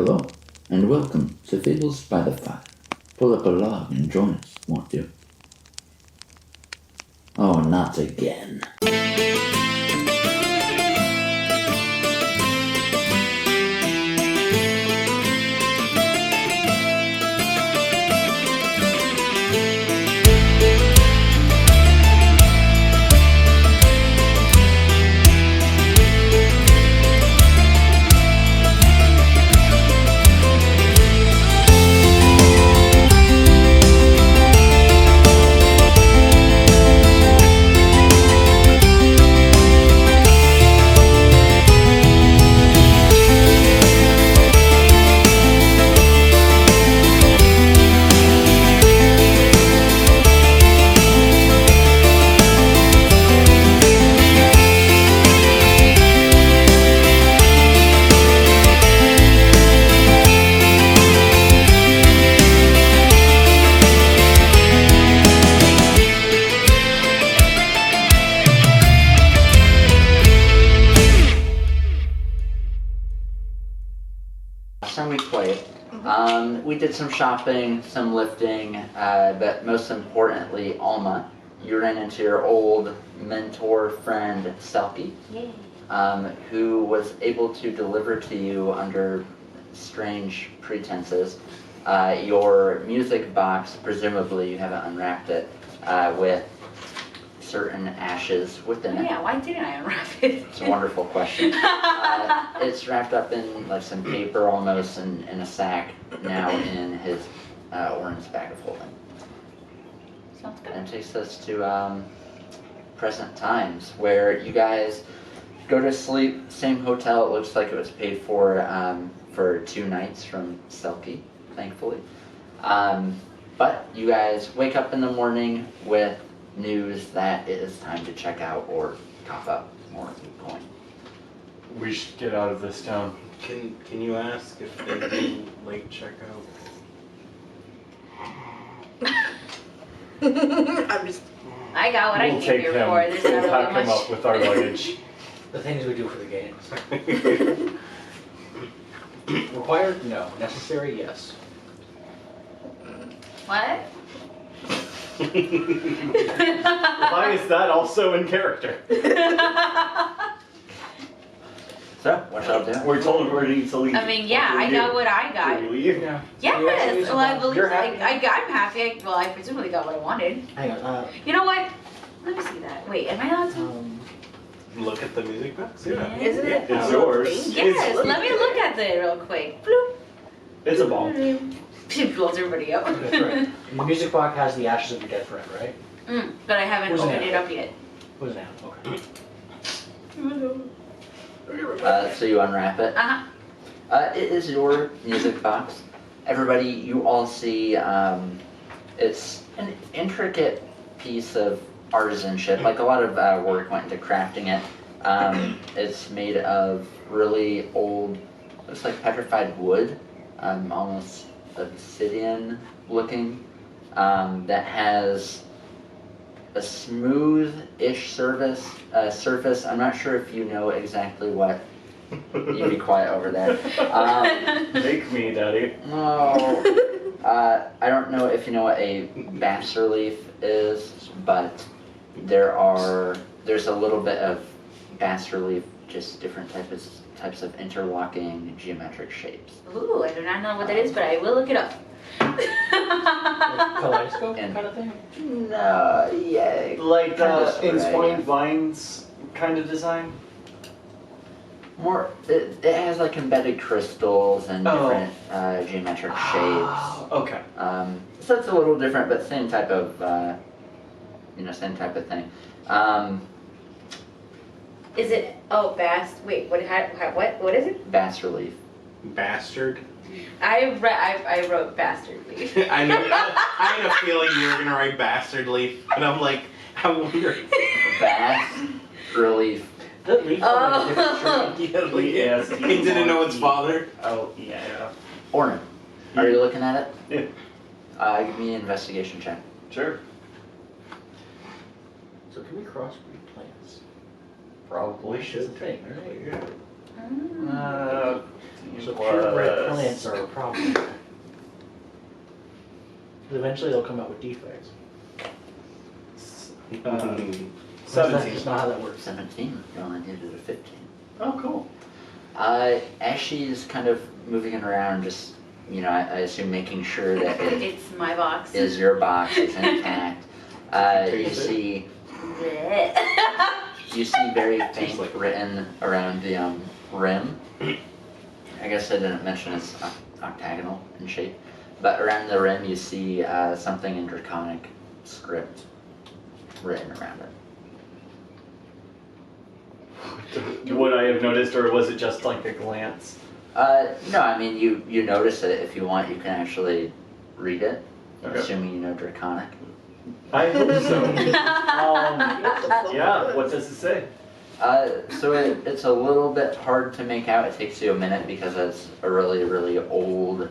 Hello, and welcome to Fables by the Fire. Pull up a log and join us, won't you? Oh, not again. Last time we played, we did some shopping, some lifting, but most importantly, Alma, you ran into your old mentor friend, Selkie, who was able to deliver to you under strange pretenses your music box. Presumably you haven't unwrapped it, with certain ashes within it. Yeah, why didn't I unwrap it? It's a wonderful question. It's wrapped up in like some paper almost in a sack now in his orange bag of holding. Sounds good. And it takes us to present times where you guys go to sleep, same hotel. It looks like it was paid for 2 nights from Selkie, thankfully. But you guys wake up in the morning with news that it is time to check out or cough up more coin. We should get out of this town. Can you ask if they do late checkout? I got what I We'll came take here him. for. There's We'll not pack really him much. up with our luggage. The things we do for the games. Required? No. Necessary? Yes. What? Why is that also in character? So, what shall I do? We told him we're ready to leave. I mean, yeah, I got what I got. Did we leave? Yeah. Yes, well, I believe You're happy? I'm happy. Well, I presumably got what I wanted. Hang on. You know what? Let me see that. Wait, am I allowed to? Look at the music box? Yeah. Isn't it? It's yours. Yes, let me look at it real quick. Bloop. It's a ball. She blows everybody up. That's right. And the music box has the ashes of your dead friend, right? But I haven't Who's opened that? it up yet. Who's now? Okay. So you unwrap it. It is your music box. Everybody, you all see, it's an intricate piece of artisanship. Like a lot of work went into crafting it. It's made of really old, looks like petrified wood, almost obsidian looking, that has a smooth-ish surface. I'm not sure if you know exactly what. You be quiet over there. Make me, Daddy. No. I don't know if you know what a bas relief is, but there's a little bit of bas relief, just different types of interlocking geometric shapes. Ooh, I do not know what that is, but I will look it up. Like kaleidoscope And- kind of thing? No, yeah. Like Kinda entwined yeah. vines kind of design? More, it has like embedded crystals and Oh. different geometric shapes. Okay. So it's a little different, but same type of, same type of thing. Is it? Oh, Wait, what is it? Bas relief. Bastard. I wrote bastard leaf. I know. I had a feeling you were gonna write bastard leaf, and I'm like, I wonder. Bas relief. That leaf Oh. from a different tree. Yes. He didn't know its father. Oh, yeah. Ornan, are you looking at it? Yeah. Give me an investigation check. Sure. So can we crossbreed plants? Probably That's a thing, right? Yeah. So purebred plants problem. Because eventually they'll come out with defects. That's 17. just not how that works. 17. You only needed a 15. Oh, cool. As she's kind of moving it around, just, I assume making sure that it It's my box. is your box, is intact. You Taste it? see, Blech. you see very Tastes faint like- written around the rim. I guess I didn't mention it's octagonal in shape, but around the rim you see something in Draconic script written around it. Would I have noticed, or was it just like a glance? No, I mean you notice it. If you want, you can actually read it, Okay. assuming you know Draconic. I hope so. Yeah, what does it say? So it's a little bit hard to make out. It takes you a minute because it's a really, really old.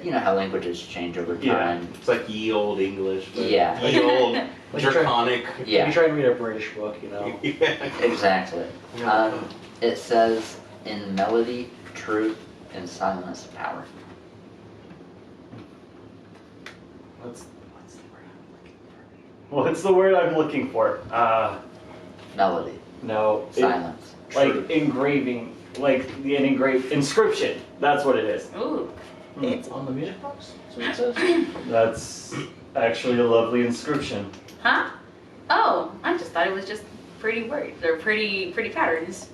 You know how languages change over Yeah. time. It's like ye old English. But Yeah. Ye old Like you try- Draconic. Yeah. You try and read a British book, Yeah. Exactly. It says, in melody, truth, and silence, power. What's the word I'm looking for? Melody, No. silence. Like engraving, like an engraved inscription. That's what it is. Ooh. It's on the music box? That's what it says? That's actually a lovely inscription. Huh? Oh, I just thought it was just pretty words or pretty patterns.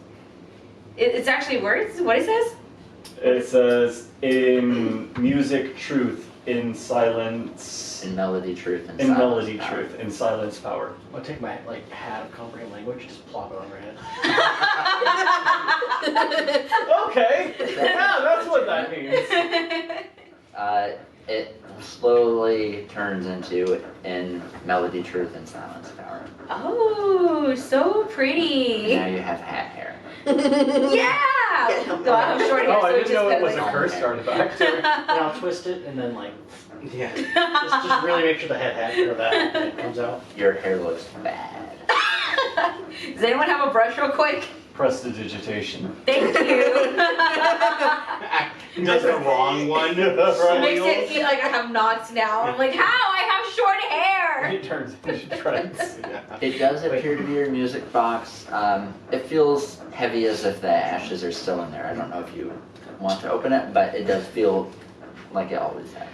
It's actually words? What it says? It says, in music, truth, in silence, In melody, truth, and in silence. melody, power. truth, in silence, power. I'll take my hat of comprehend language, just plop it on your head. Okay, yeah, that's what that means. It slowly turns into in melody, truth, and silence, power. Oh, so pretty. Now you have hat hair. Yeah! So I have short hair, Oh, so I it didn't know it was a just cursed artifact. And I'll twist it and then Yeah. just really make sure the head or that head comes out. Your hair looks bad. Does anyone have a brush real quick? Prestidigitation. Thank you. Just the wrong one. It makes it feel like I have knots now. I'm like, how? I have short hair. It turns into dreads. It does appear to be your music box. It feels heavy as if the ashes are still in there. I don't know if you want to open it, but it does feel like it always has.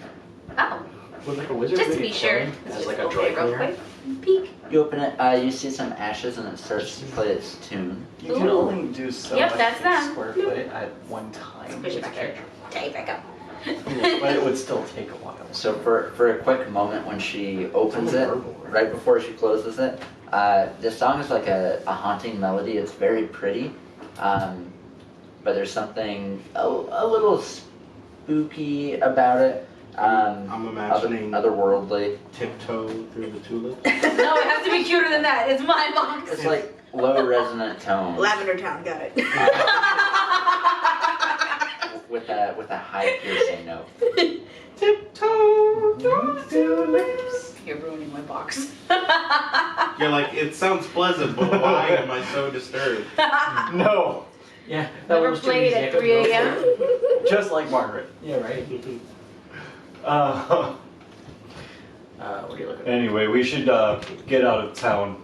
Oh, With like a wizard just to maybe be sure. it Let's has just like a open dry it real cleaner. quick. Peek. You open it, you see some ashes and it starts to play its tune. You can Ooh. only do so Yep, much that's per them. square foot at one time. Push it back here. Okay, back up. But it would still take a while. So for a quick moment when she opens it, right before she closes it, the song is like a haunting melody. It's very pretty, but there's something a little spooky about it. I'm imagining Otherworldly. tiptoe through the tulips. No, it has to be cuter than that. It's my box. It's like low resonant tones Lavender Town, got it. with a high piercing note. Tiptoe through the tulips. You're ruining my box. You're like, it sounds pleasant, but why am I so disturbed? No, Yeah, that Never was too played easy. I at couldn't 3 go for a.m. it. just like Margaret. Yeah, right. Uh, What are you looking at? anyway, we should get out of town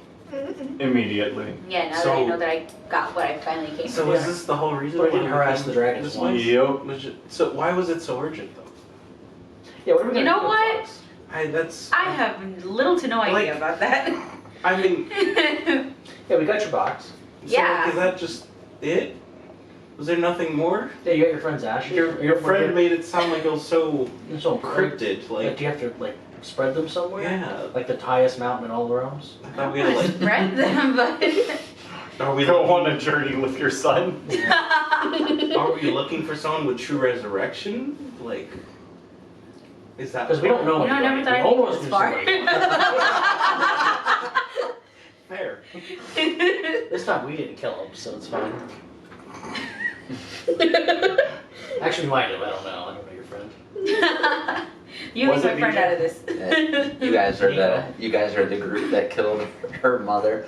immediately. Yeah, now that I know that I got what I finally came So for. is this the whole reason So we why didn't harass the dragons this once. was? Yep. Was it- So why was it so urgent though? Yeah, what are we You gonna know do what? with Fox? I have little to no idea about that. I mean, Yeah, we got your box. so Yeah. like, is that just it? Was there nothing more? Yeah, you got your friend's ashes. Your friend made it sound like it was so so cryptid. Like, Like, do you have to like spread them somewhere? yeah. Like the highest mountain in all the realms. I thought we had like. Spread them, but Are we Go on looking, a journey with your son. Are we looking for someone with true resurrection? Like, is that? Because we don't know you know, I never anybody. thought We I'd almost make knew this somebody. Fair. This time we didn't kill him, so it's fine. Actually, we might have. I don't know. I don't know your friend. You Was leave my it friend BJ? out of this. You guys are the group that killed her mother.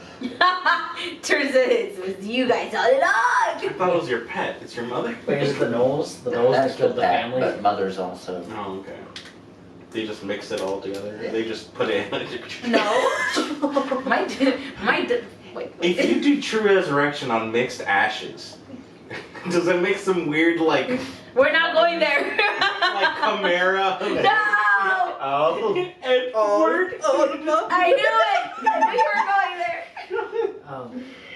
Turns out it was you guys all along. I thought it was your pet. It's your mother? Wait, is it the Knowles? The Knowles That's that killed the pet, family? but mother's also. Oh, okay. They just mix it all together. They just put it in. No. Wait. If you do True Resurrection on mixed ashes, does it make some weird, like We're not going there. chimera? No. Oh. Edward? I knew it. I knew you were going there.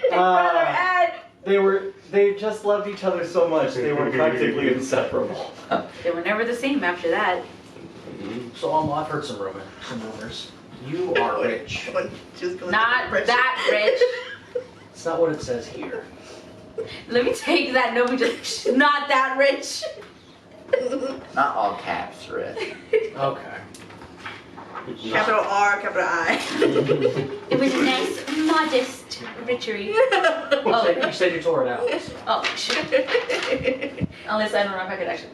Big brother Ed. They just loved each other so much, they were practically inseparable. They were never the same after that. So I've heard some rumors. You are rich. Not that rich. It's not what it says here. Let me take that. No, we just not that rich. Not all caps, Rich. Okay. Capital R, capital I. It was a nice, modest richery. You said you tore it out. So. Oh, shit. Unless I don't know if I could actually.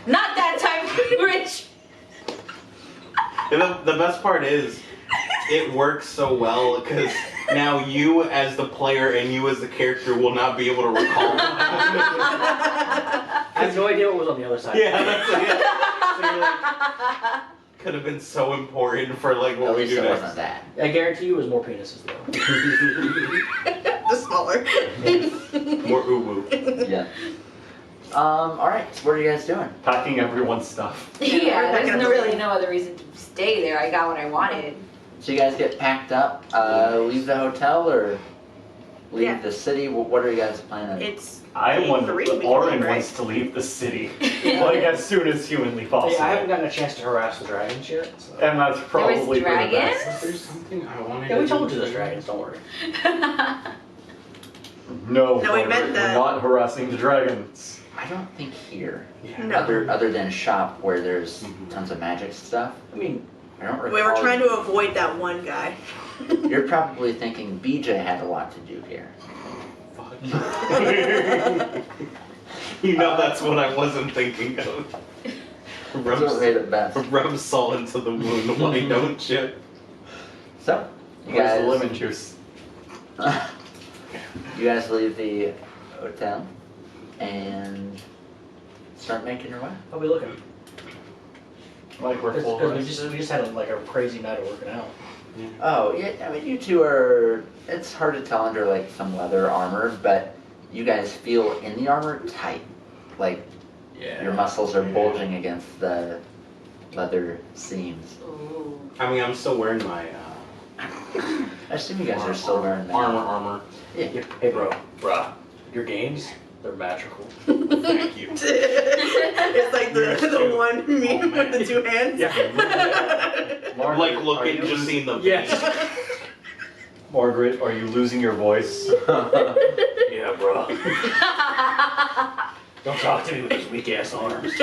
Not that time, rich. And the best part is, it works so well because now you as the player and you as the character will not be able to recall. I have no idea what was on the other side. Yeah, that's it. So you're like, could have been so important for like what At we least do it next. wasn't that. I guarantee you it was more penises though. The smaller. More uwu. Yeah. Alright, so what are you guys doing? Packing everyone's stuff. Yeah, we're there's not no, gonna really no other reason to stay there. I got what I wanted. So you guys get packed up, leave the hotel or leave Yeah. the city? What are you guys planning? It's I want three we can Oren leave, right? wants to leave the city, like as soon as humanly possible. Hey, I haven't gotten a chance to harass the dragons yet. So. And that's probably for the dragons? best. There's something I wanted Yeah, to we told do. you there's dragons, don't worry. No, No, we meant we're that. not harassing the dragons. I don't think here. Yeah. No. Other than shop where there's Mhm. tons of magic stuff. I mean, I don't recall. we were trying to avoid that one guy. You're probably thinking BJ had a lot to do here. Fuck. You know that's what I wasn't thinking of. That's what made it best. Rub salt into the wound, why don't you? So, you Where's guys, the lemon juice? you guys leave the hotel and start making your way. how are we looking? Like we're full Because rested? we just had like a crazy night of working out. Oh, yeah, I mean, you two are, it's hard to tell under like some leather armor, but you guys feel in the armor tight. Like Yeah. your muscles are bulging against the leather seams. Ooh. I mean, I'm still wearing my I assume you guys are still wearing that. armor. Hey bro, your games, they're magical. Thank you. It's like the one meme with the two hands. Margaret, Like are looking, you just losing- seeing the Yes. Margaret, are you losing your voice? Yeah, bro. Don't talk to me with those weak ass arms.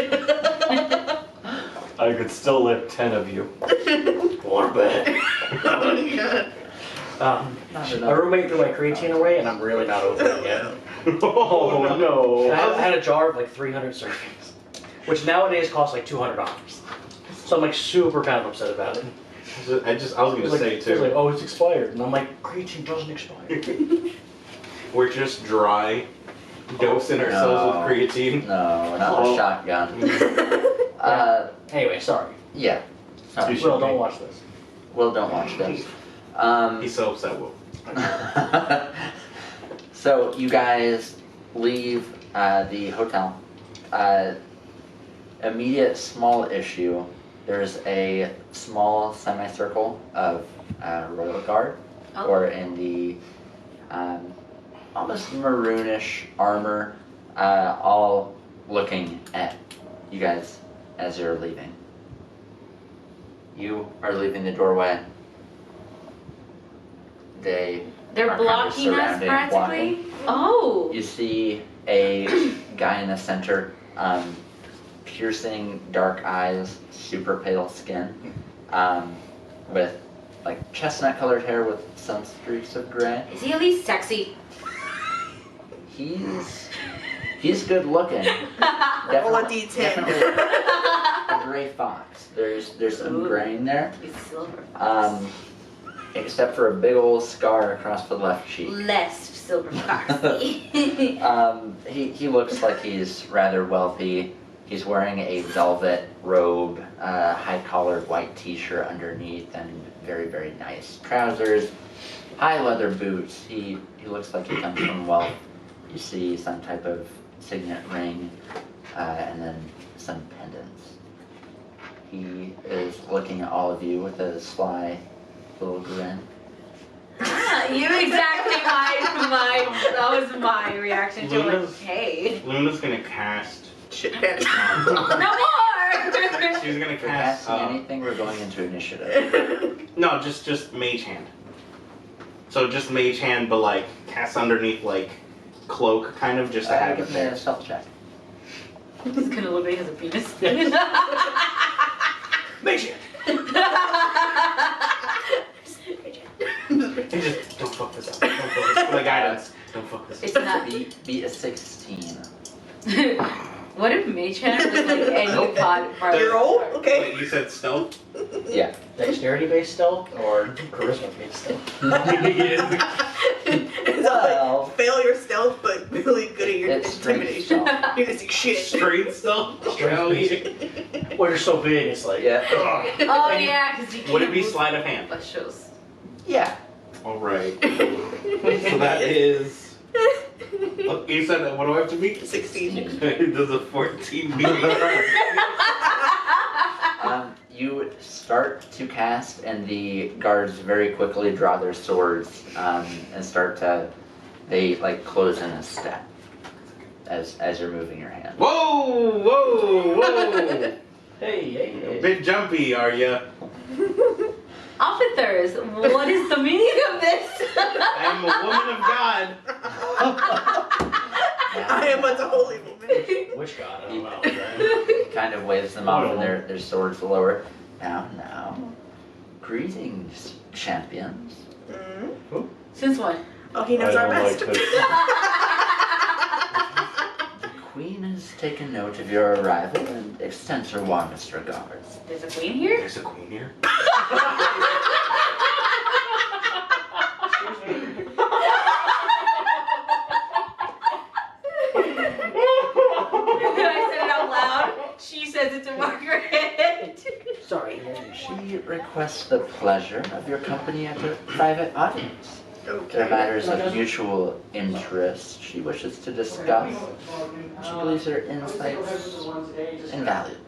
I could still lift 10 of you. Want bet? Oh, God. Not My enough. roommate threw my creatine away, and I'm really not over it yet. Oh I no. had a jar of like 300 servings, which nowadays costs like $200. So I'm like super kind of upset about it. I was gonna It's like, say it's like, too. oh, it's expired, and I'm like, creatine doesn't expire. We're just dry, dosing ourselves with creatine. No, not Oh. a shotgun. Anyway, sorry. Yeah. You should Will, be. don't watch this. Well, don't watch this. He's so upset with. So you guys leave the hotel. Immediate small issue. There's a small semicircle of royal guard, Oh. or in the almost maroonish armor, all looking at you guys as you're leaving. You are leaving the doorway. They're They're blocking us surrounding, practically. Oh. You see a guy in the center, piercing dark eyes, super pale skin, with like chestnut colored hair with some streaks of gray. Is he at least sexy? He's He's good looking. Roll a D10. Definitely a gray fox. There's some Ooh. gray in there. He's silver. Except for a big old scar across the left cheek. Less silver foxy. He looks like he's rather wealthy. He's wearing a velvet robe, high-collared white t-shirt underneath, and very, very nice trousers, high leather boots. He looks like he comes from wealth. You see some type of signet ring, and then some pendants. He is looking at all of you with a sly little grin. You exactly that was my reaction to it. Like, hey. Luna's gonna cast. Shit. No more! She's gonna If we're cast. casting anything, we're going into initiative. No, just mage hand. So just mage hand, but like cast underneath like cloak, kind of just to have Give it me a there. stealth check. He's gonna look like he has a penis. Mage hand. You just don't fuck this up. Don't fuck this. For the guidance. Don't fuck this up. It's not. Beat a 16. What if Mage Hand was like any part? You're old? Okay. Wait, you said stealth? Yeah. Dexterity based stealth or charisma based stealth? It's Well, like fail your stealth, but really good at your it's straight intimidation. stealth. You're gonna see shit. Straight stealth? Straight Well, you're so big, it's like. Yeah. Ugh. Oh yeah, because you can't Would it be move sleight of hand? But shows. Yeah. Alright. So that is. Oh, you said, what do I have to beat? 16. Does a 14 beat? You start to cast, and the guards very quickly draw their swords and start to. They like close in a step as you're moving your hand. Whoa, whoa, whoa! Hey. A bit jumpy, are ya? Officers, what is the meaning of this? I am a woman of God. I am but the holy woman. Which god? I don't know. Right? He kind of waves them off, and their swords lower. Now. Greetings, champions. Mm. Since when? Oh, he knows our best. The queen has taken note of your arrival and extends her warmest regards. There's a queen here? There's a queen here. I said it out loud. She says it to Margaret. Sorry. She requests the pleasure of your company at a private audience. There are Okay. matters of mutual interest she wishes to discuss. She believes her insights invaluable.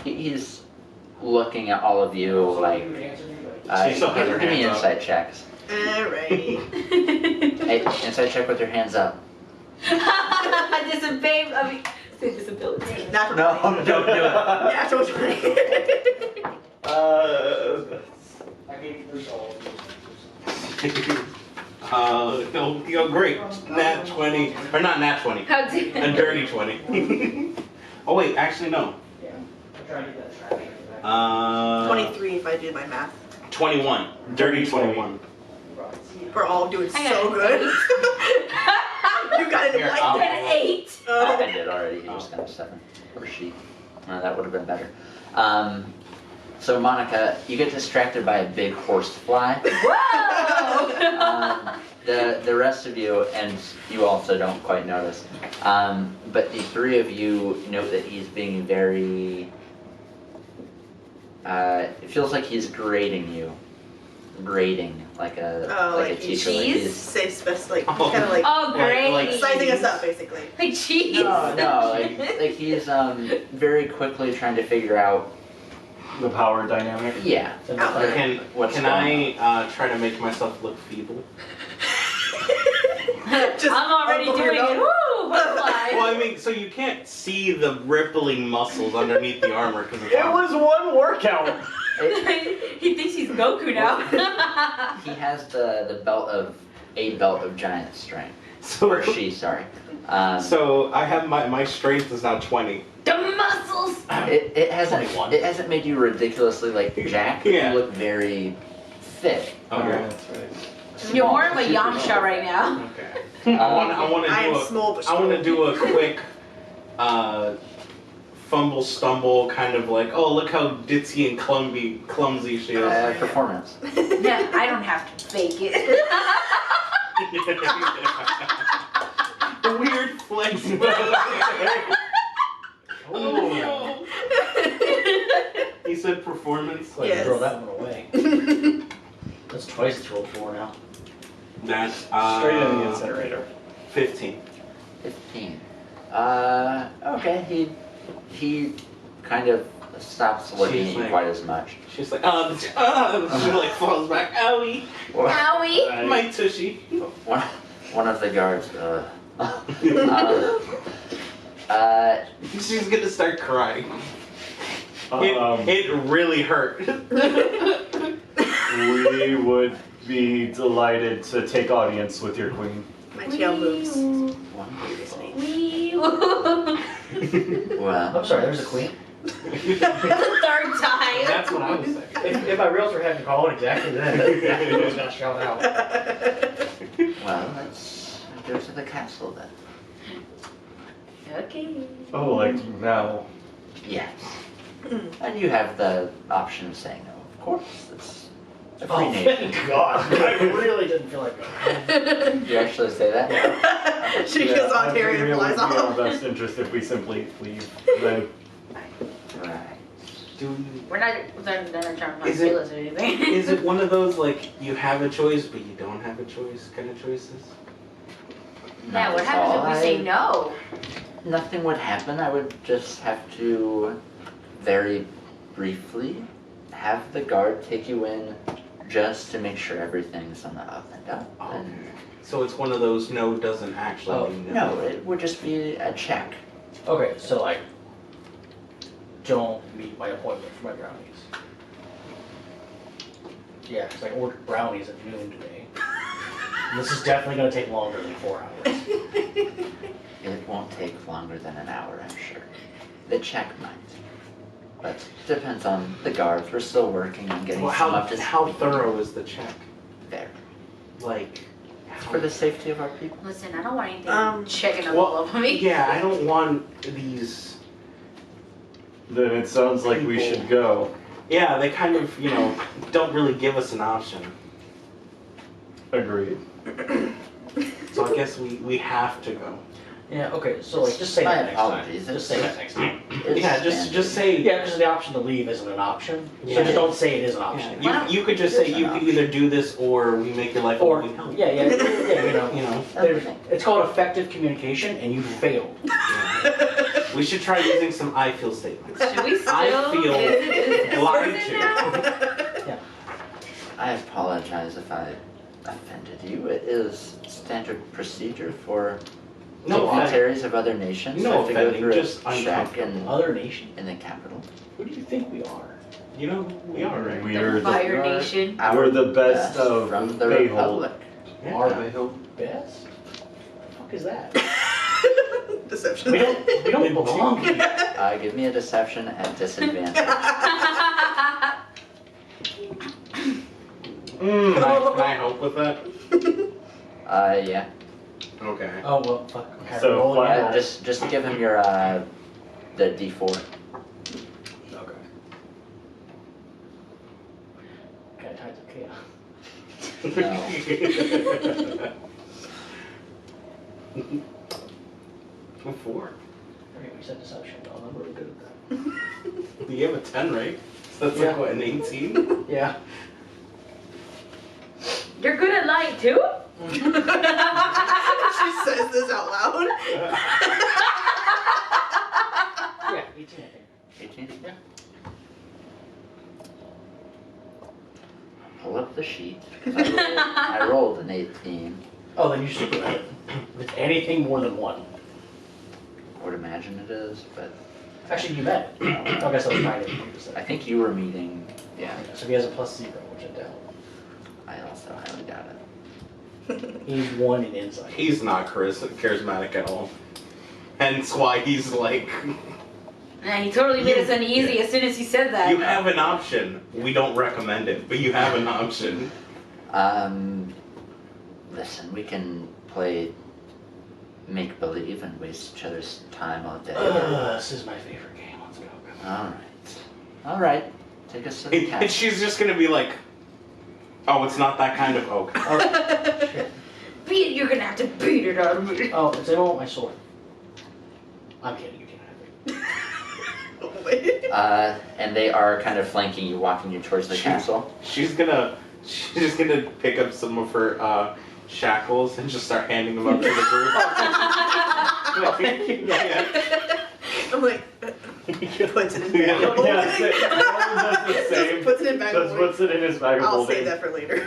He's looking at all of you like, She still has her give me hands up. insight checks. Alright. Hey, insight check with your hands up. Disability. I mean, say disability. Natural 20. don't do it. Natural 20. I mean, there's all. Oh, great. Nat 20. Or not nat 20. How dare A dirty 20. Oh, wait, actually, no. Yeah. I'm trying to get that trash. 23 if I did my math. 21. Dirty 21. We're all doing I got so an good. You got it Here, like I'll- that. an 8. I did already. He just got a 7. Or she. That would have been better. So, Monica, you get distracted by a big horsefly. Whoa! The rest of you, and you also don't quite notice, but the three of you note that he's being very. It feels like he's grading you, like a Oh, like a like teacher. Like cheese? he's, Say special, like Oh. kind of like Oh, great. like sizing us up, basically. Like cheese. no, like he's very quickly trying to figure out. The power dynamic. Yeah. Can What's going I try to make myself look feeble? Just I'm already up over doing your it. nose. Woo! Butterfly. Well, I mean, so you can't see the rippling muscles underneath the armor because it's It was one workout. He thinks he's Goku now. He has the belt of giant strength. So, Or she, sorry. so I have my strength is now 20. The muscles. It hasn't 21. it hasn't made you ridiculously like Jack. Yeah. You look very fit. Okay. That's right. You're more of a Yamcha right now. Okay. I want I am to small but I want to strong. do a quick fumble stumble kind of like, oh, look how ditzy and clumsy she is. Performance. Yeah, I don't have to fake it. The weird flex. Oh no. He said performance. Like, Yes. throw that one away. That's twice it's rolled 4 now. That's Straight in the incinerator. 15. 15. Okay, he kind of stops looking She's at you like- quite as much. She's like, she like falls back. Owie, Owie! my tushy. One of the guards, She's gonna start crying. Um, It really hurt. we would be delighted to take audience with your queen. My tail moves. well, I'm sorry, there's a queen. Third time. That's what I was saying. If my realtor hadn't called exactly then, that's exactly what I was going to shout out. well, let's go to the castle then. Okay. Oh, like now. Yes. And you have the option of saying no, of course. It's a free Oh, nation. thank God. I really didn't feel like going. You actually say that? She goes on I Terry think and it would flies be in our off. best interest if we simply leave. Then Right. We're not trying to Is kill it- us or anything. Is it one of those like you have a choice but you don't have a choice kind of choices? Yeah, what Not at happens all. if we say no? Nothing would happen. I would just have to very briefly have the guard take you in just to make sure everything's on the up and up. And So it's one of those no doesn't actually Oh, mean no, it would just be a check. Okay, so like, don't meet my appointment for my brownies. Yeah, because I ordered brownies at noon today. And this is definitely going to take longer than 4 hours. It won't take longer than an hour, I'm sure. The check might. But depends on the guards. We're still working on getting Well, some up to how speed. thorough is the check? There. Like It's for the safety of our people. Listen, I don't want anything checking well, all over me. Yeah, I don't want these. then it sounds like we People. should go. Yeah, they kind of don't really give us an option. Agreed. So I guess we have to go. Yeah, okay, so like, just say My that next time. apologies. Just say that next time. It's Yeah, standard. just say. Yeah, because the option to leave isn't an option. So Yeah. just don't say it is an option. Yeah, you could just say you could either do this or we make your life a Or, living hell. yeah, you know. You know. It's called effective communication, and you failed. We should try using some I feel statements. Should we still? I feel is lied this to. now? I apologize if I offended you. It is standard procedure for No, dignitaries of other nations No have to go offending, through just a check Other nation? in the capital. Who do you think we are? You know who we are, right? We are The the, Fire Nation. we're the best of from the Bayhold. Republic. Our Yeah. best? What the fuck is that? Deception. We don't belong here. Give me a deception at disadvantage. Can I help with that? Yeah. Okay. Oh, well, fuck. Okay, So, roll flat- again. Just give him your the D4. Okay. Okay, times okay. Four. Okay, we said deception, though. I'm really good at You have a 10, right? So that's Yeah. like what, an 18? that. Yeah. You're good at lying too? She says this out loud. Yeah, 18, I think. 18? Yeah. Pull up the sheet. 'Cause I rolled an 18. Oh, then you super at it. If it's anything more than 1. I would imagine it is, but Actually, you met it. I guess I was trying to do this. I think you were meeting. Yeah, So he has a +0, which I doubt. I also highly doubt it. He's 1 in insight. He's not charismatic at all. Hence why he's like, Nah, he totally made us uneasy as soon as he said that. you have an option. We don't recommend it, but you have an option. Listen, we can play make believe and waste each other's time all day. This is my favorite game. Let's go. All right. Take us to the And castle. she's just gonna be like, oh, it's not that kind of oak. Shit. Beat it, you're gonna have to beat it out of me. Oh, does anyone want my sword? I'm kidding. You can't have it. Wait. And they are kind of flanking you, walking you towards the castle. She's just gonna pick up some of her shackles and just start handing them up to the group. Yeah. I'm like, puts it in bag. Yeah. Yeah, does the same. Puts it in bag. Just puts it in his bag of I'll holding. save that for later.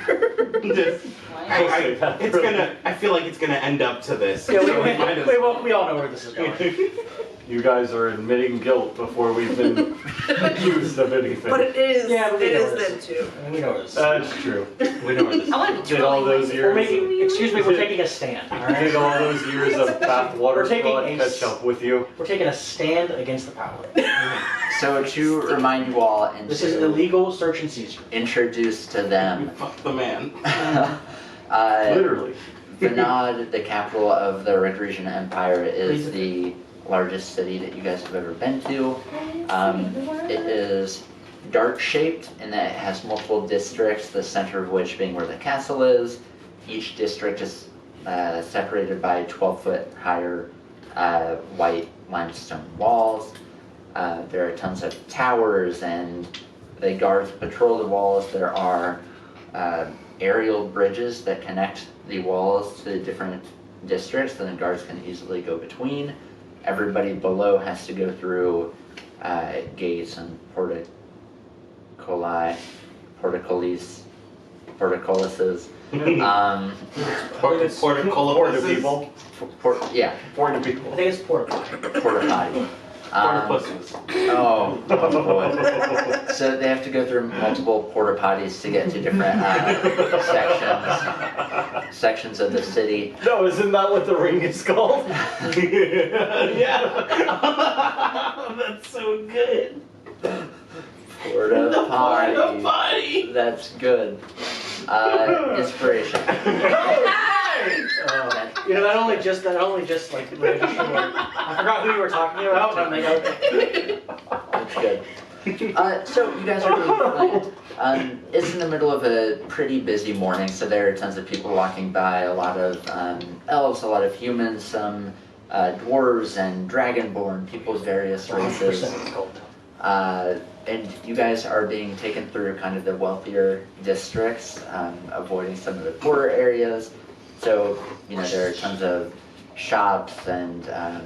Just- I feel like it's gonna end up to this. Yeah, so we might as- we all know where this is going. You guys are admitting guilt before we've been accused of anything. But it is. Yeah, but we it know is this. them too. We know where this is. That's true. We know where this is. I want to be Did all trolling those myself. We're years? making, excuse me, we're taking a stand. All Did right? all those years of bathwater We're taking fraud a catch up with you? We're taking a stand against the power. So to remind you all and This is to illegal search and seizure. introduce to them, Fuck the man. Literally. Venad, the capital of the Rigresian Empire, is the largest city that you guys have ever been to. It is dart-shaped in that it has multiple districts, the center of which being where the castle is. Each district is separated by 12-foot higher white limestone walls. There are tons of towers, and the guards patrol the walls. There are aerial bridges that connect the walls to the different districts, and the guards can easily go between. Everybody below has to go through gates and portcullises. Porta people. Yeah, Porta people. I think it's porta potty. porta potty. Porta-pussies. Oh boy. So they have to go through multiple porta potties to get to different sections of the city. No, isn't that what the ring is called? Yeah. That's so good. Porta potty. Potty. That's good. Inspiration. You know, that only just like registered. I forgot who you were talking about. And I'm like, okay. That's good. So you guys are being flanked. It's in the middle of a pretty busy morning, so there are tons of people walking by. A lot of elves, a lot of humans, some dwarves and dragonborn, people's various races. 100% gold. And you guys are being taken through kind of the wealthier districts, avoiding some of the poorer areas. So, you know, there are tons of shops and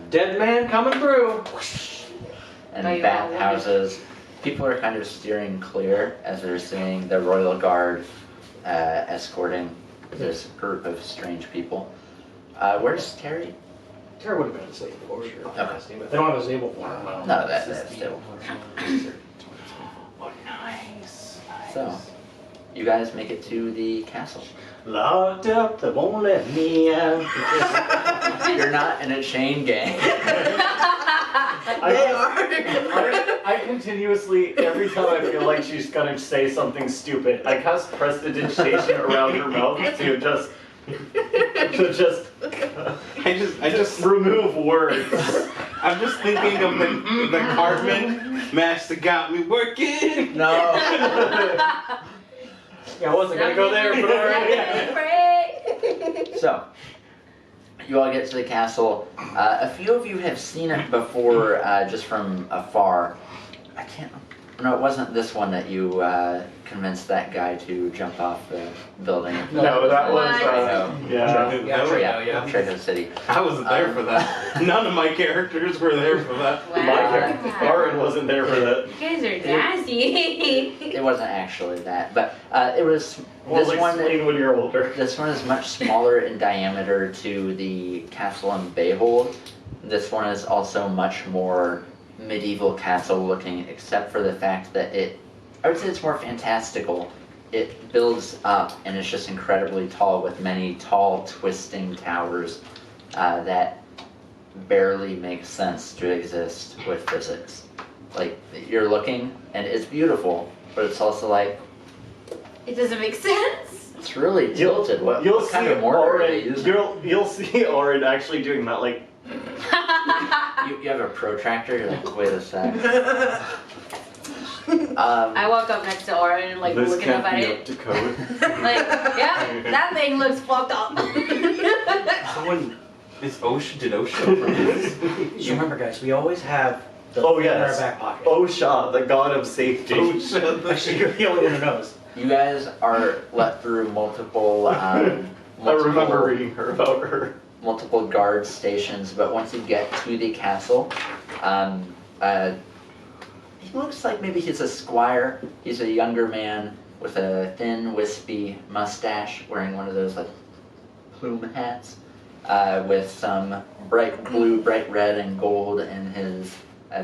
Dead man coming through. bathhouses. People are kind of steering clear as they're seeing the royal guard escorting this group of strange people. Where's Terry? Terry would have been asleep for sure. Okay. They don't have a stable for him. No, that's still. Oh, nice. So, you guys make it to the castle. Locked up, they won't let me out. You're not in a chain gang. I continuously, every time I feel like she's gonna say something stupid, I cast prestidigitation around her mouth to just I just remove words. I'm just thinking of the Cartman. Master got me working. No. Yeah, I wasn't gonna go there, but alright. So, you all get to the castle. A few of you have seen it before, just from afar. I can't. No, it wasn't this one that you convinced that guy to jump off the building. No, that was Yeah, Trejo City. I wasn't there for that. None of my characters were there for that. My Aaron wasn't there for that. You guys are nasty. It wasn't actually that, but it was Well, this one. explain when you're older. This one is much smaller in diameter to the castle in Bayhold. This one is also much more medieval castle looking, except for the fact that I would say it's more fantastical. It builds up and it's just incredibly tall with many tall twisting towers that barely make sense to exist with physics. Like, you're looking and it's beautiful, but it's also like, It doesn't make sense. It's really tilted. What You'll kind see of mortar are they Orin. using? You'll see Orin actually doing that. Like, You have a protractor. You're like, wait a sec. I walk up next to Orin and like this looking can't up at be it. up to code. Like, yeah, that thing looks fucked up. Someone is Osh. Did Osh show from this? So remember, guys, we always have the Oh, thing yes. in our back pocket. Osha, the god of safety. Actually, you're the only one who knows. You guys are let through multiple. I remember reading about her. Multiple guard stations, but once you get to the castle, he looks like maybe he's a squire. He's a younger man with a thin, wispy mustache, wearing one of those like plume hats, with some bright blue, bright red, and gold in his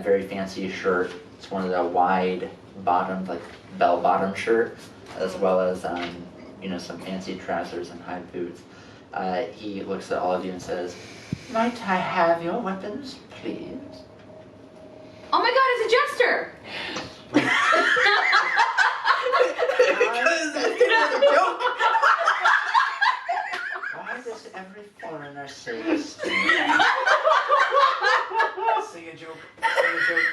very fancy shirt. It's one of the wide bottomed, like bell bottom shirt, as well as some fancy trousers and high boots. He looks at all of you and says, "Might I have your weapons, please?" Oh my god, it's a jester! Because that's a joke. Why does every foreigner say this to me? Say a joke. Say a joke.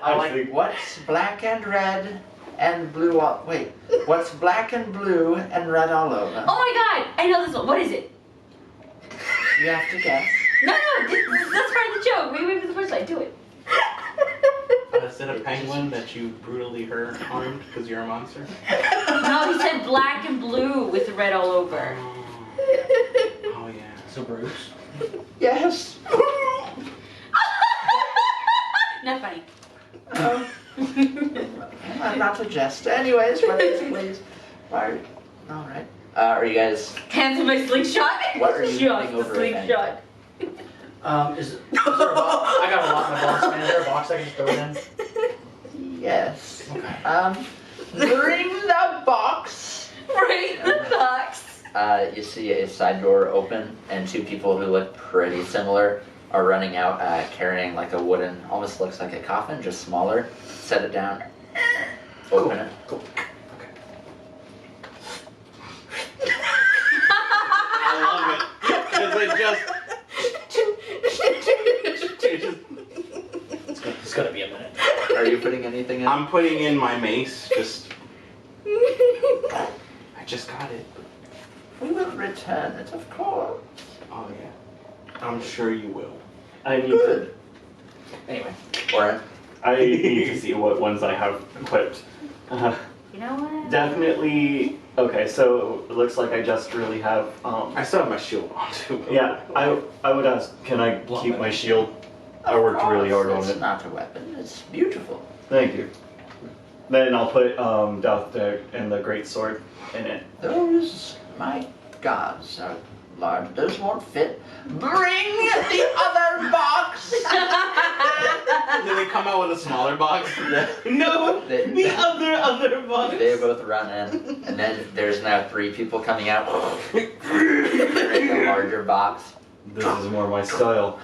I like, what's black and red and blue all... Wait, what's black and blue and red all over? Oh my god, I know this one. What is it? You have to guess. No, that's part of the joke. Wait for the first line. Do it. Is it a penguin that you brutally harmed because you're a monster? No, he said black and blue with red all over. Oh yeah. So Bruce. Yes. Not funny. I'm not a jester. Anyways, please. Why? All right. Are you guys? Hands in my slingshot. What are you Just putting the over it, slingshot. Is there a box? I got a lot in my box, man. Is there a box I can just throw it in? Yes. Okay. Bring the box. Right in the box. You see a side door open, and two people who look pretty similar are running out, carrying like a wooden, almost looks like a coffin, just smaller. Set it down. Open it. Cool. I love it because it just. It's gonna be a minute. Are you putting anything in? I'm putting in my mace. I just got it. We will return it, of course. Oh yeah. I'm sure you will. I need to. Anyway. Orin? I need to see what ones I have equipped. You know what? Definitely. Okay, so it looks like I just really have. I still have my shield on too. Yeah, I would ask. Can I keep my shield? I worked really hard on It's it. not a weapon. It's beautiful. Thank you. Then I'll put Death Deck and the Great Sword in it. Those, my gods, are large. Those won't fit. Bring the other box. Did they come out with a smaller box? No, The other box. They both run in, and then there's now three people coming out. Carrying a larger box. This is more my style.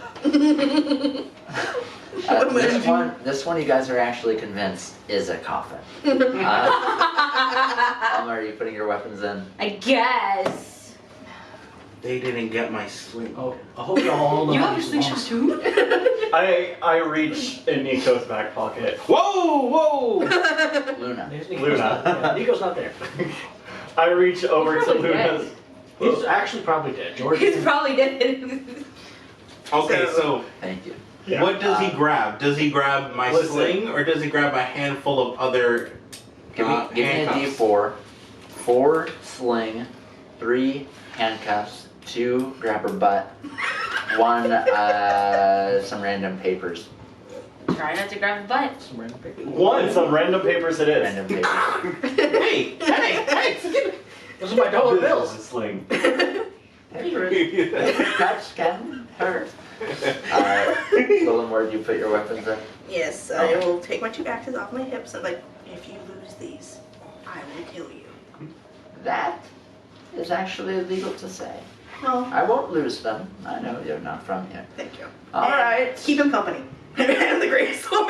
This one, you guys are actually convinced is a coffin. Alma, are you putting your weapons in? I guess. They didn't get my sling. Oh, I hope you all know You how have to your use slingshot bombs. too? I reach in Nico's back pocket. Whoa! Luna. There's Luna. Nico's not, yeah, Nico's not there. I reach over He's to probably dead. Luna's. He's actually probably dead. George. He's probably dead. Okay, so Thank you. Yeah. what does he grab? Does he grab my Listen. sling or does he grab a handful of other Give me a handcuffs? D4. 4 sling, 3 handcuffs, 2 grabber butt, 1 some random papers. Try not to grab the butt. Some random paper. Some random papers it is. Random papers. Hey! Those are my dollar This bills. is a sling. Papers. Touch can hurt. Willem, where do you put your weapons in? Yes, I will take my 2 axes off my hips and like, if you lose these, I will kill you. That is actually illegal to say. No, I won't lose them. I know you're not from here. thank you. All right. Keep him company. And the great sword.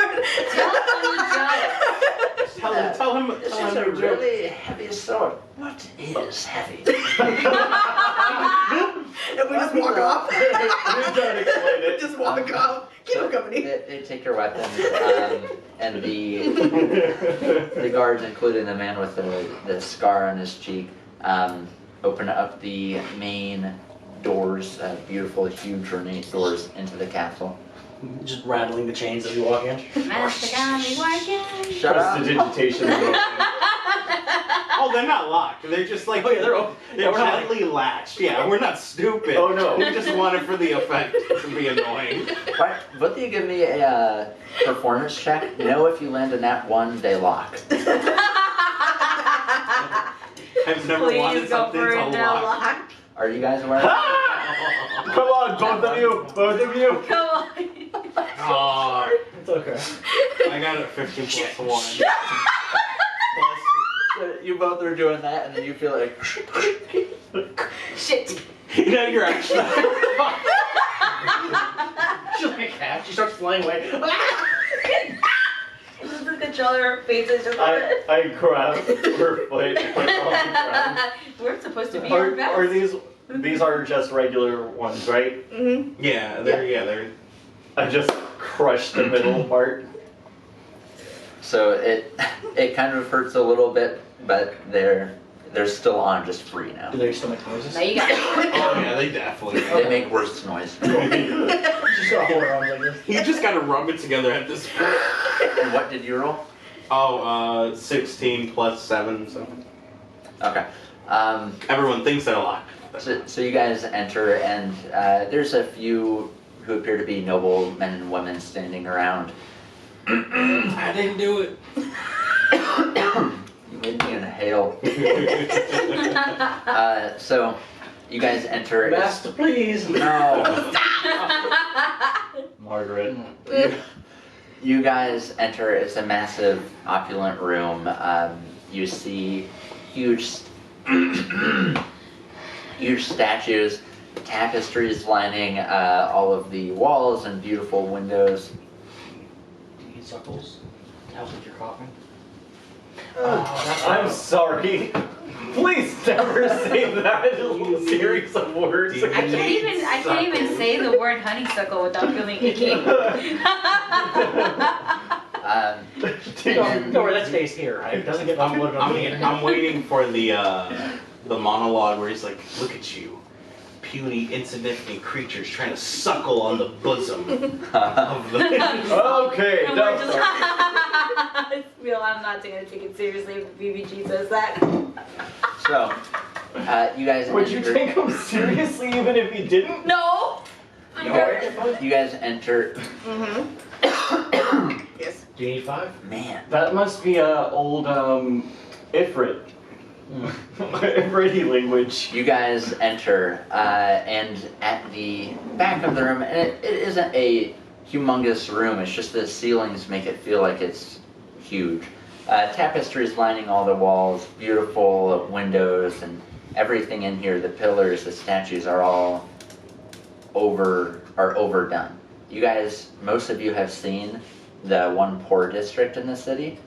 Tell him you got it. Tell him This is a joke. really heavy sword. What is heavy? And we just walk off. You don't explain it. Just walk off. Keep him company. They take your weapons, and the guards, including the man with the scar on his cheek, open up the main doors, beautiful, huge, ornate doors into the castle. Just rattling the chains as we walk in. Master got me working. Shut up. Prestidigitation is open. Oh, they're not locked. They're just like Oh yeah, they're open. they're we're not gently latched. Yeah, we're not stupid. Oh, no. We just want it for the effect to be annoying. Why, both of you give me a performance check. Know if you land a nat 1, they lock. I've never wanted Please go something for to it now, lock. lock. Are you guys aware? Come on, both of you. Both of you. Come on. Oh, It's okay. I got it 15 plus 1. So you both are doing that, and then you feel like. Shit. You know, you're actually. She's like a cat. She starts flying away. This is the controller, her face is just. I grab her foot. Put it on the ground. We're supposed to be our best. Are these are just regular ones, right? Mm-hmm. Yeah, they're. I just crushed the middle part. So it kind of hurts a little bit, but they're still on, just free now. Do they still make noises? Now you got it. Oh yeah, they definitely. They make worse noise. She's gotta hold her arms like this. You just gotta rub it together at this point. And what did you roll? Oh, 16 plus 7. So Okay. everyone thinks they're locked. So you guys enter, and there's a few who appear to be noble men and women standing around. I didn't do it. You made me inhale. So you guys enter. Master, please. No. Margaret. You guys enter. It's a massive, opulent room. You see huge, huge statues, tapestries lining all of the walls, and beautiful windows. Do you eat suckles? Sounds like you're coughing. I'm sorry. Please never say that little series of words. I can't even say the word honeysuckle without feeling icky. Don't worry, that stays here. Right? It doesn't get uploaded on the internet. I'm waiting for the monologue where he's like, "Look at you, puny, insignificant creatures trying to suckle on the bosom of the." Okay, And we're just, I'm not gonna take it seriously if BBG says that. So, you guys. Would you enter- take him seriously even if he didn't? No. You guys enter. Mm-hmm. Yes. Do you need 5? Man. That must be old Ifrit. Ifriti language. You guys enter, and at the back of the room, and it isn't a humongous room, it's just the ceilings make it feel like it's huge. Tapestries lining all the walls, beautiful windows, and everything in here, the pillars, the statues are all overdone. You guys, most of you have seen the one poor district in the city.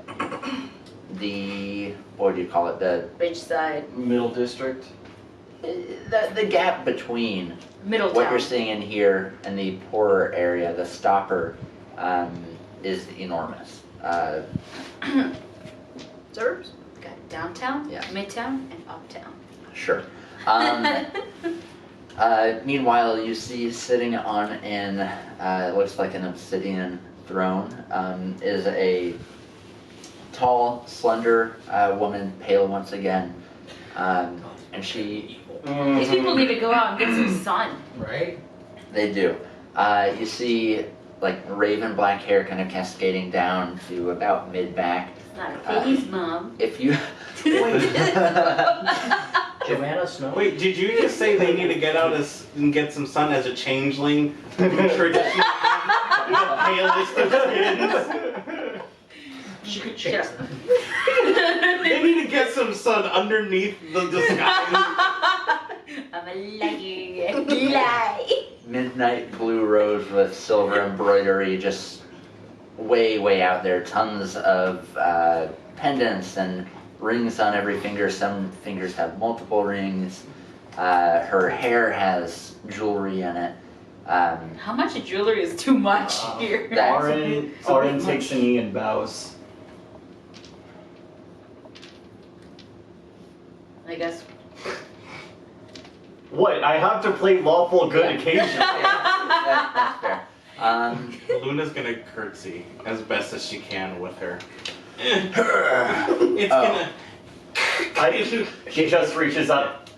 What do you call it? Which side? Middle district. The gap between Middletown. what you're seeing in here and the poorer area, the stopper, is enormous. Suburbs? Got downtown, Yeah. midtown, and uptown. Sure. Meanwhile, you see sitting on an, it looks like an obsidian throne, is a tall, slender woman, pale once again. And she, These people need to go out and get some sun. Right? they do. You see like raven black hair kind of cascading down to about mid-back. It's not a phase, Mom. If you... Joanna Snow? Wait, did you just say they need to get out and get some sun as a changeling? Traditional, the palest of skins. She could Shut change up. They need to get some sun underneath the disguise. I'm a lie. Midnight blue rose with silver embroidery, just way out there. Tons of pendants and rings on every finger. Some fingers have multiple rings. Her hair has jewelry in it. How much jewelry is too much here? Arin takes a knee and bows. I guess. What? I have to play lawful good occasionally. That's fair. Luna's gonna curtsy as best as she can with her. It's gonna. She just reaches up.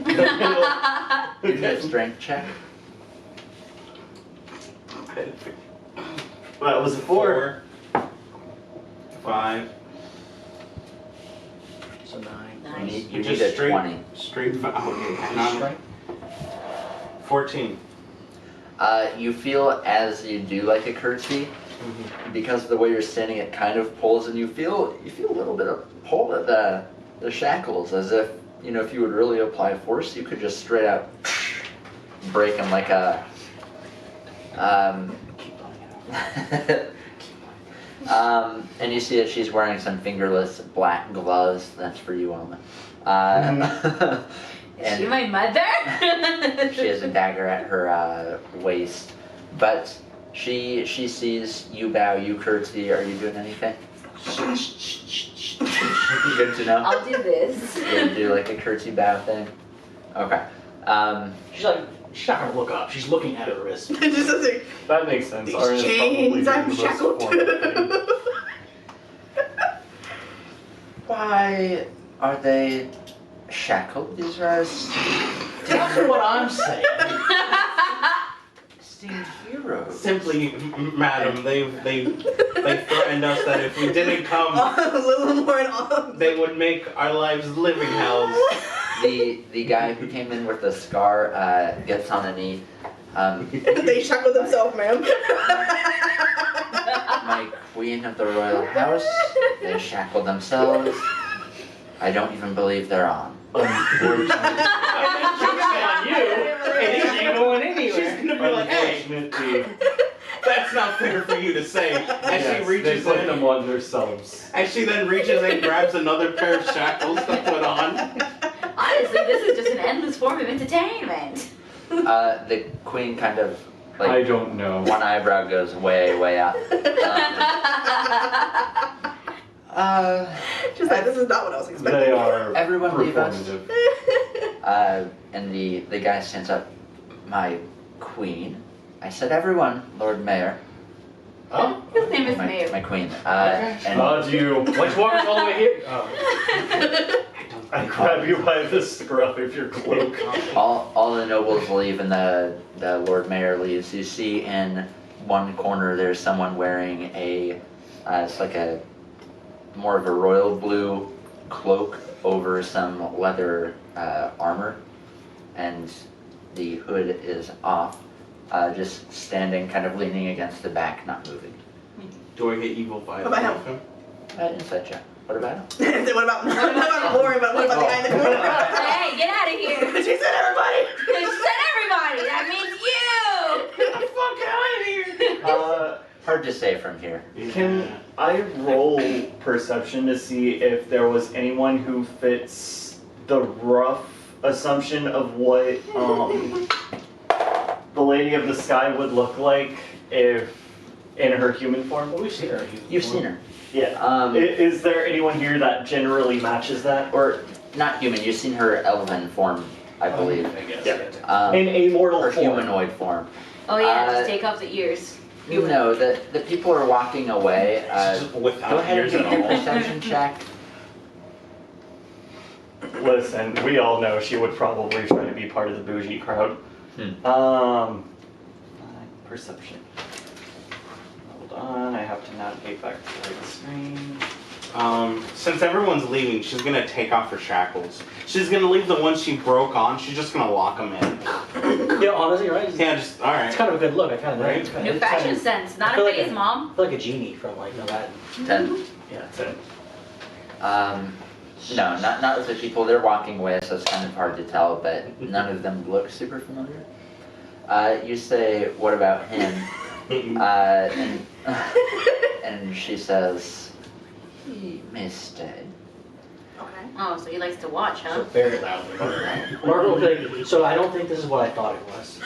Give me a strength check. That was a 4. 5. So 9. Nice. You need a 20. Straight 5. 14. You feel as you do like a curtsy, because of the way you're standing, it kind of pulls, and you feel a little bit of pull at the shackles, as if if you would really apply force, you could just straight out break them like a. And you see that she's wearing some fingerless black gloves. That's for you, Alma. Is she my mother? She has a dagger at her waist, but she sees you bow, you curtsy. Are you doing anything? Good to know. I'll do this. You're gonna do like a curtsy bow thing. Okay. She's not gonna look up. She's looking at her wrist. Just like, That makes sense. these Arin is probably chains, doing I'm the most shackled formal thing. to. Why are they shackled? These are That's what I'm saying. esteemed heroes. Simply, madam, they threatened us that if we didn't come, Lillimore and all. they would make our lives living hells. The guy who came in with the scar gets on a knee. They shackled themselves, ma'am. My queen of the royal house, they shackled themselves. I don't even believe they're on. Joke's on you. It ain't going She's anywhere. gonna be like, hey, Unfortunately, that's not fair for you to say. As yes, she they reaches put in, them on themselves. as she then reaches and grabs another pair of shackles to put on. Honestly, this is just an endless form of entertainment. The queen kind of I don't know. one eyebrow goes way up. She's like, this is not what I was expecting. They are Everyone leave us. performative. And the guy stands up. My queen. I said everyone, Lord Mayor. Oh, His name is My Mayor. queen. Okay. And Not you. why'd you walk us all the way here? Oh. I grab you by the scruff of your cloak. all the nobles leave and the Lord Mayor leaves. You see in one corner there's someone wearing it's like a more of a royal blue cloak over some leather armor, and the hood is off, just standing, kind of leaning against the back, not moving. Do I get evil vibes What about off him? Insight check. What about him? What about Lauren? But what about the guy in the corner? Hey, get out of here! She said everybody. You said everybody! That means you! Get the fuck out of here. Hard to say from here. Can I roll perception to see if there was anyone who fits the rough assumption of what the Lady of the Sky would look like if in her human form? Well, we've seen her. You've seen her. Yeah. Is there anyone here that generally matches that? Or not human, you've seen her elven form, I believe. I guess. Yeah. In immortal Or form. humanoid form. Oh yeah, Uh, just take off the ears. You know, the people are walking away. Just without Go ahead and ears give at me a all. perception check. Listen, we all know she would probably try to be part of the bougie crowd. Perception. Hold on, I have to navigate back to the screen. Since everyone's leaving, she's gonna take off her shackles. She's gonna leave the ones she broke on. She's just gonna lock them in. Yeah, honestly, right? Yeah, just all It's right. kind of a good look. I kind of Right. like it. New fashion sense, I not feel a like phase, Mom. I feel like a genie from like Aladdin. 10. Yeah. That's it. No, not with the people. They're walking away, so it's kind of hard to tell, but none of them look super familiar. You say, what about him? And she says, he may stay. Okay. Oh, so he likes to watch, So huh? very loudly. Margaret will be like, so I don't think this is what I thought it was.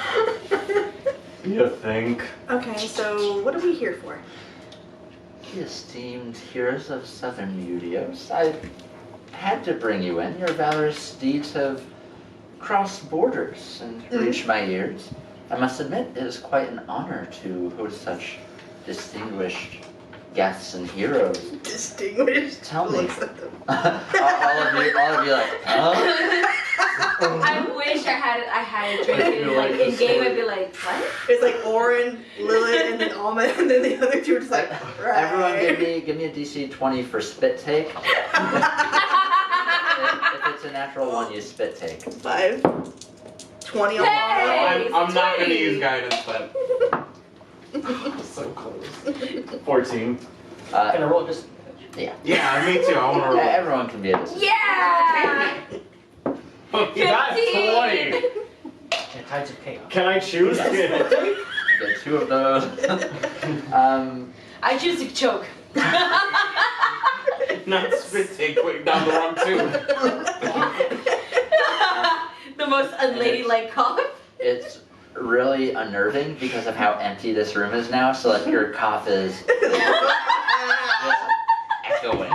You think? Okay, so what are we here for? The esteemed heroes of Southern Udios, I had to bring you in. Your valorous deeds have crossed borders and reached my ears. I must admit, it is quite an honor to host such distinguished guests and heroes. Distinguished. Tell me. Looks at them. all of you like, huh? I wish I had a drink I in, feel like like in this game. would- I'd be like, what? It's like Orin, Lilith, and then Alma, and then the other two are just like, right. Everyone give me a DC 20 for spit take. If it's a natural one, you spit take. 5. 20 on Hey! I'm not going to 20. use guidance, but So close. 14. Can I roll just? yeah, me too. I want to roll. Everyone can be a dis- Yeah! That's 15. 20! Yeah, Tides of Chaos. Can I choose? Get 2 of those. I choose to choke. Not spit take, quick down the wrong tube. The most unladylike cough. It's really unnerving because of how empty this room is now. So like your cough is just echoing.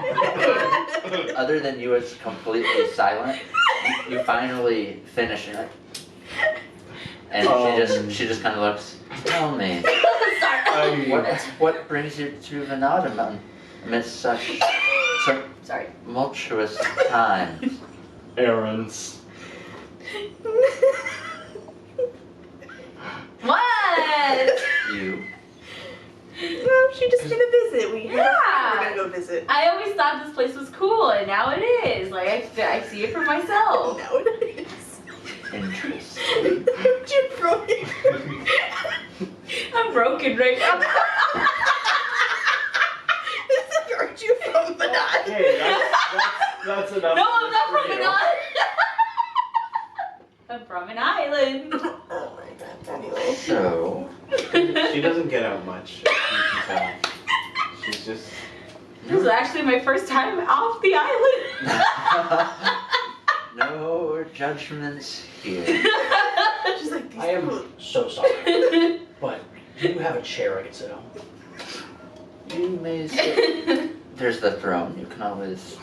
Other than you, it's completely silent. You finally finish and you're like, and she just kind of looks. Tell me, Sorry. what brings you to Venad amidst such Sorry. tumultuous times? Errands. What? You. No, she just gonna visit. We're gonna go visit. I always thought this place was cool, and now it is. Like I see it for myself. Now it is. Interesting. You're broken. I'm broken right now. It's like, aren't you from Venad? Hey, that's enough. No, I'm not for from you. an island. I'm from an island. Oh my god. Anyway. So, She doesn't get out much. You can tell. She's just. This is actually my first time off the island. no judgments here. She's like, these I am people. so sorry, but do you have a chair I can sit on? You may sit. There's the throne. You can always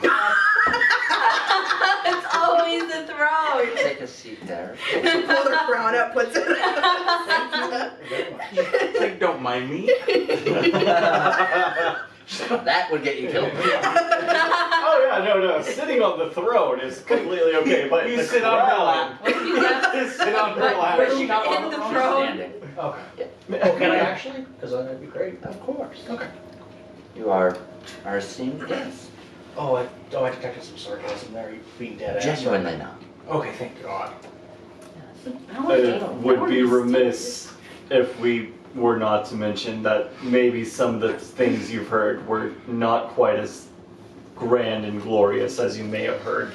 It's always the throne. take a seat there. She pulls her crown up, puts it It's like, don't mind me. That would get you killed. Oh yeah, no. Sitting on the throne is completely okay, but You the sit on her crown- lap. Sit on her But lap. where's she got in the throne? Standing. Okay. Oh, can I actually? Because that'd be great. Of course. Okay. You are our esteemed guest. Oh, I detected some sarcasm there. You being dead ass. Genuinely not. Okay, thank God. It would be remiss if we were not to mention that maybe some of the things you've heard were not quite as grand and glorious as you may have heard.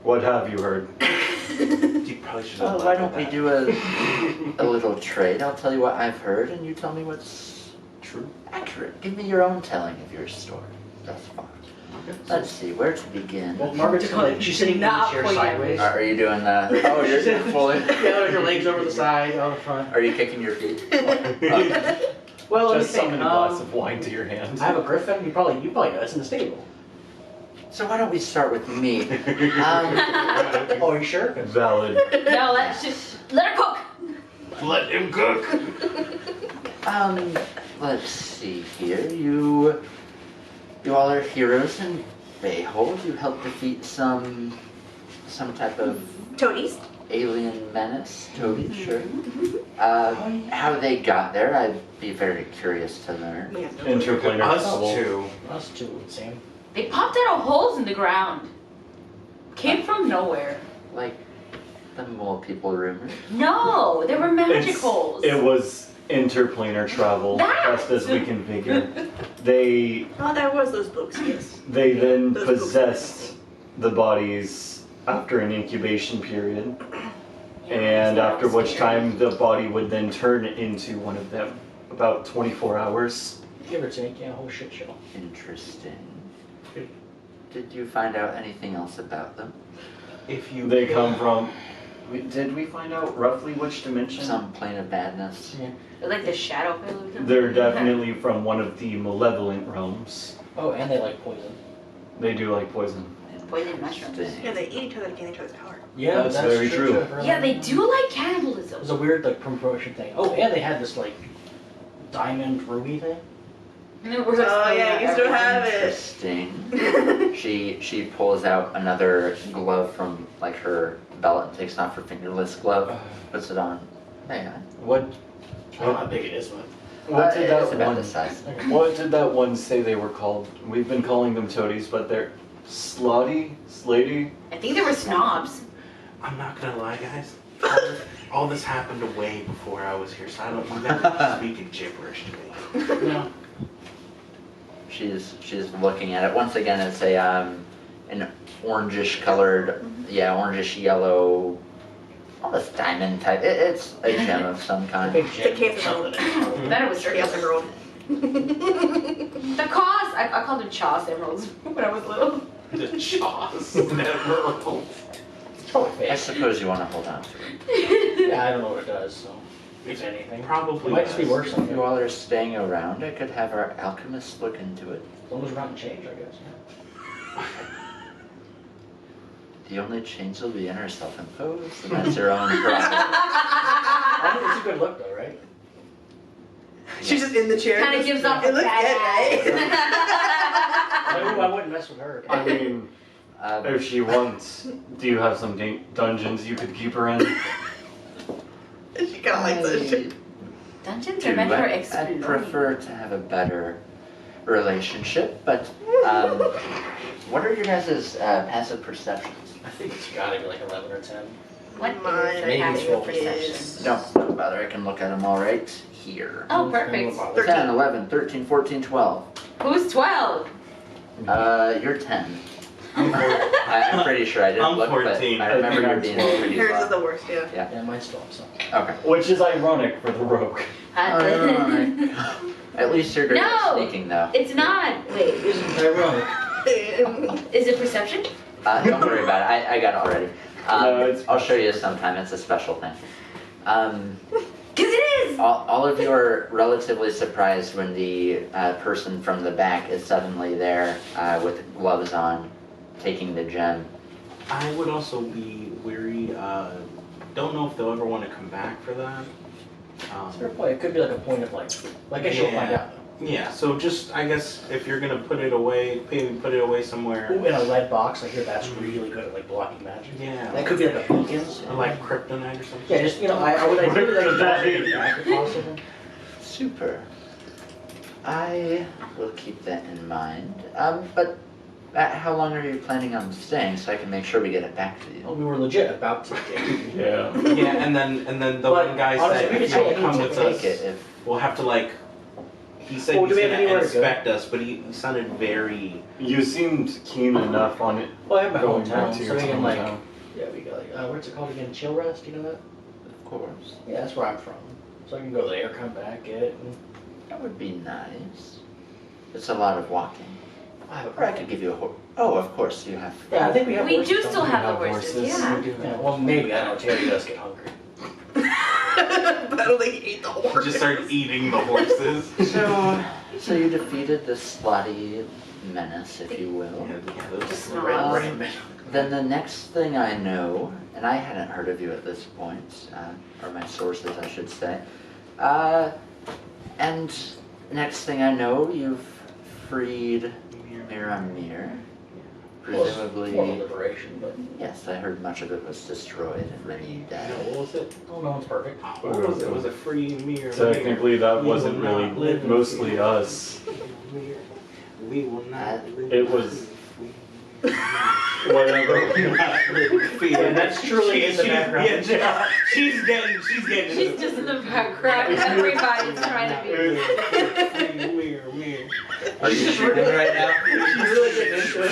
What have you heard? You probably should have Well, why left don't we with do a little trade? I'll tell you what I've heard, and you tell me what's True. accurate. Give me your own telling of your story. That's fine. Let's see, where to begin? Well, Margaret's kind of, she's sitting in the Not chair point at sideways. Are you doing oh, you're fully... Yeah, with your legs over the side, on the front. Are you kicking your feet? Well, let me Just think. summon a glass of wine to your hand. I have a griffin. You probably know it's in the stable. So why don't we start with me? Oh, are you sure? Valid. No, let's just let her cook. Let him cook. Let's see here. You all are heroes in Bayhold. You helped defeat some type of Toadies. alien menace. Toby, sure. How they got there, I'd be very curious to learn. We have no Interplanar Us travel. too. Us too, Sam. They popped out of holes in the ground. Came from nowhere. Like the mole people rumor. No, they were magic holes. It was interplanar travel, That! best as we can figure. They Oh, that was those books, yes. then Those books. possessed the bodies after an incubation period, and after which time the body would then turn into one of them. About 24 hours. Give or take, yeah, whole shit show. Interesting. Did you find out anything else about them? If you They come from. Did we find out roughly which dimension? Some plane of badness. Like the shadow pit or something? They're definitely from one of the malevolent realms. Oh, and they like poison. They do like poison. Poison mushrooms. Yeah, they eat each other to gain each other's power. Yeah, That's very true. too. Yeah, they do like It cannibalism. was a weird like promotion thing. Oh, and they had this like diamond ruby thing. Oh yeah, you still have it. Interesting. she pulls out another glove from like her belt and takes off her fingerless glove, puts it on. Hang on. What? I don't know how big it is, but What did It's that about one? this size. What did that one say they were called? We've been calling them toadies, but they're slotty, slatey. I think they were snobs. I'm not gonna lie, guys. All this happened way before I was here, so I don't. You guys are speaking gibberish to me. no. She's looking at it. Once again, it's a an orangish colored, orangish yellow, almost diamond type. It's a gem of some A kind. big It's a gem cave or something. I thought it was Dirty ass emerald. emerald. The Cos, I called them Chos emeralds when I was little. The jaws never. It's probably fake. I suppose you want to hold on to it. Yeah, I don't know what it does, so if anything. Probably It might just be does. worse on If you. you all are staying around, I could have our alchemist look into it. As long as we're not in change, I guess. Yeah. The only change will be in her self-imposed, and that's her own prerogative. I think it's a good look though, right? She's just in the chair. Kind of gives off It a looks badass. good, I wouldn't mess with her. I mean, if she wants, do you have some dungeons you could keep her in? right? She kind of likes that shit. Dungeons are meant for I'd exploring. prefer to have a better relationship, but what are your guys' passive perceptions? I think it's gotta be like 11 or 10. What is Mine a maybe passive 12 perception? is- Don't bother, I can look at them all right here. Oh, perfect. 10, 11, 13, 14, 12. Who's 12? You're 10. I'm pretty sure I didn't I'm look, 14. but I remember you being pretty Hers is low. the worst, yeah. Yeah, mine's 12, so. Okay. Which is ironic for the rogue. At least you're good at No! sneaking, though. It's not. Wait, Isn't ironic? is it perception? Don't worry about it. I got it already. No, it's I'll show you sometime. It's a special thing. Because it is! All of you are relatively surprised when the person from the back is suddenly there with gloves on, taking the gem. I would also be weary. Don't know if they'll ever want to come back for that. Fair point. It could be like a point of like, I guess you'll find out though. Yeah, so just I guess if you're gonna put it away, maybe put it away somewhere. Ooh, in a lead box, I hear that's really good at like blocking magic. Yeah, That could be like a beacon. or like kryptonite or something. Yeah, just, I would ideally like What does that to mean? back if possible. Super. I will keep that in mind. But how long are you planning on staying so I can make sure we get it back to you? Well, we were legit about to take. Yeah. Yeah, and then the But one guy honestly, said we if could you take come it, with Take us, it if we'll have to like. He said Well, he's do we have gonna anywhere to go? inspect us, but he sounded very. You seemed keen enough on it. Well, I have my Going hometown, back to so your we can like, hometown. yeah, we got like, what's it called again? Chill Rest, you know that? of course. Yeah, that's where I'm from. So I can go there, come back, get it, and That would be nice. It's a lot of walking. I have Or I a could give you a horse. Oh, of course you have. Yeah, I think we have We horses, do don't still we? have the have horses, horses. yeah. We do, yeah. Well, maybe, I don't know, Terry does get hungry. But I don't think he ate the horse. Just started eating the horses. So you defeated the slotty menace, if you will. Just Snarl. red rainbow. Then the next thing I know, and I hadn't heard of you at this point, or my sources, I should say. And next thing I know, you've freed Miramir. Well, it's Presumably, more of a liberation, but yes, I heard much of it was destroyed and many died. What was it? oh, no one's perfect. What was it? It was a free mirror. Technically, that We wasn't will not really live in mostly fear. us. We will not live It was whatever. And that's truly in the background. Yeah, she's getting. She's just in the background. Everybody's trying to be. Mirror. Are you shooting right now? She's really getting into it.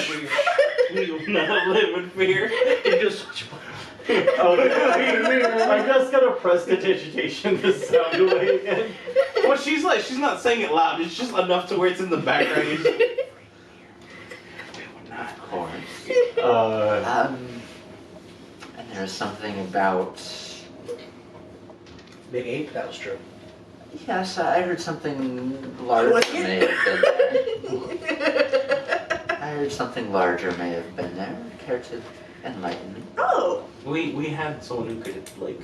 We will not live in fear. You just I just gotta press the digitation to sound away again. Well, she's not saying it loud. It's just enough to where it's in the background. We will not Of And there's something about. Big ape, that was true. Yes, I heard something larger may have been there. I heard something larger may have been there. Care to enlighten me? Oh, We had someone who could like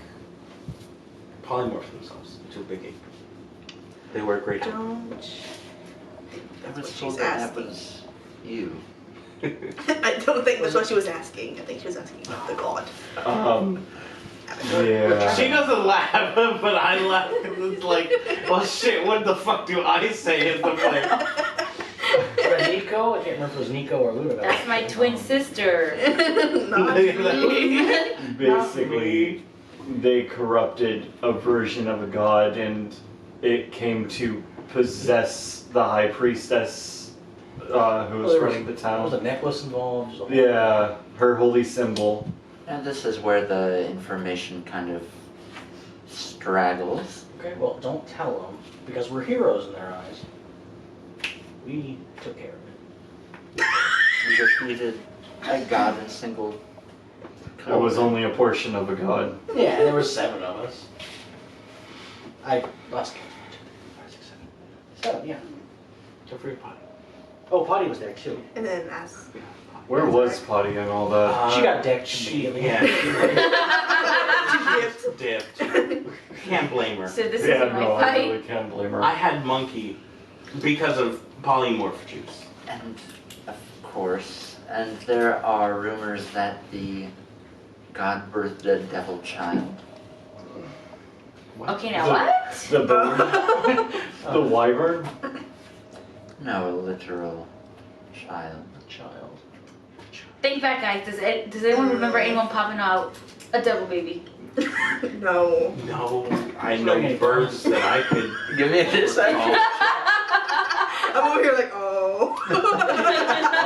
polymorph themselves into a big ape. They were great. don't. I That's was what told she's that asking. was you. I don't think that's what she was asking. I think she was asking about the god. Yeah. She doesn't laugh, but I laugh. It's like, well, shit. What the fuck do I say as the player? Nico? I can't remember if it was Nico or Luna. That's my twin sister. Not me. Basically, they corrupted a version of a god, and it came to possess the high priestess who was running the There was a town. necklace involved. Yeah, her holy symbol. And this is where the information kind of straggles. Okay, well, don't tell them, because we're heroes in their eyes. We took care of it. You defeated a god in single. It was only a portion of a god. Yeah, there were 7 of us. I lost count. 5, 6, 7. 7, yeah. Till free potty. Oh, potty was there too. And then as Where was Potty and all that? She got decked She, immediately. yeah, she dipped. dipped. Can't blame her. So this Yeah, is my no, I fight. really can't blame her. I had monkey because of polymorph juice. And of course, and there are rumors that the god birthed a devil child. Okay, now what? The bird? The wyvern? No, a literal child. Child. Think back, guys. Does anyone remember anyone popping out a devil baby? No. No, I know birds that I could. Give me this. Oh. I'm over here like, oh.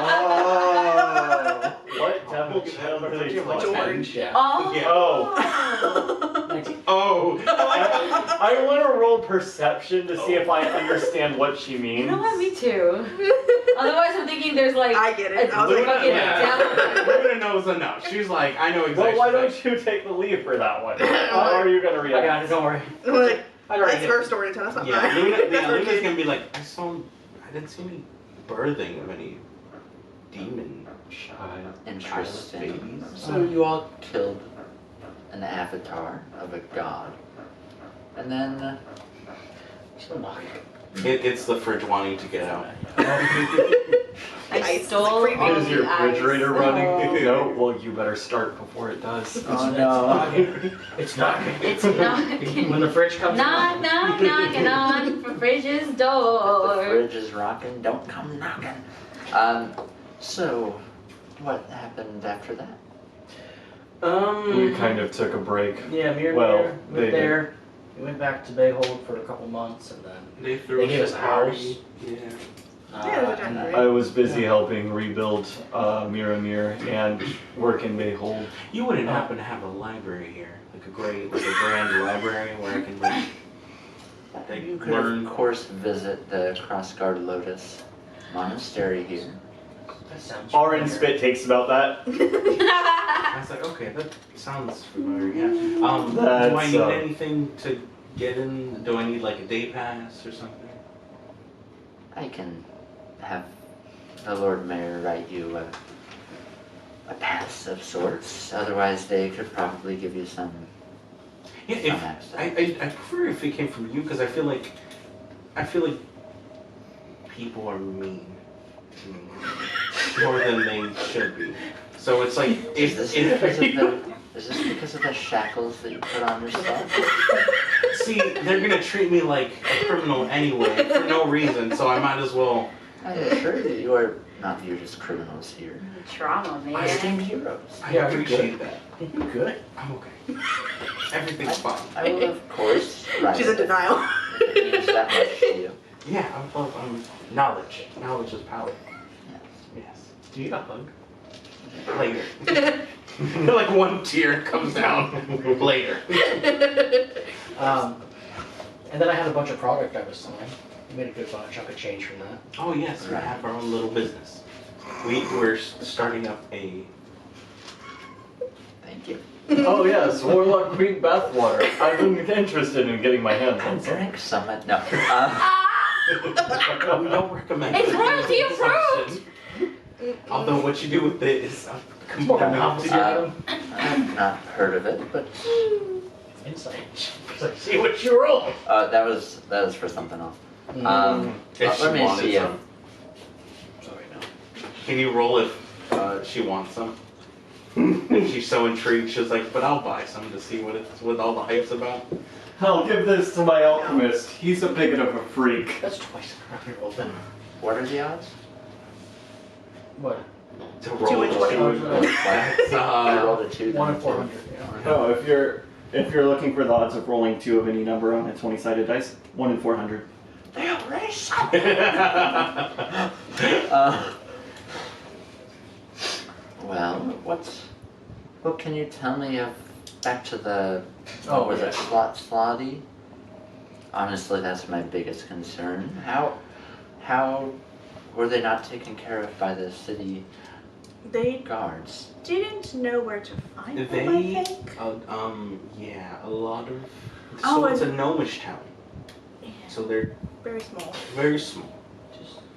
Oh. What devil child are they talking? George. Yeah. Oh. Yeah. Oh. 19. Oh. I want to roll perception to see if I understand what she means. You know what? Me too. Otherwise, I'm thinking there's like I get it. I was Luna- like, fucking yeah. devil. Luna knows enough. She's like, I know exactly. Well, why don't you take the lead for that one? How are you gonna I got react? it, don't worry. I'm like, I already that's did. her story to tell. That's not Yeah, mine. Luna, That's yeah, her Luna's kid. gonna be like, I didn't see any birthing of any demon child. Interesting. Babies. So you all killed an avatar of a god, and then Still knocking. It's the fridge wanting to get out. I Ice stole all creepy. the Is your refrigerator ice. running? No? Well, you better start before it does. Oh no. It's knocking. It's knocking. When the fridge comes Knock, knock, knocking on the fridge's If the door. fridge is rocking, don't come knocking. So what happened after that? We kind of took a break. Yeah, me and Well, Mir they went there. We went back to Bayhold for a couple months, and then They threw They us gave us a party. house. Yeah. Yeah, uh, they're and done I was busy helping rebuild Miramir and work in Bayhold. You wouldn't happen to have a library here, like a grand library where I can like You could learn. of course visit the Crossguard Lotus Monastery here. that sounds Orange familiar. Spit takes about that. I was like, okay, that sounds familiar. Yeah. Do I That's, need anything to get in? Do I need like a day pass or something? I can have the Lord Mayor write you a pass of sorts. Otherwise, they could probably give you some. Yeah, some if, access. I prefer if it came from you because I feel like people are mean to me more than they should be. So it's like Is if, this because of the shackles that you put on yourself? see, they're gonna treat me like a criminal anyway for no reason. So I might as well. I assure you, you are not viewed as criminals here. Trauma, man. Esteemed heroes. I Yeah, you're appreciate that. You're good. I'm okay. Everything's fine. I will, of course, write She's in it denial. if it means that much to you. Yeah, I'm knowledge. Knowledge is power. Yes. Yes. Do you got a hug? Later. Like one tear comes down. Later. And then I had a bunch of product I was selling. I made a good bunch. I could change from that. Oh yes, we have our own little business. We're starting up a Thank you. Oh yes, Warlock Queen bathwater. I've been interested in getting my hands I'll on some. drink some. No. We don't recommend It's it. royalty approved! Although what you do with it is It's more of a completely up to novelty you. item. I've not heard of it, but Insight. Because I see what you roll. that was for something else. If she Let me wanted see. some. Sorry, no. Can you roll if she wants some? And she's so intrigued, she's like, but I'll buy some to see what all the hype's about. I'll give this to my alchemist. He's a bigot of a freak. That's twice the crap you rolled then. What are the odds? What? To roll 2 and 20. That's, I rolled a 2. 1 in then 400. two. Yeah. No, if you're looking for the odds of rolling 2 of any number on a 20-sided dice, 1 in 400. They already saw. Well, what can you tell me of back to the Oh, was yeah. it Slotty? Honestly, that's my biggest concern. How were they not taken care of by the city They guards? didn't know where to find them, They, I think. yeah, a lot of. Oh, So it's a and- gnomish town. Yeah, So they're very small. very small,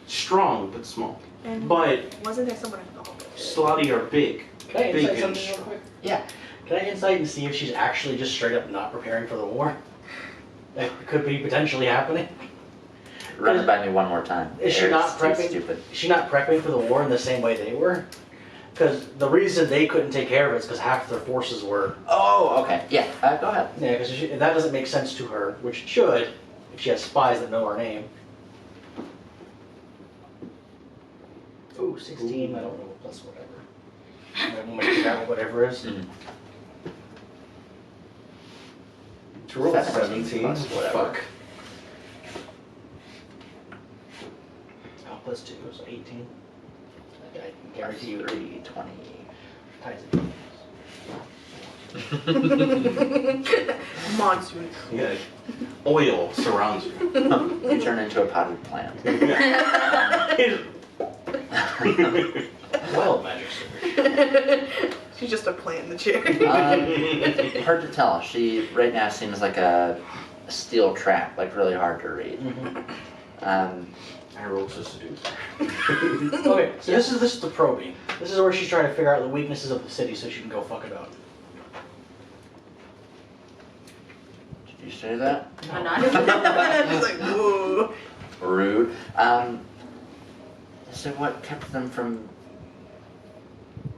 strong but small. And But wasn't there someone involved with it? Slotty are big. Can I Big insight and something real strong. quick? Yeah. Can I insight and see if she's actually just straight up not preparing for the war? That could be potentially happening. Run it by me one more time. Is she Eric's not too prepping? stupid. Is she not prepping for the war in the same way they were? Because the reason they couldn't take care of it is because half their forces were. Oh, okay. Yeah. Go ahead. Yeah, because that doesn't make sense to her, which it should, if she has spies that know her name. Ooh, 16. I don't know. Plus whatever. I won't figure out what whatever is. Mm. To roll 17 plus whatever. Fuck. Oh, plus 2, so 18. I can guarantee you 3, 20. ties it. Monsoon. Yeah. Oil surrounds you. You turn into a potted plant. Wild magic sword. She's just a plant in the chair. Hard to tell. She right now seems like a steel trap, like really hard to read. I rolled to seduce. Okay, so this is the probing. This is where she's trying to figure out the weaknesses of the city so she can go fuck about. Did you say that? I'm not. She's like, whoa. Rude. So what kept them from?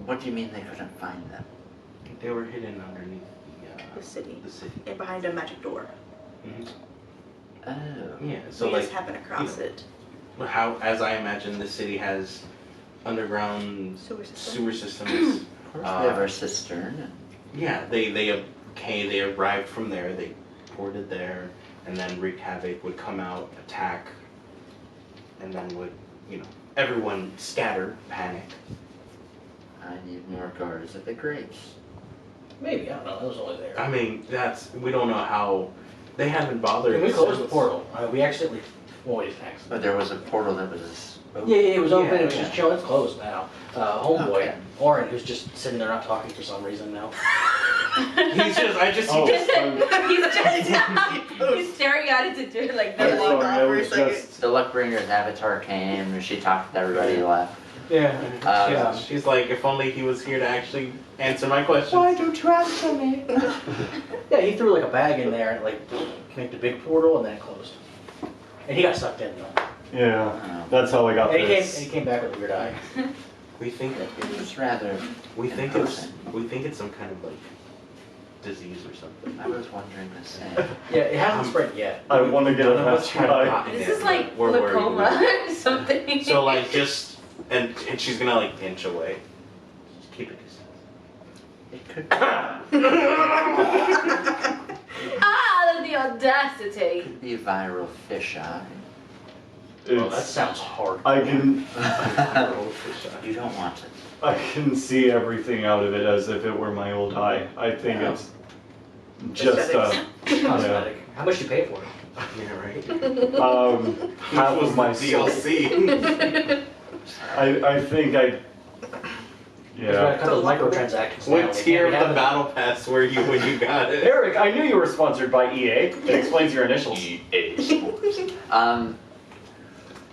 What do you mean they couldn't find them? They were hidden underneath The city. the city. And behind a magic door. Oh. Yeah. So We like just happened across it. how, as I imagine, the city has underground Sewer system. sewer systems. Of course, we have our cistern. Yeah, they arrived from there. They ported there, and then wreaked havoc. Would come out, attack, and then would, everyone scatter, panic. I need more guards at the grapes. Maybe, I don't know, it was only there. I mean, we don't know how. They haven't bothered. We closed the since. portal. We accidentally, we didn't But accidentally. there was a portal that was. Yeah, it was open, it was Yeah. just chilling, it's closed now. Homeboy, Okay. Oren, who's just sitting there not talking for some reason now. He's just. I just. Oh, He's staring at it to do it like I'm this. walked sorry, off I for a was second. just. The Luckbringer's avatar came and she talked to everybody left. Yeah. She's like, if only he was here to actually answer my questions. don't you answer me? Yeah, he threw like a bag in there and like made the big portal and then it closed. And he got sucked in though. Yeah, that's how I got And this. he came back with a weird eye. We think It was rather. we think it's some kind of like disease or something. I was wondering the same. Yeah, it hasn't spread yet. I want to get None a of us fast have guy. gotten This it, is like but we're worried. glaucoma or something. So like just and she's gonna like inch away. Just keep it distance. It could The audacity. could be viral fisheye. Oh, that It's, sounds hard. I can You don't want it. I can see everything out of it as if it were my old eye. I think Yeah. it's just Cosmetic. How much do you pay for it? Yeah, right. half Which was of my the soul. DLC. I think Because when it Yeah. comes to those microtransactions, What now, they tier can't of have the it. battle pass were you when you got it? Eric, I knew you were sponsored by EA. It explains your initials.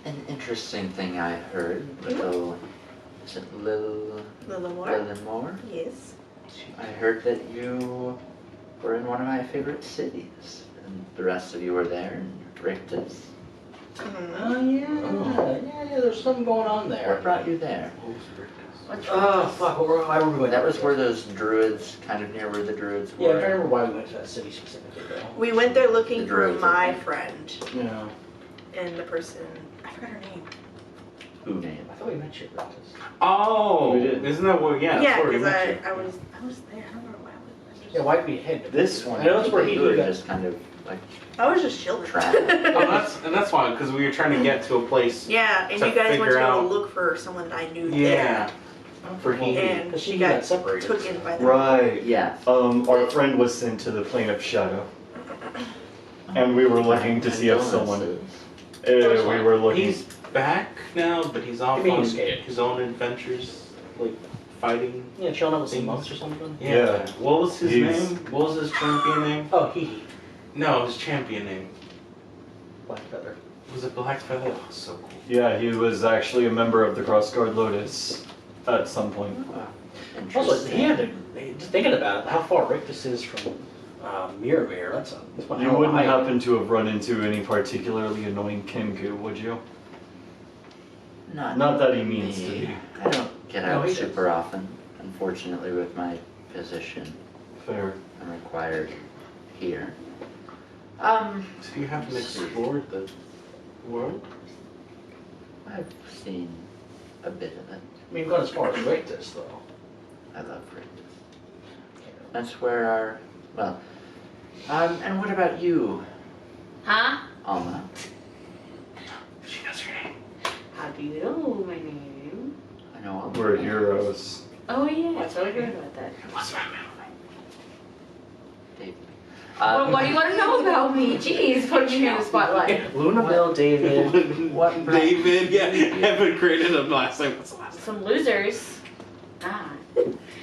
An interesting thing I heard, little, is it Lil Lillimore? Moore? Yes. I heard that you were in one of my favorite cities, and the rest of you were there in Rictus. Oh yeah, there's something going on What there. brought you there? What's Oh fuck, why were we going? That to was this? where those druids, kind of near where the druids Yeah, I'm were. trying to remember why we went to that city specifically though. We went there looking The for druids, my okay. friend, Yeah. and the person, I forgot her name. Who name? I thought we met you at Rictus. Oh, We did. isn't that what? Yeah, Yeah, that's where we because met you. I was there. I don't remember why I was. Yeah, why'd we head to This one. I know that's where he You were got. just kind of like I was just chilling. traveling. Oh, that's why, because we were trying to get to a place. Yeah, and To you guys went figure to go out- look for someone that I knew Yeah. For there, he. and Because she he got got separated. took in by them. Right. Yeah. Our friend was sent to the plane of shadow. And we were looking to see if someone. Condolences. We were looking. He's back now, but he's off You mean on he's scared? his own adventures, like fighting. Yeah, chilling out with some monks or something. Yeah. What was his He's- name? What was his champion name? Oh, he. No, his champion name. Black Feather. Was it Blackfeather? Oh, so cool. Yeah, he was actually a member of the Crossguard Lotus at some point. Also, Interesting. he had to. Just thinking about it, how far Rictus is from Mirror. That's one You hell of a wouldn't hike. happen to have run into any particularly annoying Kenku, would you? Not that he means to me. be. I don't get No, out he super often. Unfortunately, with my position, Fair. I'm required here. So you haven't explored the world? I've seen a bit of it. I mean, gone as far as Rictus, though. I love Rictus. That's where our, well, and what about you, Huh? Alma? She knows your name. How do you know my name? I know Alma. We're heroes. Oh yeah, I totally heard about that. What's my middle David. Well, what do you want to know about me? Jeez, put me in the spotlight. Luna Bill, David. name? What brought- David, yeah, haven't created a last name. What's the last name? Some losers,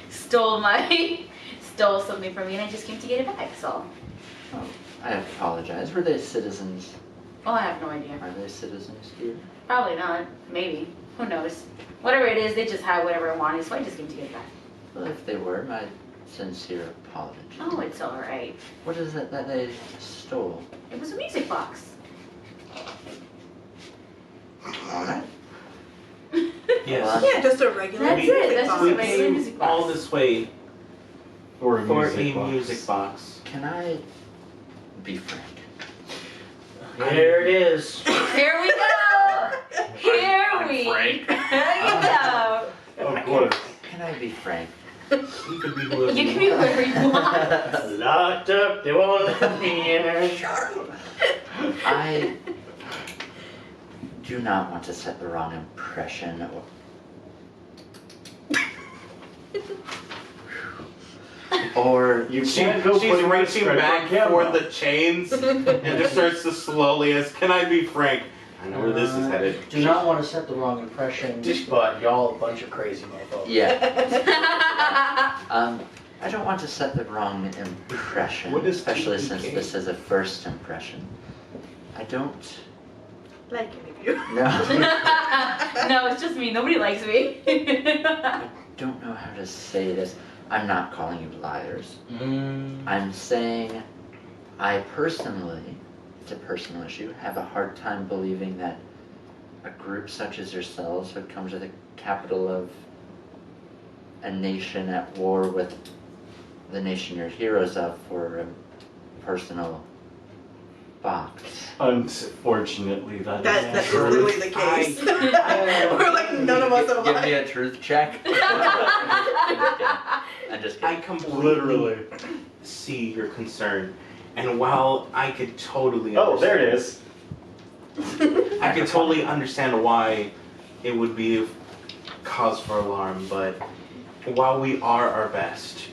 stole something from me, and I just came to get it back. So, I apologize. Were they citizens? oh, I have no idea. Are they citizens here? Probably not. Maybe. Who knows? Whatever it is, they just had whatever I wanted, so I just came to get it back. Well, if they were, my sincere apology. Oh, it's all right. What is it that they stole? It was a music box. All right. Yes. Yeah, just a regular. That's music it, that's box. just We a regular came music box. all this way For a for music a box. music box. Can I be frank? Here it is. Here we go. Here we go. Of course. Can I be frank? You could be whoever You can be whoever you want. Locked up, they won't let me in. I do not want to set the wrong impression or You She, can't go she's putting reaching that back script for on the camera. chains and just starts to slowly as can I be frank? I know where this is headed. Do not want to set the wrong impression, but y'all a bunch of crazy motherfuckers. yeah. I don't want to set the wrong impression, What is especially TPK? since this is a first impression. I don't Like any of you. know. No, it's just me. Nobody likes me. I don't know how to say this. I'm not calling you liars. I'm saying I personally, it's a personal issue, have a hard time believing that a group such as yourselves would come to the capital of a nation at war with the nation you're heroes of for a personal box. Unfortunately, that That is true. literally the case. We're like, none of us have Give me lied. a truth check. I'm just I kidding. completely Literally. see your concern. And while I could totally Oh, there it is. I could totally understand why it would be a cause for alarm, but while we are our best,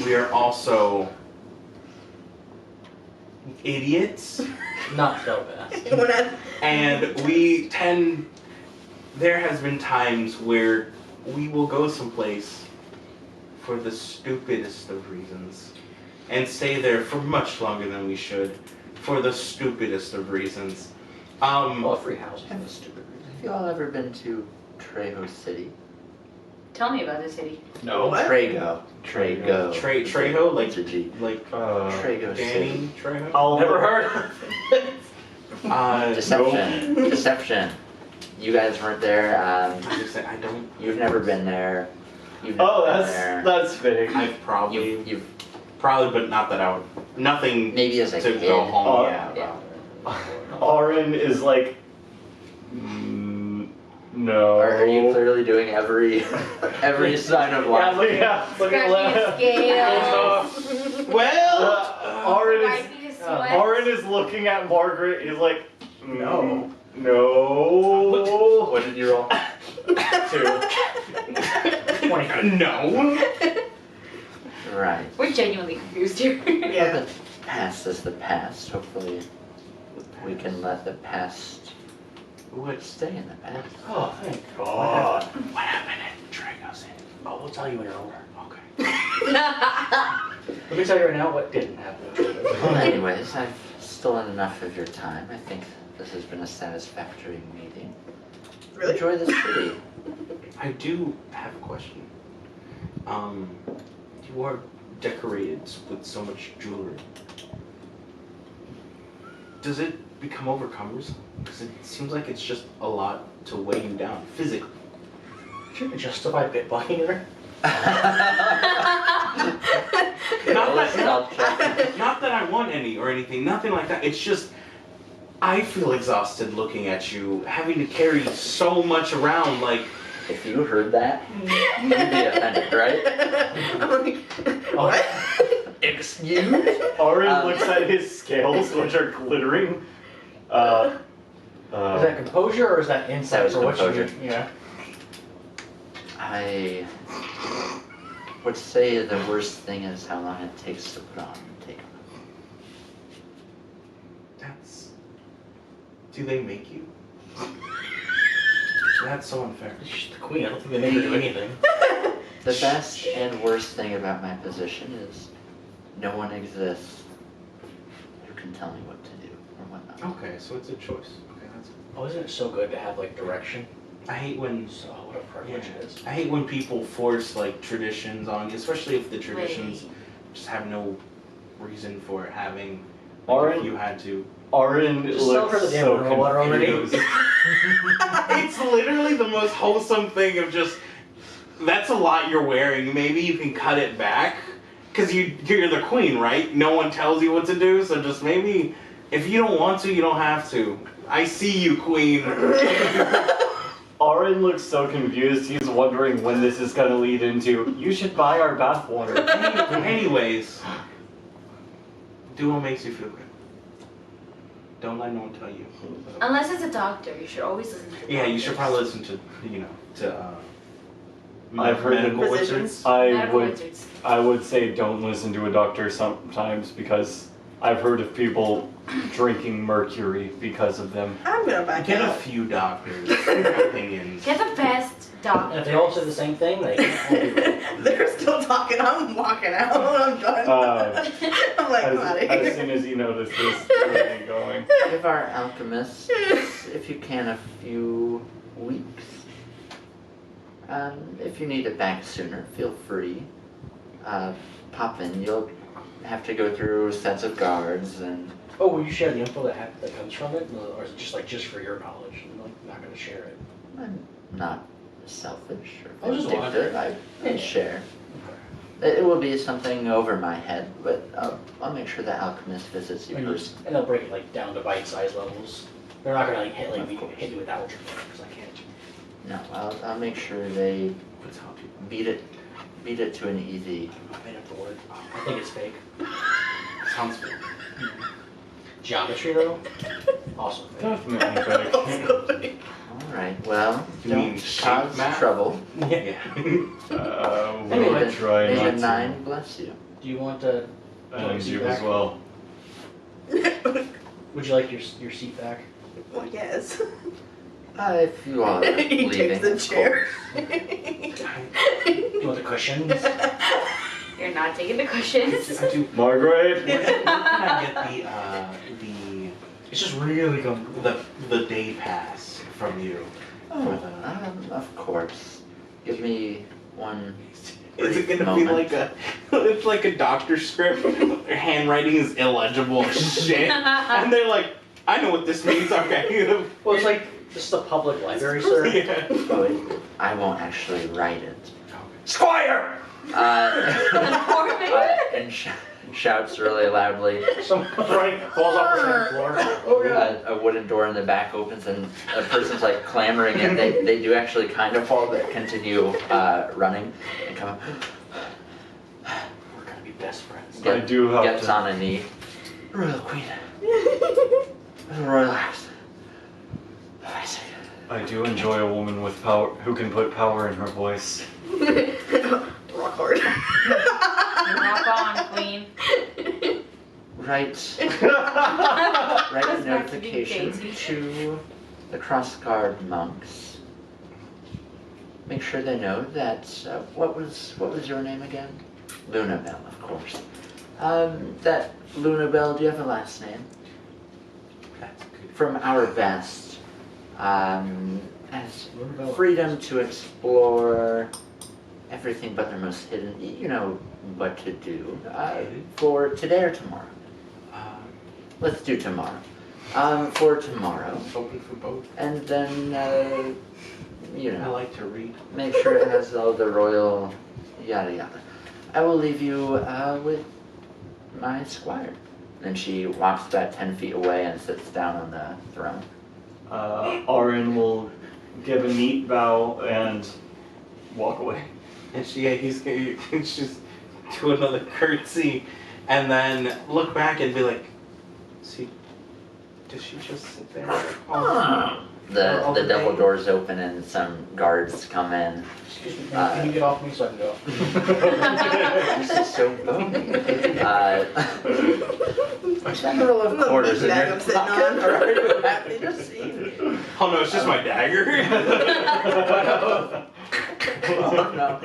we are also idiots, Not so bad. We're not. and there has been times where we will go someplace for the stupidest of reasons. And stay there for much longer than we should. For the stupidest of reasons. Well, free housing is stupid. Have you all ever been to Trejo City? Tell me about the city. No. What? Trejo. Trejo. Trejo? Like, It's a G. Danny Trejo City. Trejo? I'll Never heard. Deception. Deception. You guys weren't there. I don't. You've never been there. You've never Oh, been there. that's fitting. I've probably, You've but not that out. Nothing maybe as a to kid. go home. Oh, yeah. Auron is like, no. Are you clearly doing every sign of life? Look at Scratching his scales. Well, Auron Wiping his sweat. Auron is looking at Margaret. He's like, No. no. What did you roll? 20. no. Right. We're genuinely confused here. Yeah. The past is the past. Hopefully, we can let the past stay in the past. Oh, thank God. What happened at Trejo City? Oh, we'll tell you in an hour. Okay. Let me tell you right now what didn't happen. Well, anyways, I've stolen enough of your time. I think this has been a satisfactory meeting. Really? Enjoy the city. I do have a question. You are decorated with so much jewelry. Does it become overcumbersome? Because it seems like it's just a lot to weigh you down physically. Should we justify bitbucking her? Not that I want any or anything, nothing like that. It's just, I feel exhausted looking at you, having to carry so much around, like, If you heard that, you'd be offended, right? I'm like, what? Excuse? Auron looks at his scales, which are glittering. Is that composure or is that insight? That was or what you composure. mean? Yeah. I would say the worst thing is how long it takes to put on and take off. that's. Do they make you? That's so unfair. She's the queen. I don't think they made her do anything. The best and worst thing about my position is no one exists who can tell me what to do or what not. Okay, so it's a choice. Okay, that's. Oh, isn't it so good to have like direction? I hate when. So what a privilege it is. I hate when people force like traditions on you, especially if the traditions just have no reason for having. Like, Auron- if you had to. Auron Just sell her looks the damn so mineral water already. confused. It's literally the most wholesome thing of just. That's a lot you're wearing. Maybe you can cut it back, because you're the queen, right? No one tells you what to do, so just maybe if you don't want to, you don't have to. I see you, queen. Auron looks so confused. He's wondering when this is going to lead into, you should buy our bathwater. Anyways, do what makes you feel good. Don't let no one tell you. Unless it's a doctor, you should always listen to the Yeah, you doctors. should probably listen to I've heard medical that- wizards. Physicians? Medical wizards. I would say don't listen to a doctor sometimes because I've heard of people drinking mercury because of them. I'm gonna back Get a out. few doctors' opinions. Get the best And doctor. if they all say the same thing, they can't all be right. They're still talking. I'm walking out. I'm done. I'm like, I'm out of As here. soon as you notice this, where are you going? Give our alchemists, if you can, a few weeks. If you need it back sooner, feel free. Pop in. You'll have to go through sets of guards and. Oh, will you share the info that comes from it, or is it just for your knowledge? I'm not going to share it. I'm not selfish I or was just vindictive. wondering. I share. It will be something over my head, but I'll make sure the alchemist visits you first. And they'll break it like down to bite-sized levels. They're not going to hit Of course. hit you with that what you're doing because I can't. No, I'll make sure they That's how people. beat it to an easy. I made up the word. I think it's fake. Sounds good. Geometry though, also fake. Definitely fake. All right. Well, You mean don't shape cause math? trouble. Yeah. We'll Anyway, try May the not to. 9 bless you. Do you want to? And you as well. Would you like your seat back? Well, yes. If you all are He leaving, takes the of chair. Do you want the cushions? not taking the cushions. I do. Margaret. Where can I get It's just really comfortable. the day pass from you? Oh, of course. Give me one. Is it gonna moment. be like it's like a doctor script? Their handwriting is illegible as shit, and they're like, I know what this means. Okay. Well, it's like, this is a public library, sir. Yeah. Oh, I won't actually write it. Squire! And shouts really loudly. Someone falls off the second floor. Oh, yeah. A wooden door in the back opens and a person's like clamoring and they do actually kind of fall but continue running and come up. We're gonna be best friends. I do have Gets to- on a knee. Royal Queen. Royal House. I do enjoy a woman with power who can put power in her voice. Rock hard. Rock on, Queen. Write a Goes back to being notification Daisy. to the crossguard monks. Make sure they know that. What was your name again? Lunabelle, of course. That Lunabelle. Do you have a last name? That's good. From our vest. Has freedom to explore everything but their most hidden. You know what to do. For today or tomorrow. Let's do tomorrow. For tomorrow. Open for both. And then, you I know, like to read. make sure it has all the royal yada yada. I will leave you with my squire. And she walks about 10 feet away and sits down on the throne. Arin will give a neat bow and walk away. And he's gonna just do another curtsy, and then look back and be like, "See, does she just sit there?" The double doors open and some guards come in. Excuse me, can you get off me so I can go? This is so bony. General of quarters in Bag your I'm sitting on. pocket. Are you happy to see me? Oh no, it's just my dagger. Oh no.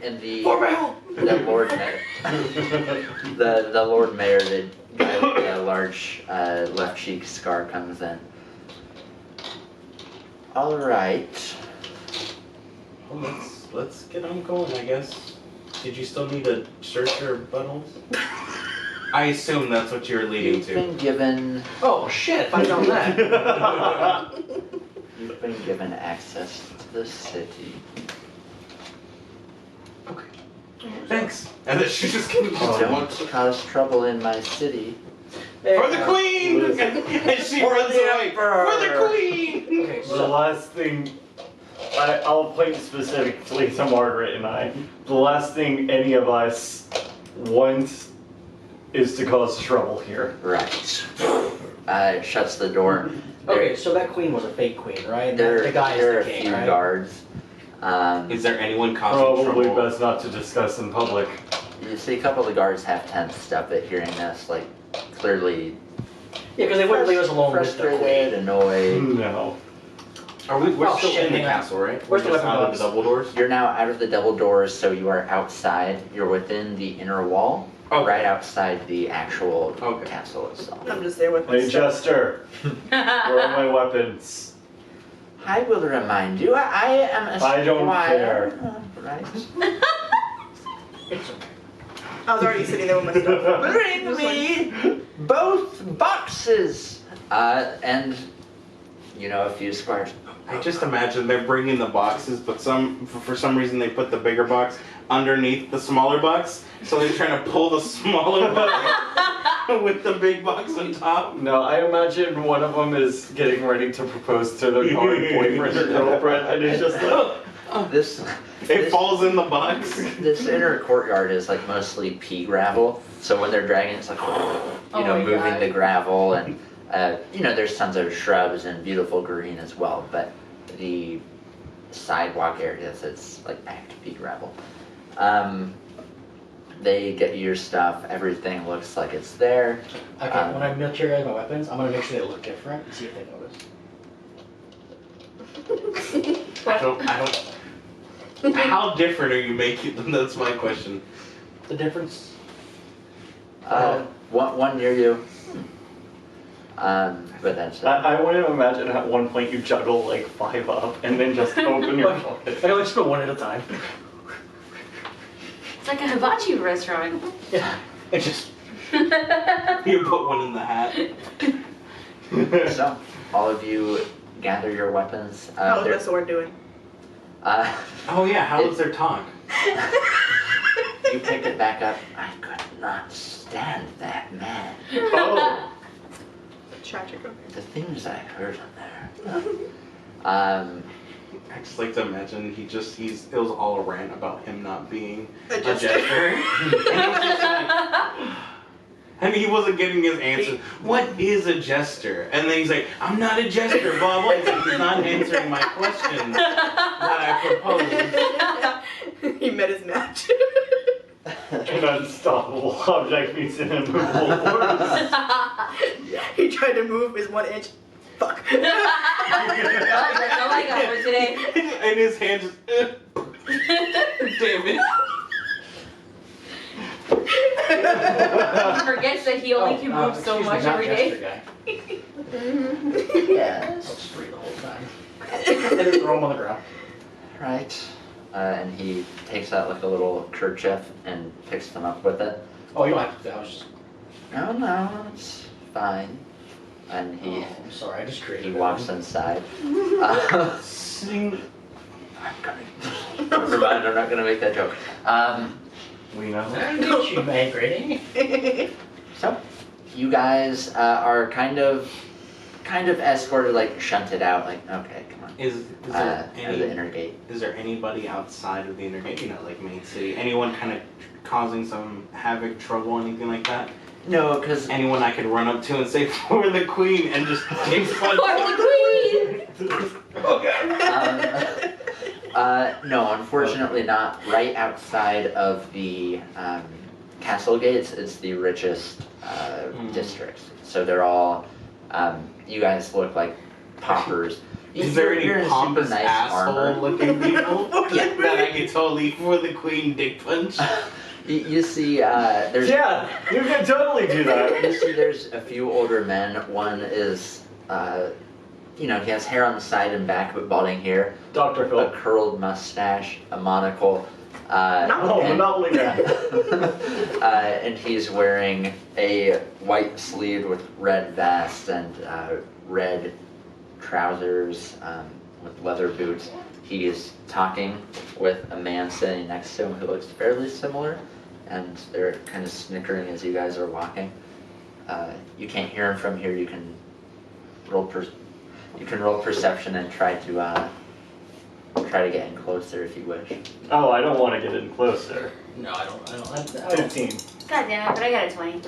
And the Lord Mayor, the Lord Mayor, the guy with the large left cheek scar comes in. All right. Well, let's get on going, I guess. Did you still need to search your buttholes? I assume that's what you're leading You've to. been given. Oh shit, I found that. You've been given access to the city. Okay. Thanks. And then she just continues to Don't walk cause trouble in my city. for the queen, Listen. and she For runs the away emperor. for the queen. Okay, The so last thing, I'll point specifically to Margaret and I. The last thing any of us want is to cause trouble here. Right. Shuts the door. okay, so that queen was a fake queen, right? There, The guy there are is a the king, few right? guards. Is there anyone causing Probably trouble? best not to discuss in public. You see a couple of the guards have tensed up at hearing this, like clearly Yeah, because they wouldn't leave us alone with the frustrated, queen. annoyed. No. We're Oh, still shit, in the hang on. castle, right? Where's We're the just weapon out of box? the double doors. You're now out of the double doors, so you are outside. You're within the inner wall, Okay. right outside the actual Okay. castle itself. I'm just there with my Hey, stuff. Jester, where are my weapons? I will remind you, I am a I don't squire. care. Right. It's okay. I was already sitting there with my stuff. Bring Just me both boxes. And you know, a few squires. I just imagine they're bringing the boxes, but for some reason they put the bigger box underneath the smaller box, so they're trying to pull the smaller box with the big box on top. No, I imagine one of them is getting ready to propose to their current boyfriend or girlfriend, and it's just like, This It falls in the box. this inner courtyard is like mostly pea gravel, so when they're dragging, it's like my moving God. the gravel, and there's tons of shrubs and beautiful green as well, but the sidewalk areas, it's like packed pea gravel. They get you your stuff. Everything looks like it's there. Okay, when I materialize my weapons, I'm gonna make sure they look different and see if they notice. I don't. How different are you making them? That's my question. The difference? One near you. But that's I want to imagine at one point you juggle like 5 up and then just open your pocket. I always go one at a time. It's like a hibachi restaurant. Yeah. It's just. You put one in the hat. So, all of you gather your weapons. How there- is my sword doing? Oh yeah, how was their talk? You pick it back up. I could not stand that man. Oh, Tragic. The things I heard in there. I just like to imagine it was all a rant about him not being a jester. And he wasn't getting his answer. What is a jester? And then he's like, I'm not a jester, blah blah. He's like, he's not answering my question that I proposed. He met his match. an unstoppable object meets an immovable force. He tried to move his 1 inch. Fuck. That's all I got for today. And his hand just, damn it. He forgets that he only can move so much every day. Yeah. I'll just read the whole time. And then throw him on the ground. Right. And he takes out like a little kerchief and picks them up with it. Oh, you don't have to. I was just. No, it's fine. And he Oh, I'm sorry, I just created he it. walks inside. Sing. Never mind, I'm not gonna make that joke. We know. Didn't you make ready? So, you guys are kind of escorted, like shunted out. Like, okay, come on. Is there Out of the any? inner gate. Is there anybody outside of the inner gate? You know, like Main City. Anyone kind of causing some havoc, trouble, anything like that? No, because Anyone I could run up to and say for the queen and just take fun. For the queen! no, unfortunately not. Right outside of the castle gates is the richest districts. So they're all. You guys look like paupers. Is there You're any in pompous super nice asshole armor. looking people Yeah. that I could totally for the queen dick punch? You see, there's. Yeah, you can totally do that. You see, there's a few older men. One is, he has hair on the side and back, but balding hair, Dr. a Phil. curled mustache, a monocle. Oh, and, Monopoly Man. and he's wearing a white sleeve with red vest and red trousers with leather boots. He is talking with a man sitting next to him who looks fairly similar, and they're kind of snickering as you guys are walking. You can't hear him from here. You can roll perception and try to get in closer if you wish. Oh, I don't want to get in closer. No, I don't. 15. God damn it, but I got a 20.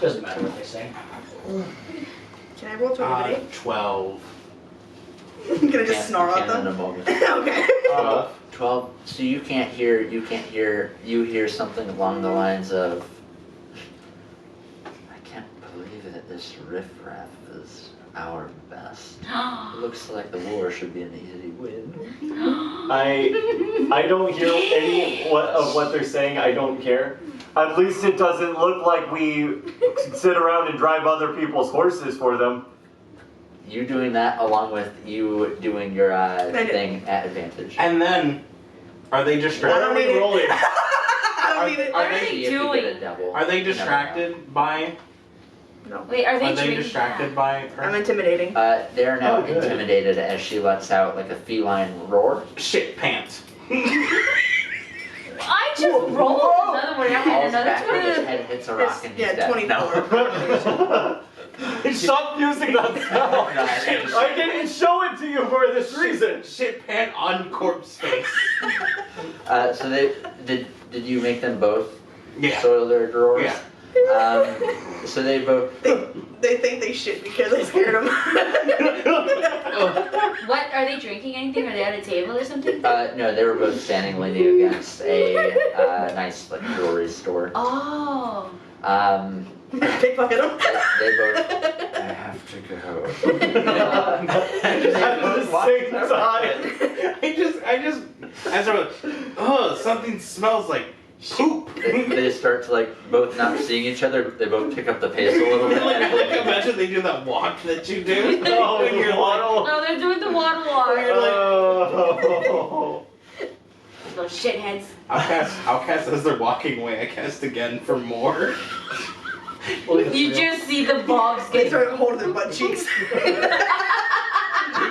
Doesn't matter what they say. Can I roll to intimidate? 12. Can I just snarl at Can in them? a moment. Okay. 12. So you hear something along the lines of, I can't believe that this riffraff is our best. It looks like the war should be an easy win. I don't hear any of what they're saying. I don't care. At least it doesn't look like we sit around and drive other people's horses for them. You doing that along with you doing your thing at advantage. And then, are they I distracted? don't need it. rolling? I don't need it. What are See they if you doing? get a double. Are they You never know. distracted by? No. Wait, are they drinking? distracted by her? I'm intimidating. They are now Oh, good. intimidated as she lets out like a feline roar. Shit pants. I just rolled another one. I had Falls another backward, his 20. head hits a rock and he's Yeah, dead. 24. Stop using that sound. No, I think- I didn't show it to you for this reason. Shit pant on corpse face. So they did you make them both Yeah. soil their drawers? Yeah. So they both. They think they shit because I scared them. What, are they drinking anything? Are they at a table or something? No, they were both standing leaning against a nice like jewelry store. Oh. Pickpocket them. They both. I have to go. At the same time. I just, as I was, something smells like Poop! They start to like both not seeing each other. They both pick up the pace a little bit. like imagine they do that walk that you do. Oh, when you're waddle. No, they're doing the waddle walk. Oh. Those shitheads. I'll cast as they're walking away. I cast again for more. You just see the bobs They get. start holding their butt cheeks.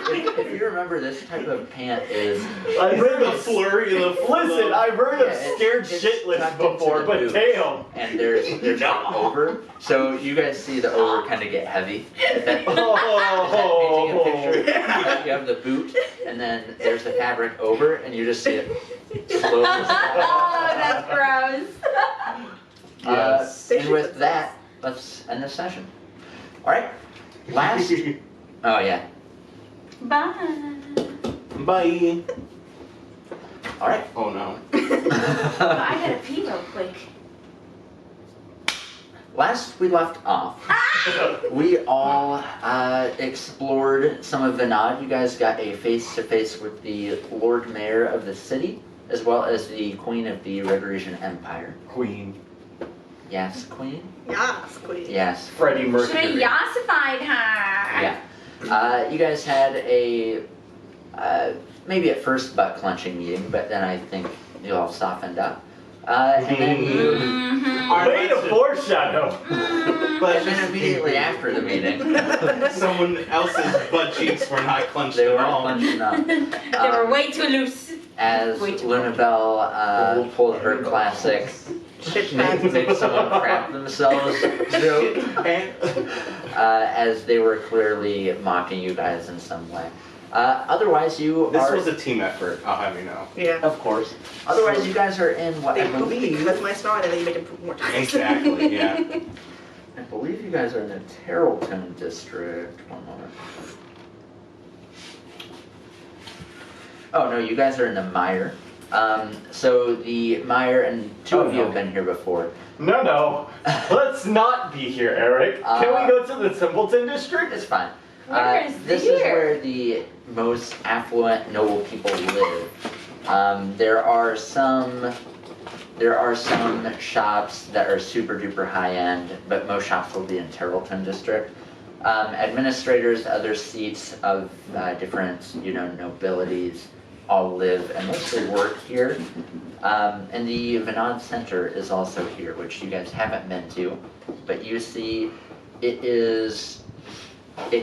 If you remember, this type of pant is I've heard The of flurry, Listen, I've heard of Yeah, it's- scared it's shitless tucked into before, the but boot. damn. and there's an over. So you guys see the over kind of get heavy. Painting a picture. You have the boot, and then there's the fabric over, and you just see it slowly. Oh, that's gross. Yes. And with that, let's end this session. All right. Last. Oh yeah. Bye. Bye. All right. Oh no. I gotta pee real quick. Last we left off, we all explored some of Venad. You guys got a face-to-face with the Lord Mayor of the city, as well as the Queen of the Reveresian Empire. Queen. Yes, Queen? Yes, queen. Yes. Freddie Should Mercury. have yassified her. Yeah. You guys had a, maybe at first butt-clenching meeting, but then I think you all softened up. And then you... Mm-hmm. Way to foreshadow. But And then immediately after the meeting, someone else's butt cheeks were not clenched they at were all. clenched up. They were way too loose. As Wait. Lunabelle pulled her classic make someone crap themselves joke, as they were clearly mocking you guys in some way. Otherwise, you This are... was a team effort, I'll have you know. Yeah. Of course. Otherwise, you guys are in what They I believe... That's my snot and then you make it poop more times. Exactly, yeah. I believe you guys are in the Terrellton district. One moment. Oh no, you guys are in the Mire. So the Mire, and two of you have been here before. No. Let's not be here, Eric. Can we go to the Simpleton district? It's fine. Where is This here? is where the most affluent, noble people live. There are some shops that are super duper high end, but most shops will be in Terrellton district. Administrators, other seats of different, nobilities all live and mostly work here. And the Venad Center is also here, which you guys haven't been to, but you see it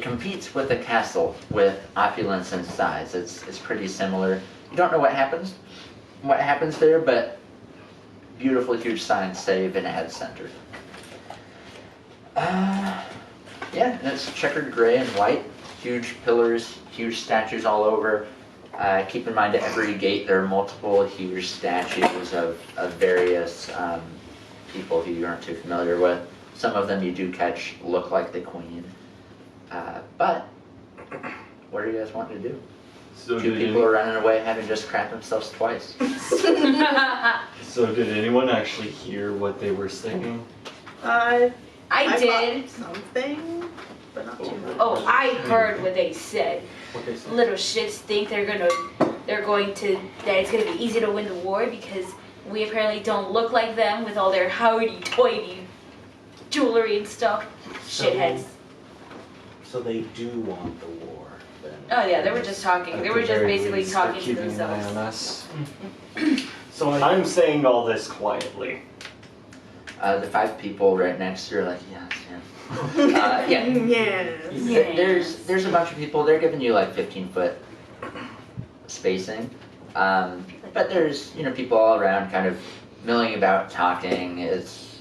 competes with a castle with opulence and size. It's pretty similar. You don't know what happens there, but beautiful huge signs say Venad Center. Yeah, and it's checkered gray and white, huge pillars, huge statues all over. Keep in mind at every gate there are multiple huge statues of various people who you aren't too familiar with. Some of them you do catch look like the queen. But what do you guys want to do? So Two people are running away having just crapped themselves twice. So did anyone actually hear what they were saying? I did. Thought something, but not too much. Oh, I heard what they said. What they said? Little shits think that it's gonna be easy to win the war because we apparently don't look like them with all their hoity-toity jewelry and stuff. Shitheads. So they do want the war, then. Oh yeah, they were just talking. They At were the just very basically least, they're talking to keeping an eye on themselves. us. So I'm saying all this quietly. The five people right next to you are like, yes. Yeah. Yes. There's a bunch of people. They're giving you like 15-foot spacing, but there's people all around, kind of milling about, talking. It's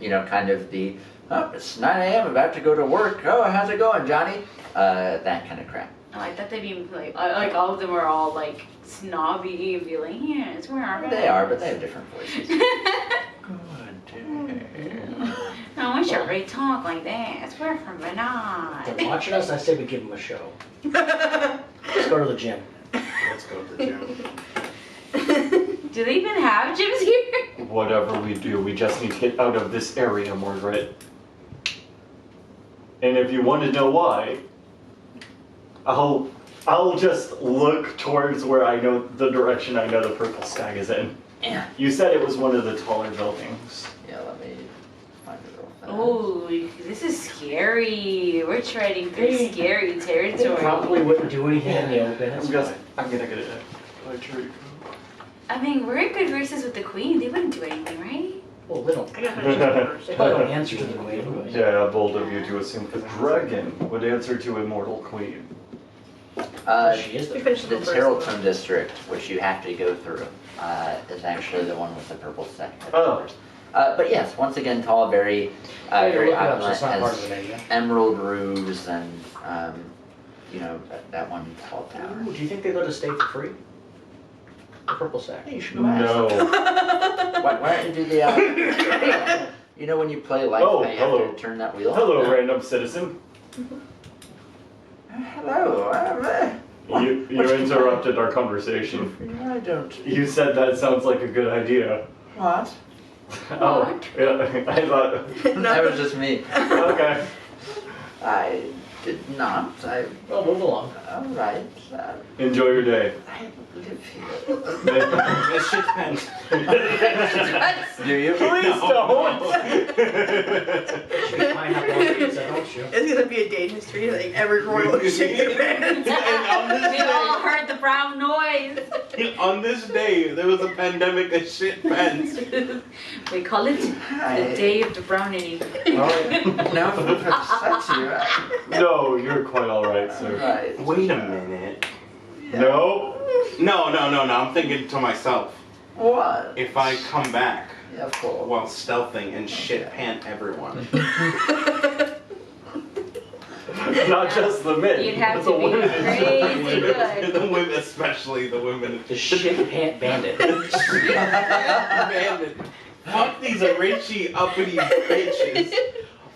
kind of the it's 9 a.m. about to go to work. Oh, how's it going, Johnny? That kind of crap. Oh, I thought they'd be like all of them were all like snobby and be like, yes, where are They are, but they have different voices. No, we should really talk like this. We're from Venad. They're watching us, I say we give them a show. Let's go to the gym. let's go to the gym. Do they even have gyms here? Whatever we do, we just need to get out of this area, Margaret. And if you want to know why, I'll I'll just look towards where I know the direction I know the purple stag is in. Yeah. You said it was one of the taller buildings. Yeah, let me find it real fast. Oh, this is scary. We're treading through scary They territory. probably wouldn't do anything in the open. It's fine. I'm gonna get it. I mean, we're in good graces with the queen. They wouldn't do anything, right? Well, they don't. I gotta finish the orders. They probably don't answer to the queen. Yeah, bold of you to assume the dragon would answer to immortal queen. She is We the finished The the first Terrelton one. district, which you have to go through, is actually the one with the purple stack. Oh. But yes, once again, tall, very, Yeah, very look it up, so opulent, it's not part of has the menu. emerald roofs and, you know, that one tall tower. Ooh, do you think they let us stay for free? The purple sack. Hey, you should go ask. No. Why don't you do the, you know when you play life, Oh, how you hello. have to turn that wheel? Hello, random citizen. Hello, You interrupted our conversation. I don't. You said that sounds like a good idea. What? Oh, yeah, I thought. That was just me. Okay. I did not. Well, move along. All right. Enjoy your day. I live here. It's shit pants. Do you? Please don't. She can pineapple on pizza, don't you? It's gonna be a day in history, like every royal shake their pants. We all heard the brown noise. On this day, there was a pandemic of shit pants. We call it the day of the brownie. Alright. No, that's you. No, you're quite all right, sir. Right. Wait a minute. No. No. I'm thinking to myself, What? if I come back Yeah, of course. while stealthing and shit pant everyone. Not just the men. You'd have but to the be women. crazy good. The women, especially the women. The shit pant bandit. Man, fuck these richy, uppity bitches.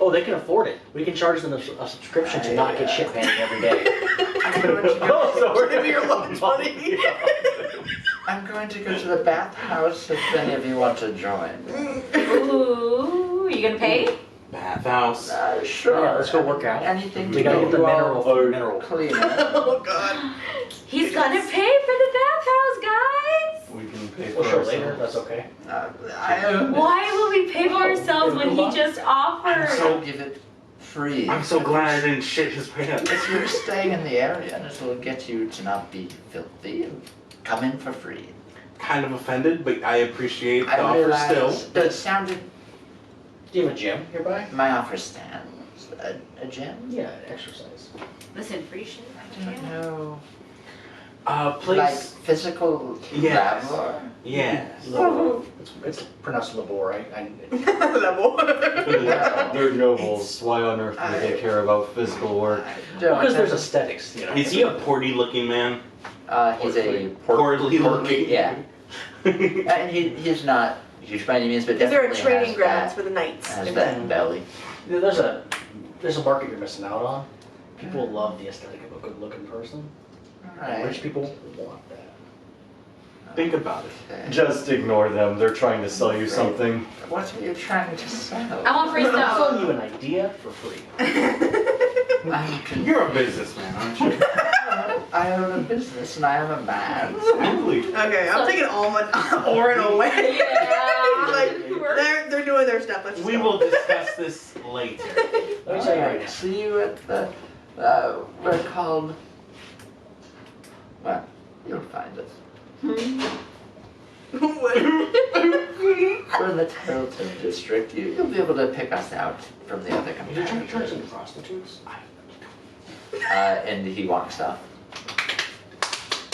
Oh, they can afford it. We can charge them a subscription to not get shit panted every day. Oh, so we're Give me your lunch money. I'm going to go to the bathhouse if any of you want to join. Ooh, you gonna pay? Bathhouse. Sure. Yeah, let's go work out. Anything We gotta get the mineral. Mineral. clean. Oh god. He's gonna pay for the bathhouse, guys! We can pay for We'll show ourselves. later. That's okay. Why will we pay for ourselves when he just offered? So give it free. I'm so glad I didn't shit his pants. If you're staying in the area and it will get you to not be filthy, come in for free. Kind of offended, but I appreciate the I offer realize still. that it sounded. Do you have a gym nearby? My offer stands. A gym? Yeah, exercise. Listen, free shit. I don't know. Place. Like physical Yes. labor? Yes. Labor. It's pronounced labor, right? Level. They're nobles. Why on earth would they care about physical work? Because there's aesthetics, you know. Is he a porty looking man? He's a Poorly looking. Yeah. And he's not huge by any means, but Is there a definitely training has grounds that, for the knights? has that belly. There's a market you're missing out on. People love the aesthetic of a good looking person. And rich people want that. Think about it. Okay. Just ignore them. They're trying to sell you something. What are you trying to sell? I want free I'm stuff. selling you an idea for free. You're a businessman, aren't you? I own a business and I am a man. Absolutely. Okay, I'm taking all my Orin away. Yeah. Like they're doing their stuff. Let's just We go. will discuss this later. Let me tell you right now. See you at the, we're called, well, you'll find us. What? We're in the Tarleton district. You'll be able to pick us out from the other You're trying to turn us into competitors. prostitutes? And he walks off.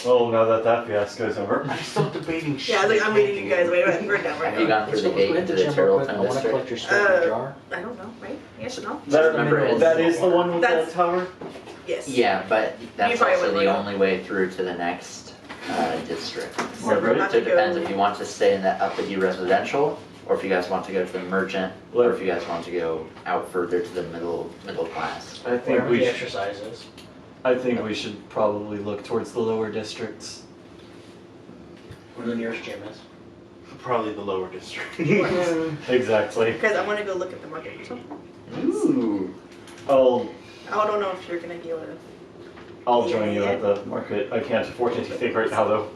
Well, now that fiasco's over. I'm still debating shit. Yeah, I was like, I'm meeting you guys. Wait, we're down Have right you now. gone through Let's the gate go hit into the the gym real quick. I Tarleton want to district? collect your stuff in a jar. I don't know, right? Yes or no? That is the one with That's- that tower? Yes. Yeah, but that's probably also wouldn't the go. only way through to the next district. So we're about So to it depends go. if you want to stay in that uppity residential, or if you guys want to go to the merchant, or if you guys want to go out further to the middle class. I think Wherever we the should. exercise is. I think we should probably look towards the lower districts. Where the nearest gym is. Probably the lower district. Exactly. Because I want to go look at the market or something. Ooh. Oh, I don't know if you're gonna be able to. I'll join you at the market. I can't afford anything right now, though.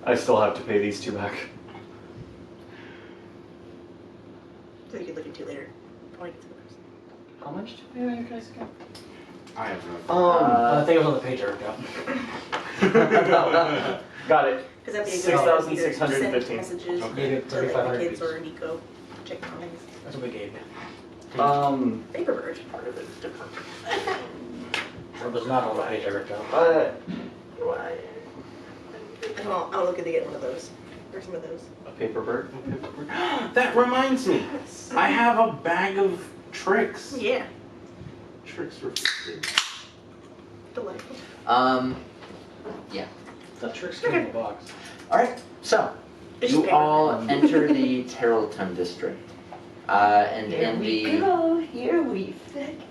I still have to pay these two back. So you can look into later. Point to the person. How much do we pay you guys again? I have no. I think it was on the page I ripped out. Got it. Because that'd be a good idea. 6,615. Send messages Okay. to like, the 3,500 kids piece. or Nico. Check on things. That's what we gave you. Paperbird. Part of it's different. It was not on the page I ripped out. Why? I'll look at to get one of those. Or some of those. A paper bird? That reminds me. I have a bag of tricks. Yeah. Tricks for kids. Delightful. Yeah. The tricks came in the box. Alright, so It's you just paper. all enter the Terrellton district. And in the go, here we fit.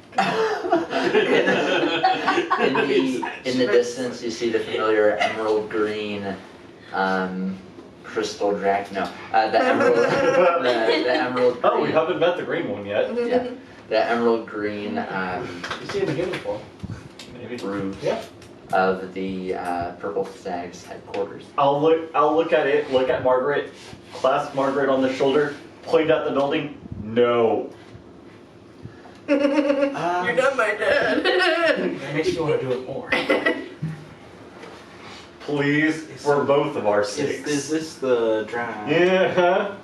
in the distance you see the familiar emerald green crystal dragon. No, the emerald the emerald green. Oh, we haven't met the green one yet. Yeah. The emerald green You see it again before. Maybe. roofs Yeah. of the Purple Stag's headquarters. I'll look at it, look at Margaret, clasp Margaret on the shoulder, point at the building. No. You're not my dad. That makes you want to do it more. Please, for both of our sakes. Is this the dry? Yeah.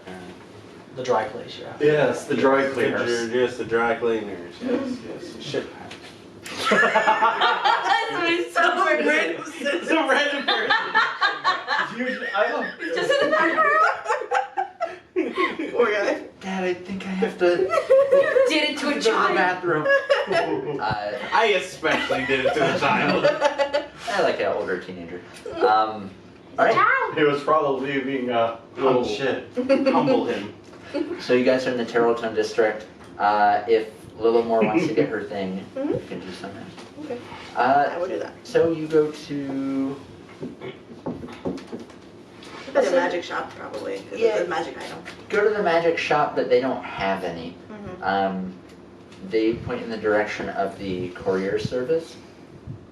The dry place, yeah. Yes, the dry cleaners. Just the dry cleaners. Yes, yes. Shit. That's so Random It's a random person. Just in the background. Poor guy. Dad, I think I have to Did it to go a to the child. bathroom. I especially did it to the child. I like an older teenager. Alright, He was probably being a little Humble. shit. Humble him. so you guys are in the Terrellton district. If Lillimore wants to get her thing, you can do something. Okay. I Uh, will do that. so you go to Like a magic shop, probably. Because Yeah. it's a magic item. go to the magic shop, but they don't have any. Mm-hmm. They point in the direction of the courier service.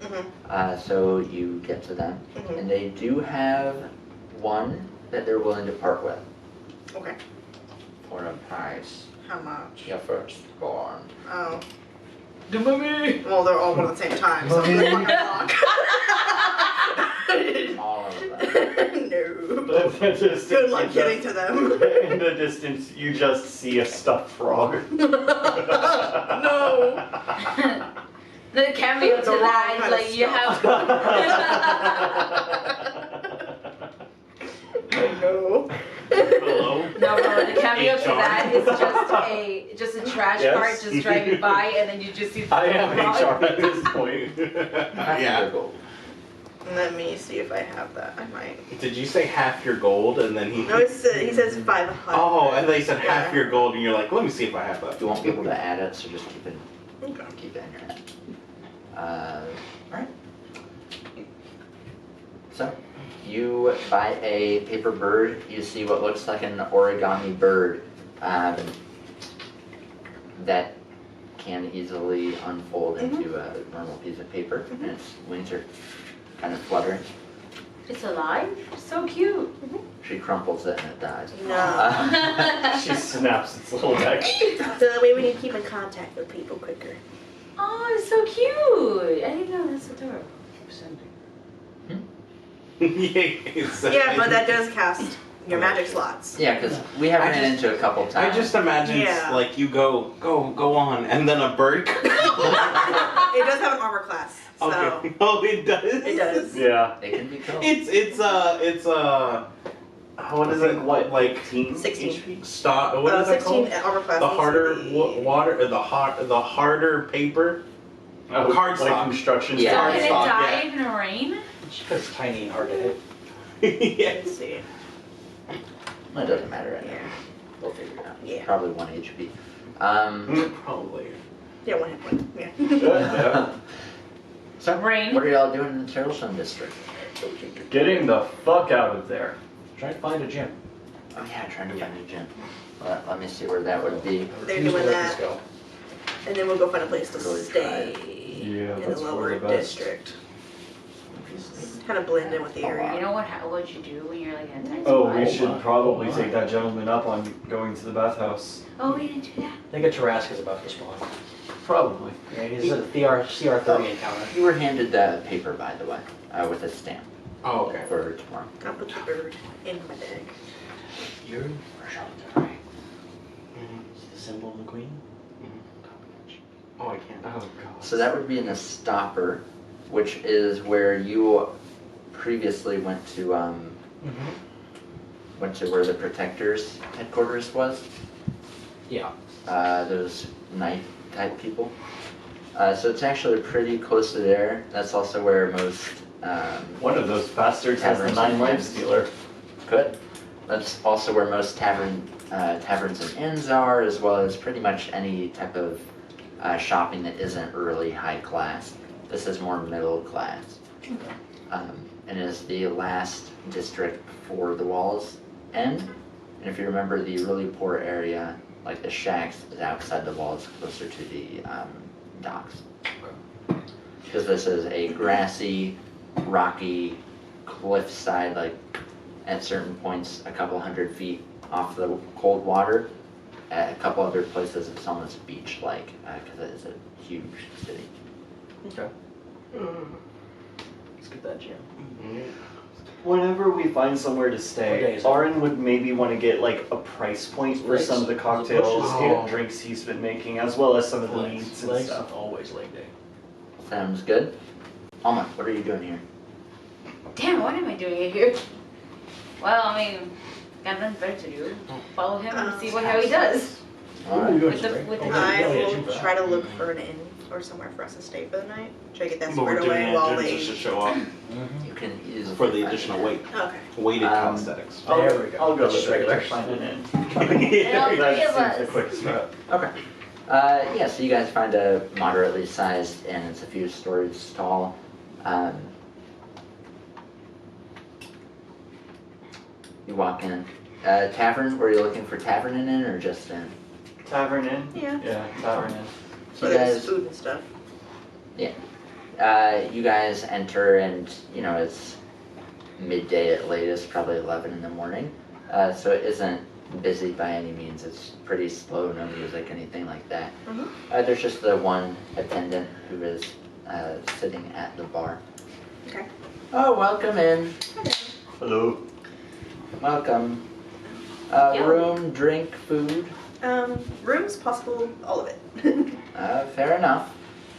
Mm-hmm. So you get to them, Mm-hmm. and they do have one that they're willing to part with Okay. for a price. How much? Your firstborn. Oh. The mummy! Well, they're all one at the same time, so I'm like, All of them. no. Good luck getting to them. In the distance, you just see a stuffed frog. No. The cameo to The wrong that, kind of like you have. No. Hello. No, bro, the cameo to HR. that is just a trash Yes. cart just driving by, and then you just see. The I am frog. HR at this point. Yeah. Let me see if I have that. I might. Did you say half your gold and then he? No, he says 500. Oh, and they said half Yeah. your gold, and you're like, let me see if I have that. You won't be able to add it, so just keep it Okay. in your head. Alright. So, you buy a paper bird. You see what looks like an origami bird that can easily unfold into a normal piece of paper, and its wings are kind of fluttering. It's alive. So cute. She crumples it and it dies. No. She snaps its little neck. So that way we can keep in contact with people quicker. Oh, it's so cute. I didn't know that's adorable. Yeah, but that does cast your magic slots. Yeah, because we have I ran just- into a couple I times. just imagine Yeah. like you go on, and then a bird. It does have an armor class, so Okay. Oh, it does. it does. Yeah. They can be killed. It's what is it? What, Like 16. HP? Stop. What is that 16 called? armor class. The needs to harder be- water, the harder paper. Oh, Cardstock. like construction Yeah. stuff. Can it Cardstock, die yeah. in the rain? It's tiny and hard to hit. Yes. Let's see. It doesn't matter right now. Yeah. We'll figure it out. Yeah. Probably 1 HP. Probably. Yeah, 1 hit point. Yeah. Yeah. So, Rain. what are y'all doing in the Terrellton district? Getting the fuck out of there. Try to find a gym. Oh yeah, trying to find a gym. Let me see where that would be. They're Use doing the that. disco. And then we'll go find a place to Really stay Yeah, in that's the for lower the best. district. obviously. Kind of blend in with the area. You know what you do when you're like in a tight Oh, spot? we should probably Oh, take that gentleman up on going to the bathhouse. Oh, we didn't do that. I think a Tarrasca's about to spawn. Probably. Yeah, he's a CR30 encounter. You were handed that paper, by the way, with a stamp Oh, okay. for tomorrow. I'll put the bird in my bag. You're for sure. Right. See the symbol of the queen? Oh, I can't. Oh god. So that would be in a stopper, which is where you previously went to where the Protector's headquarters was. Yeah. Those knight type people. So it's actually pretty close to there. That's also where most One of those bastards has the Taverns 9 and life inns. stealer. Good. That's also where most taverns and inns are, as well as pretty much any type of shopping that isn't really high class. This is more middle class. And is the last district before the walls end. And if you remember, the really poor area, like the shacks, is outside the walls, closer to the docks. Because this is a grassy, rocky cliffside, like at certain points a couple 100 feet off the cold water. At a couple other places it's almost beach-like, because it is a huge city. Okay. Let's get that gym. Whenever we find somewhere to What day stay, is it? Aaron would maybe want to get like a price point for Legs. some of the cocktails Oh. and drinks he's been making, as well as some of the meats and Legs, stuff. always leg day. Sounds good. Alma, what are you doing here? Damn, what am I doing it here? Well, I mean, got nothing better to do. Follow him and see how he does. Alright. With the I yeah, will shoot for that. try to look for an inn or somewhere for us to stay for the night. Try to get that But we're squared doing away while that they. just to show up You can easily for the find additional it. weight. Okay. Weighted Um, prosthetics. There we go. I'll go That's with just regular. Find an inn. And all three That of seems the us. quickest route. Okay. Yeah, so you guys find a moderately sized inn. It's a few stories tall. You walk in. Tavern, were you looking for tavern and inn or just inn? Tavern inn? Yeah. Yeah, tavern inn. So So you there's guys, food and stuff. you guys enter and, you know, it's midday at latest, probably 11 in the morning. So it isn't busy by any means. It's pretty slow, no music, anything like that. Mhm. There's just the one attendant who is sitting at the bar. Okay. Oh, welcome in. Hello. Welcome. Yeah. Room, drink, food. Rooms, possible, all of it. Fair enough.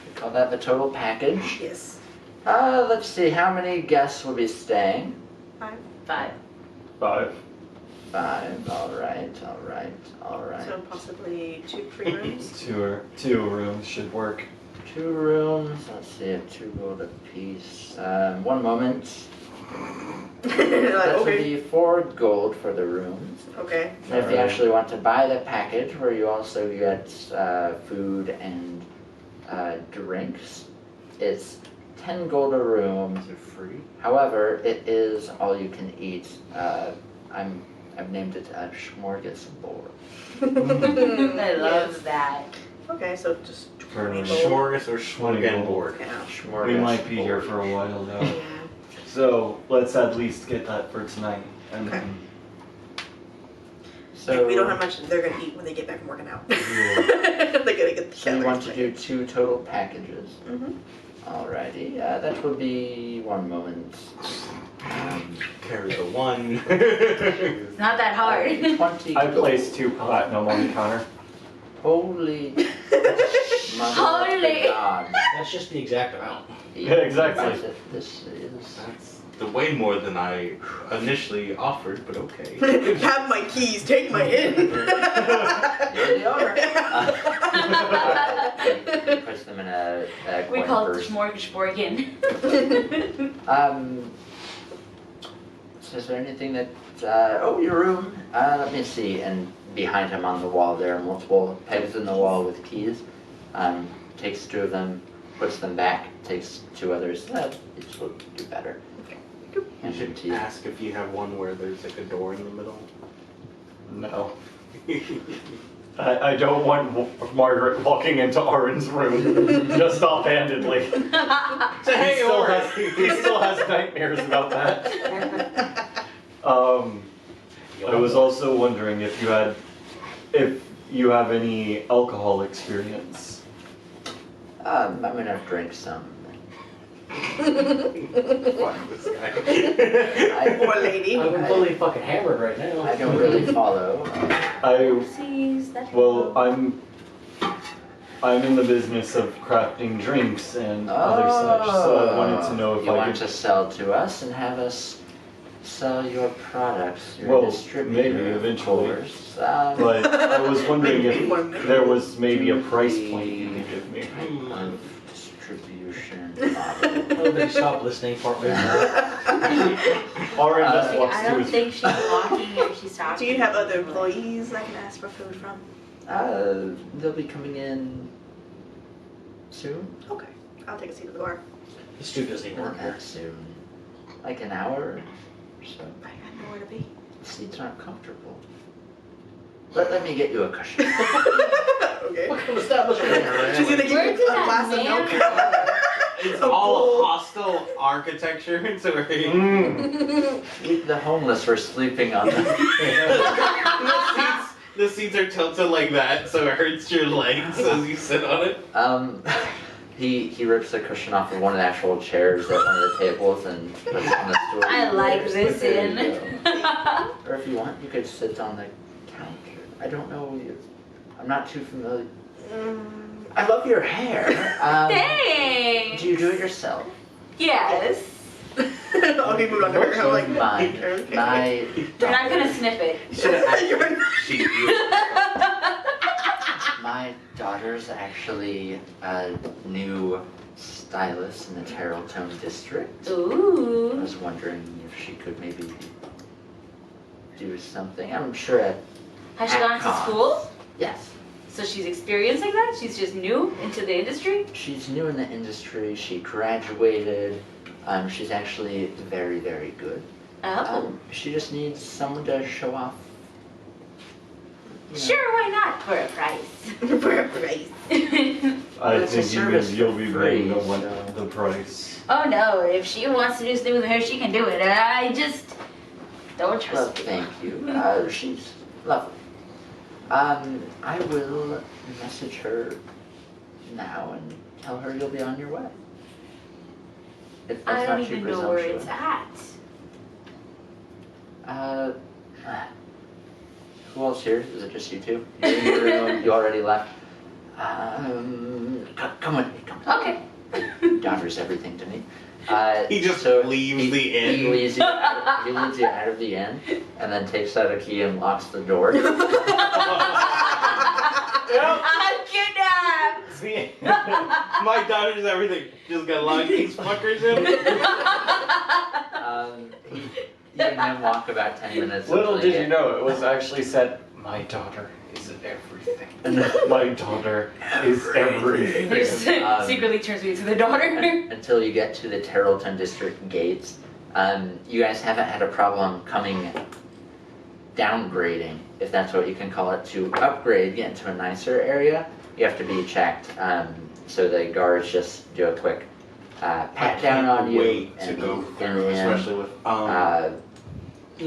We call that the total package. Yes. Let's see, how many guests will be staying? 5. 5. 5. Alright. So possibly 2 free rooms. Two rooms should work. 2 rooms. Let's see, 2 gold apiece. 1 moment. Like, That would okay. be 4 gold for the rooms. Okay. And if you Alright. actually want to buy the package, where you also get food and drinks, it's 10 gold a room. Is it free? However, it is all you can eat. I've named it a smorgasbord. I love that. Okay, so just Turn 20 around. gold. Smorgas or smorgasbord? Yeah. We might be here for a while though. Yeah. So let's at least get that for tonight. And Okay. then So We don't have much they're gonna eat when they get back from working out. Yeah. They're gonna get the So you want calories to do 2 total packages. Mm-hmm. Alrighty, that will be 1 moment. Carry the 1. It's not that hard. 20 I gold. placed 2 platinum on the counter. Holy mother Holy. of God. That's just the exact amount. Yeah, exactly. This is... That's way more than I initially offered, but okay. Have my keys, take my inn. You're the owner. You push them in a We coin call it the purse. smorgasbordian. So is there anything that, oh, your room, let me see, and behind him on the wall there are multiple pegs in the wall with keys. Takes 2 of them, puts them back, takes 2 others, each will do better. You And should to you. ask if you have one where there's like a door in the middle. No. I don't want Margaret walking into Arin's room just offhandedly. Hey, He still has nightmares about that. I was also wondering if you have any alcohol experience. I'm gonna drink some. Fuck this guy. Poor lady. I'm completely fucking hammered right now. I don't really follow. Oopsies, that Well, I'm in the business of crafting drinks and other such, so I wanted to know if you I want could. to sell to us and have us sell your products. You're Well, a distributor, maybe eventually. Of course. But I was wondering if there was maybe a price Do point you could give me. of distribution model. Nobody stop listening for me. Arin just walks I to don't his. think she's walking or she's Do talking. you have other employees I can ask for food from? They'll be coming in soon. Okay. I'll take a seat at the bar. The stew doesn't even Not work here. that soon. Like an hour or so. I got nowhere to be. The seats aren't comfortable. Let me get you a cushion. Okay. What kind of establishment? She's gonna give Where you did a glass that of man milk. go? It's Oh, all cool. hostile architecture. So The homeless were sleeping on them. the seats are tilted like that, so it hurts your legs as you sit on it. He rips a cushion off of one of the actual chairs at one of the tables and puts it on the stool. I like this There you in. go. Or if you want, you could sit on the counter. I don't know. I'm not too familiar. I love your hair. Thanks. Do you do it yourself? Yes. Oh, he moved on to her. I'm like, Mine. okay. My You're not gonna snip it. You're not- She, My daughter's actually a new stylist in the Terrelltone district. I Ooh. was wondering if she could maybe do something. I'm sure at Has she gone to school? yes. So she's experiencing that? She's just new into the industry? She's new in the industry. She graduated. She's actually very, very good. Oh. She just needs someone to show off. you know. Sure, why not? For a price. For a price. I It's a think service you'll be for paying free, the price. Oh no, if she wants to do something with her, she can do it. I just don't Well, trust her. thank you. She's lovely. I will message her now and tell her you'll be on your way. If that's I don't not too even know where presumptuous. it's at. Who else here? Is it just you two? You're in your room. You already left. Come with me. Come. Okay. Daughter's everything to me. He just so leaves the inn. He leaves you out of the inn, and then takes out a key and locks the door. I'm kidnapped! My daughter's everything. Just gotta lock these fuckers in. You and him walk about 10 minutes. Little until did you know, it was actually said, "My daughter is everything. My daughter is He everything." just secretly turns me to the daughter. Until you get to the Terrellton District gates. You guys haven't had a problem coming downgrading, if that's what you can call it, to upgrade, get into a nicer area. You have to be checked. So the guards just do a quick pat down on you. Wait to and go you get through, in. especially with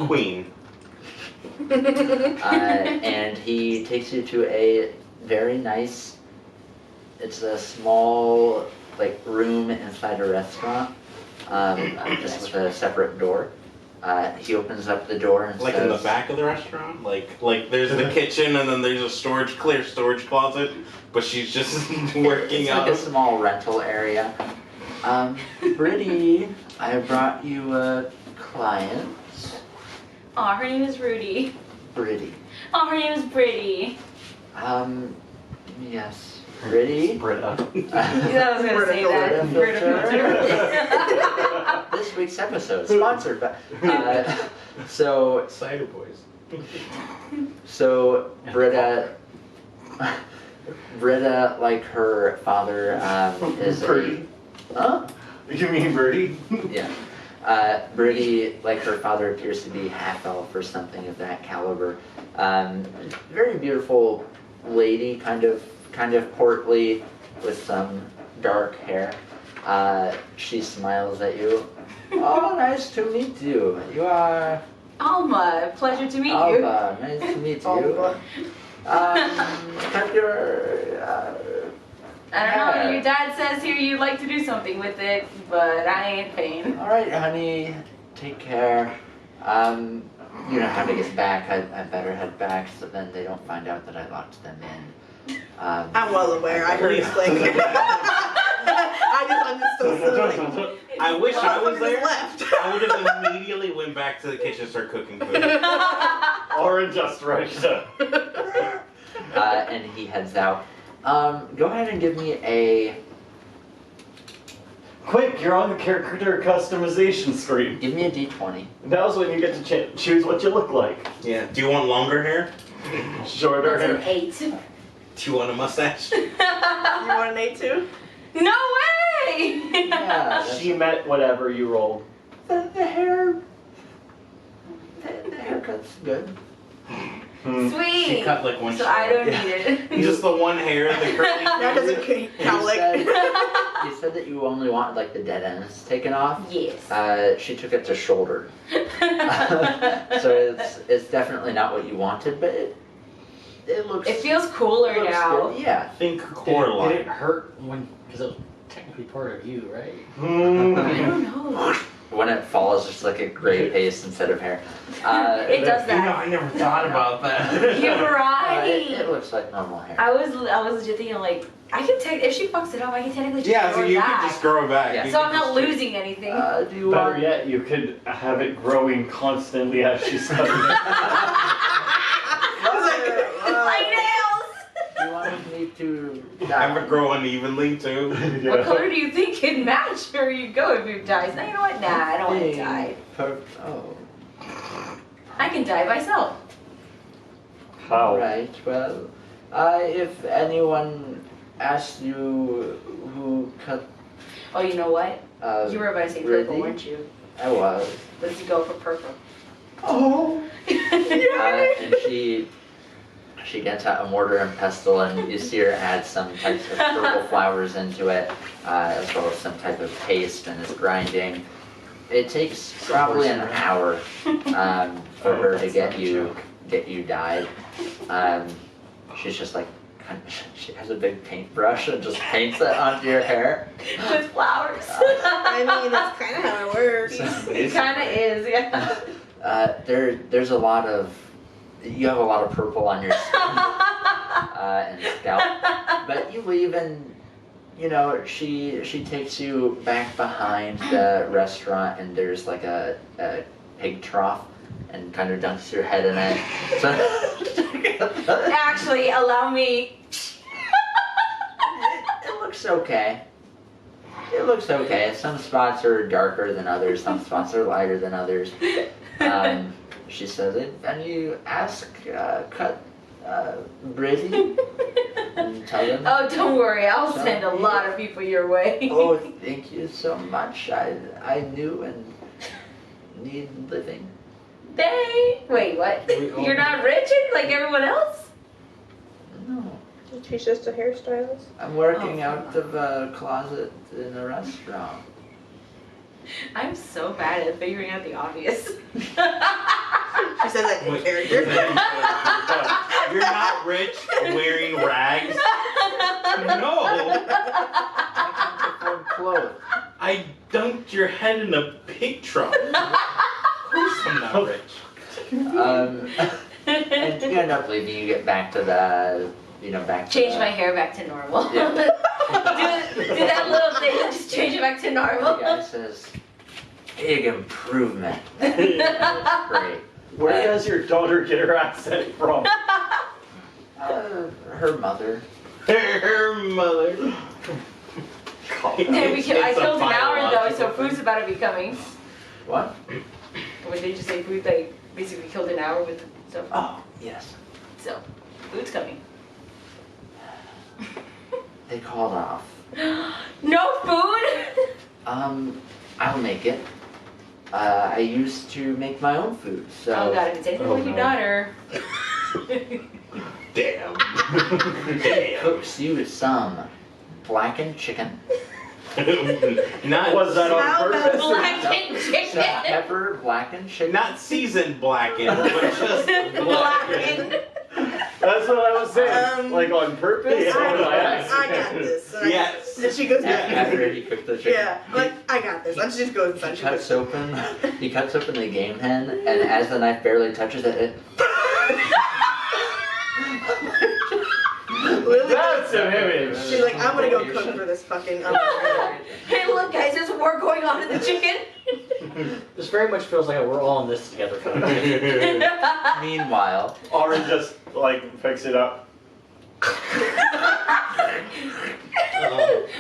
Queen. And he takes you to a very nice, it's a small room inside a restaurant, just with a separate door. He opens up the door and Like says, in the back of the restaurant? Like there's the kitchen and then there's a clear storage closet, but she's just working it's out. like a small rental area. Brittany, I brought you a client. Aw, her name is Rudy. Brittany. Aw, her name is Brittany. Yes. Brittany. Britta. I was gonna say that. Britta Britta. This week's episode sponsored by. So Cider boys. Britta, like her father, is a. Birdie. Huh? You mean Birdie? Yeah. Brittany, like her father, appears to be half elf or something of that caliber. Very beautiful lady, kind of portly, with some dark hair. She smiles at you. Oh, nice to meet you. You are Alma, pleasure to meet you. Alba. Nice to meet you. Alba. Cut your. I don't know, hair. your dad says here you'd like to do something with it, but I ain't paying. All right, honey. Take care. You don't have to get back. I better head back so then they don't find out that I locked them in. I'm well aware. I heard his like. I'm just so silly. I wish I was Motherfucker there. just left. I would have immediately went back to the kitchen and started cooking food. Or just right. And he heads out. Go ahead and give me a. Quick, you're on the character customization screen. Give me a d20. Now's when you get to choose what you look like. Yeah. Do you want longer hair? Shorter That's an hair. 8. Do you want a mustache? You want an A2? No way! Yeah. She met whatever you rolled. The hair. The haircut's good. Hmm. She Sweet. cut like one So short. I don't Yeah. need it. Just the one hair, the curly. That doesn't count like. You said that you only want like the dead ends taken off. Yes. She took it to shoulder. So it's definitely not what you wanted, but it looks. It feels cooler it looks now. good. Yeah. Think core Did it line. hurt when? Because it was technically part of you, right? Hmm. I don't know. When it falls, just like a gray paste instead of hair. It does You know, that. I never thought about that. You're It right. looks like normal hair. I was legit thinking like, I can if she fucks it up, I can technically just Yeah, so grow it you back. could just grow it back. Yeah. You So could I'm not just- losing anything. Do you Better want? yet, you could have it growing constantly as she's cutting it. My nails! Do you want me to? Have it grow unevenly too. What color do you think can match where you go if you dies? No, you know what? Nah, I don't want to die. Oh. I can die myself. How? Right. Well, if anyone asks you who cut, Oh, you know what? You were about to say purple, Ruthie? weren't you? I was. Let's go for purple. Oh. And she gets out a mortar and pestle, and you see her add some types of purple flowers into it, as well as some type of paste, and is grinding. It takes probably an hour for her to get you dyed. She's just like, she has a big paintbrush and just paints it onto your hair. With flowers. I mean, that's kind of how it works. It kind of is, yeah. There's a lot of, you have a lot of purple on your skin and scalp, but you leave and, you know, she takes you back behind the restaurant and there's like a pig trough and kind of dunks your head in it. So, Actually, allow me. it looks okay. It looks okay. Some spots are darker than others. Some spots are lighter than others. She says, and you ask, cut Brady and tell them. Oh, don't worry. I'll send a lot of people your way. Oh, thank you so much. I knew and need living. Hey, wait, what? You're not rich like everyone else? No, She's just a hairstylist. I'm working Oh, out of a closet in a restaurant. I'm so bad at figuring out the obvious. She says that in Wait, character. You're not rich wearing rags? No. I can't afford clothes. I dunked your head in a pig trough. Of course I'm not rich. And you end up leaving. You get back to the, back to Change the, my hair back to normal. Yeah. do that little thing and just change it back to The normal. guy says, big improvement. That's great. Where does your daughter get her accent from? Her mother. Her mother. There we go. I It's a killed an hour though, biological so thing. food's about to be coming. What? What did you say? Food like basically killed an hour with stuff. Oh, yes. So food's coming. They called off. No food? I'll make it. I used to make my own food, so. Oh god, if it's anything Oh, like your no. daughter. Damn. Damn. Cooks you some blackened chicken, Not Was that on How about purpose? Blackened chicken. salt, pepper, blackened chicken. not seasoned blackened, but just blackened. Blackened. That's what I was saying. Like on purpose or by I accident? got this. And Yes. And she goes, After he cooked the chicken. yeah, like, I got this. Let's just go inside. He She cuts goes, open. He cuts open the game hen, and as the knife barely touches it, Lily, That's an image. she's like, I'm gonna go cook for this fucking. Hey, look, guys, there's a war going on in the chicken. This very much feels like we're all in this together. meanwhile, Orin just like picks it up.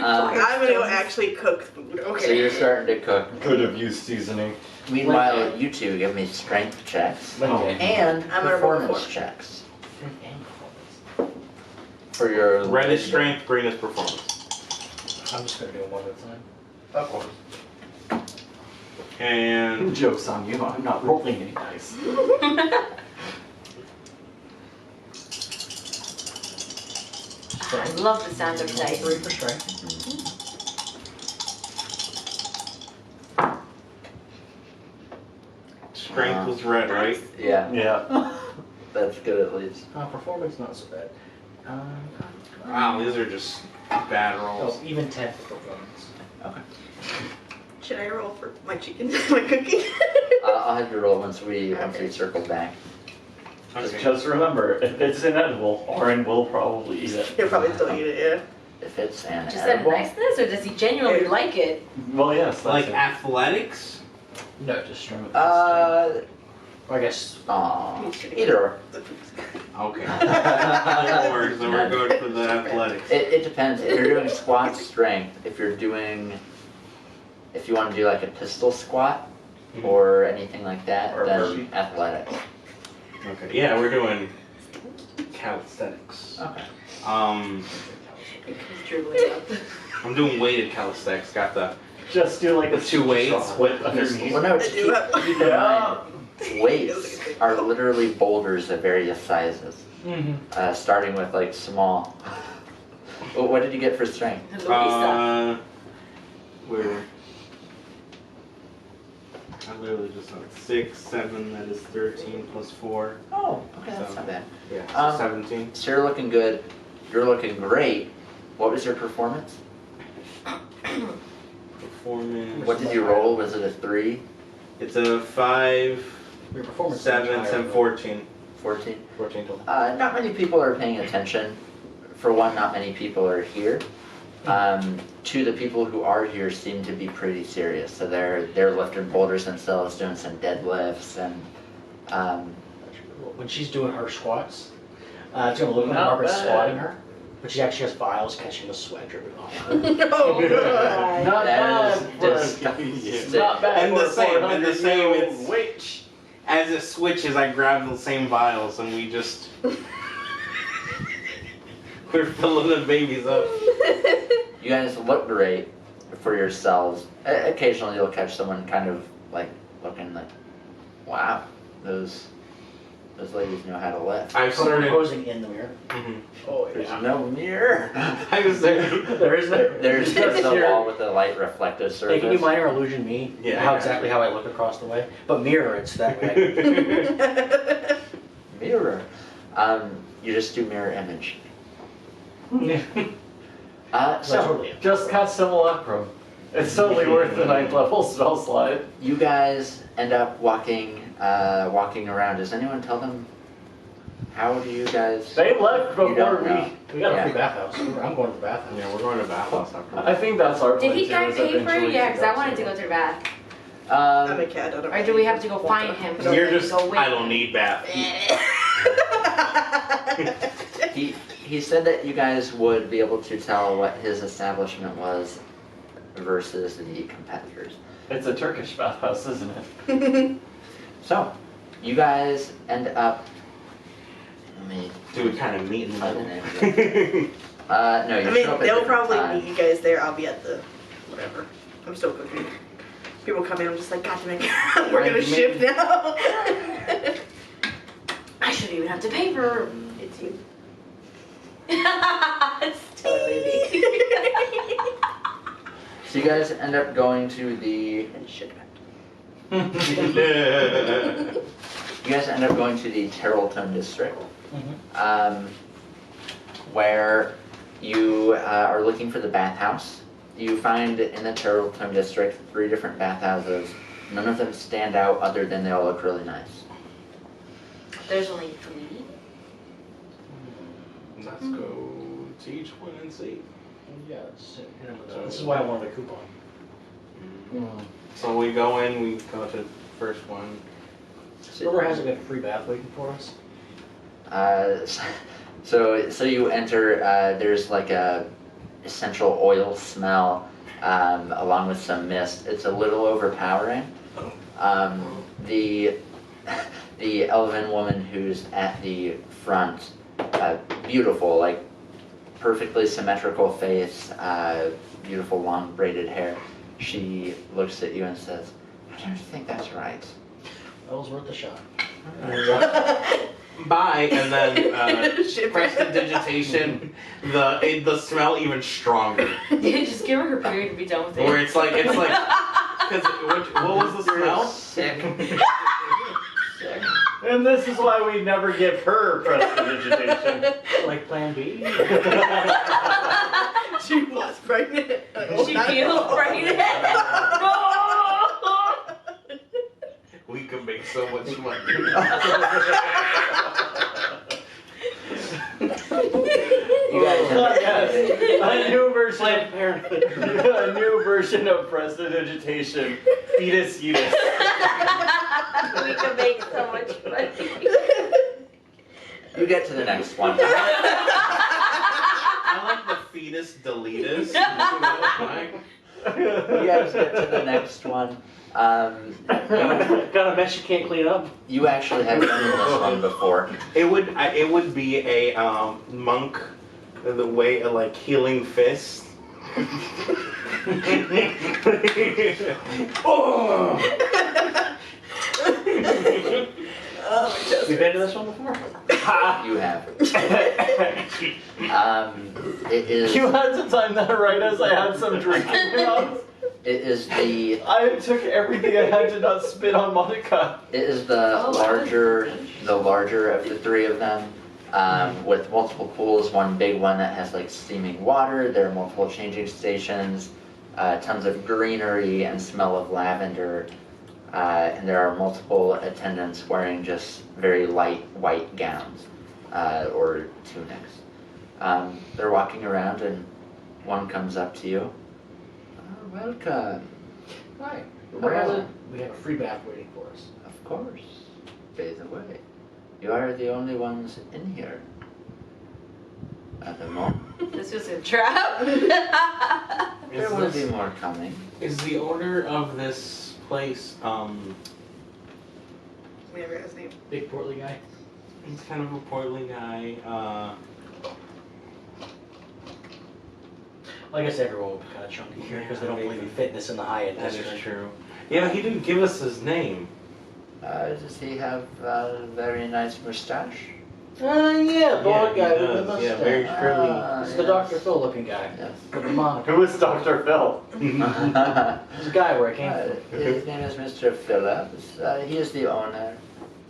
I'm gonna go actually cook food. so Okay. you're starting to cook. Could have used seasoning. Meanwhile, you two give me strength checks and I'm gonna roll performance 4. checks for your Red is strength, green is performance. I'm just gonna do it one at a time. Of course. And Joke's on you, I'm not rolling any dice. I love the sound of dice. 3 for strength. strength was red, right? Yeah, Yeah. that's good at least. Performance not so bad. Wow, these are just bad rolls. Oh, even 10 for performance. Should I roll for my chicken, my cooking? I'll have you roll once we circle back. Okay. Just remember, if it's inedible, Orin will probably eat it. He'll probably still eat it, yeah. If it's an Just out of edible, niceness, or does he genuinely like it? Well, yes, that's Like it. athletics? No, just strength. uh, I guess. aw, either or. Okay. Or so we're going for the athletics. It depends. If you're doing squat strength, if you want to do like a pistol squat or anything like that, Or a then burpee. athletics. Okay. Yeah, we're doing calisthenics. Okay. Because dribbling up. I'm doing weighted calisthenics. Got the Just do like a The two weights shot with underneath. Well, no, I just do have- keep in mind, weights are literally boulders of various sizes, starting with like small. Well, what did you get for strength? Louisa. We're. I literally just went 6, 7. That is 13 plus 4. Oh, okay, that's So- not bad. Yeah, so Um, 17. So you're looking good. You're looking great. What was your performance? Performance. What did you roll? Was it a 3? It's a 5, Your performance is 7, higher 10, than 14. 14? 14 total. Not many people are paying attention. For one, not many people are here. Two, the people who are here seem to be pretty serious. So they're lifting boulders themselves, doing some deadlifts, and When she's doing her squats, it's gonna look like Not Margaret's bad. squatting her, but she actually has vials catching the sweat dripping off her. Oh, God. Not That bad is for a disgusting. Not bad And for the same, a and the same, 400-year-old it's- witch. As it switches, I grab the same vials and we just. We're filling the babies up. you guys look great for yourselves. Occasionally, you'll catch someone kind of like looking like, "Wow, those ladies know how to lift." I've So we're started. posing in the mirror. Oh, There's yeah. no mirror. I was there. There is there. There's just a wall with a light reflective surface. Hey, can you minor illusion me? Yeah, I How got exactly how I look across the way, but mirror it's that way. Mirror. You just do mirror image. That's So totally it. Just cast simulacrum. It's totally worth the 9th level spell slide. you guys end up walking around. Does anyone tell them how do you guys? They left You before don't know. We got a Yeah. free bathhouse. I'm going to the bathhouse. Yeah, we're going to bathhouse after. I think that's our Did plan he too, guy is pay for it? eventually Yeah, because I go wanted to go to the bath. I'm a cat. I don't Or do we have to go find him? So You're we can just. go with I don't him? need bath. He said that you guys would be able to tell what his establishment was versus the competitors. It's a Turkish bathhouse, isn't it? So, you guys end up. Let me. Do we kind of meet in the find the middle? name of it. No, you I mean, show up at they'll different probably times. meet you guys there. I'll be at the whatever. I'm still cooking. People come in. I'm just like, God damn it, we're Right, gonna you shift now. I shouldn't even have to pay for. It's you. It's totally me. So you guys end up going to the. You guys end up going to the Terrellton district, where you are looking for the bathhouse. You find in the Terrellton district 3 different bathhouses. None of them stand out other than they all look really nice. There's only 3. Let's go to each one and see. Yeah, this is why I wanted a coupon. So we go in, we go to the first one. Whoever has a free bath waiting for us. So you enter. There's like a essential oil smell, along with some mist. It's a little overpowering. The elven woman who's at the front, beautiful, like perfectly symmetrical face, beautiful long braided hair. She looks at you and says, "I don't think that's right." That was worth a shot. Bye, and then prestidigitation, the smell even stronger. Yeah, just give her her period and be done with it. Where it's like, because what was the smell? Sick. And this is why we never give her prestidigitation. Like Plan B. She was pregnant. She feels pregnant. We could make so much money. You guys Yes. A new version Planned of Parenthood. a new version of prestidigitation. Fetus. We can make so much money. You get to the next one. I like the fetus deletus. You guys get to the next one. Got a mess you can't clean up. You actually have done this one before. It would be a monk, the way of like healing fist. Oh! We've been to this one before. You have. It is. You had to time that right as I had some drinking. It is the. I took everything I had to not spit on Monica. It is the larger of the 3 of them, with multiple pools. One big one that has like steaming water. There are multiple changing stations, tons of greenery and smell of lavender, and there are multiple attendants wearing just very light white gowns or tunics. They're walking around, and one comes up to you. Oh, welcome. Hi. Hello. We have a free bath waiting for us. Of course. Bathe away. You are the only ones in here. At the moment. This was a trap. There will be more coming. Is the owner of this place, We never got his name. Big portly guy. he's kind of a portly guy, I guess everyone will be kind of chunky here because they don't believe in fitness in the high end that district. is true. Yeah, he didn't give us his name. Does he have a very nice mustache? Yeah, bald Yeah, guy he with the does. mustache. Yeah, very curly. This is the Dr. Phil looking guy. Yes. With the moniker. Who is Dr. Phil? This guy where I came from. His name is Mr. Phillips. He is the owner.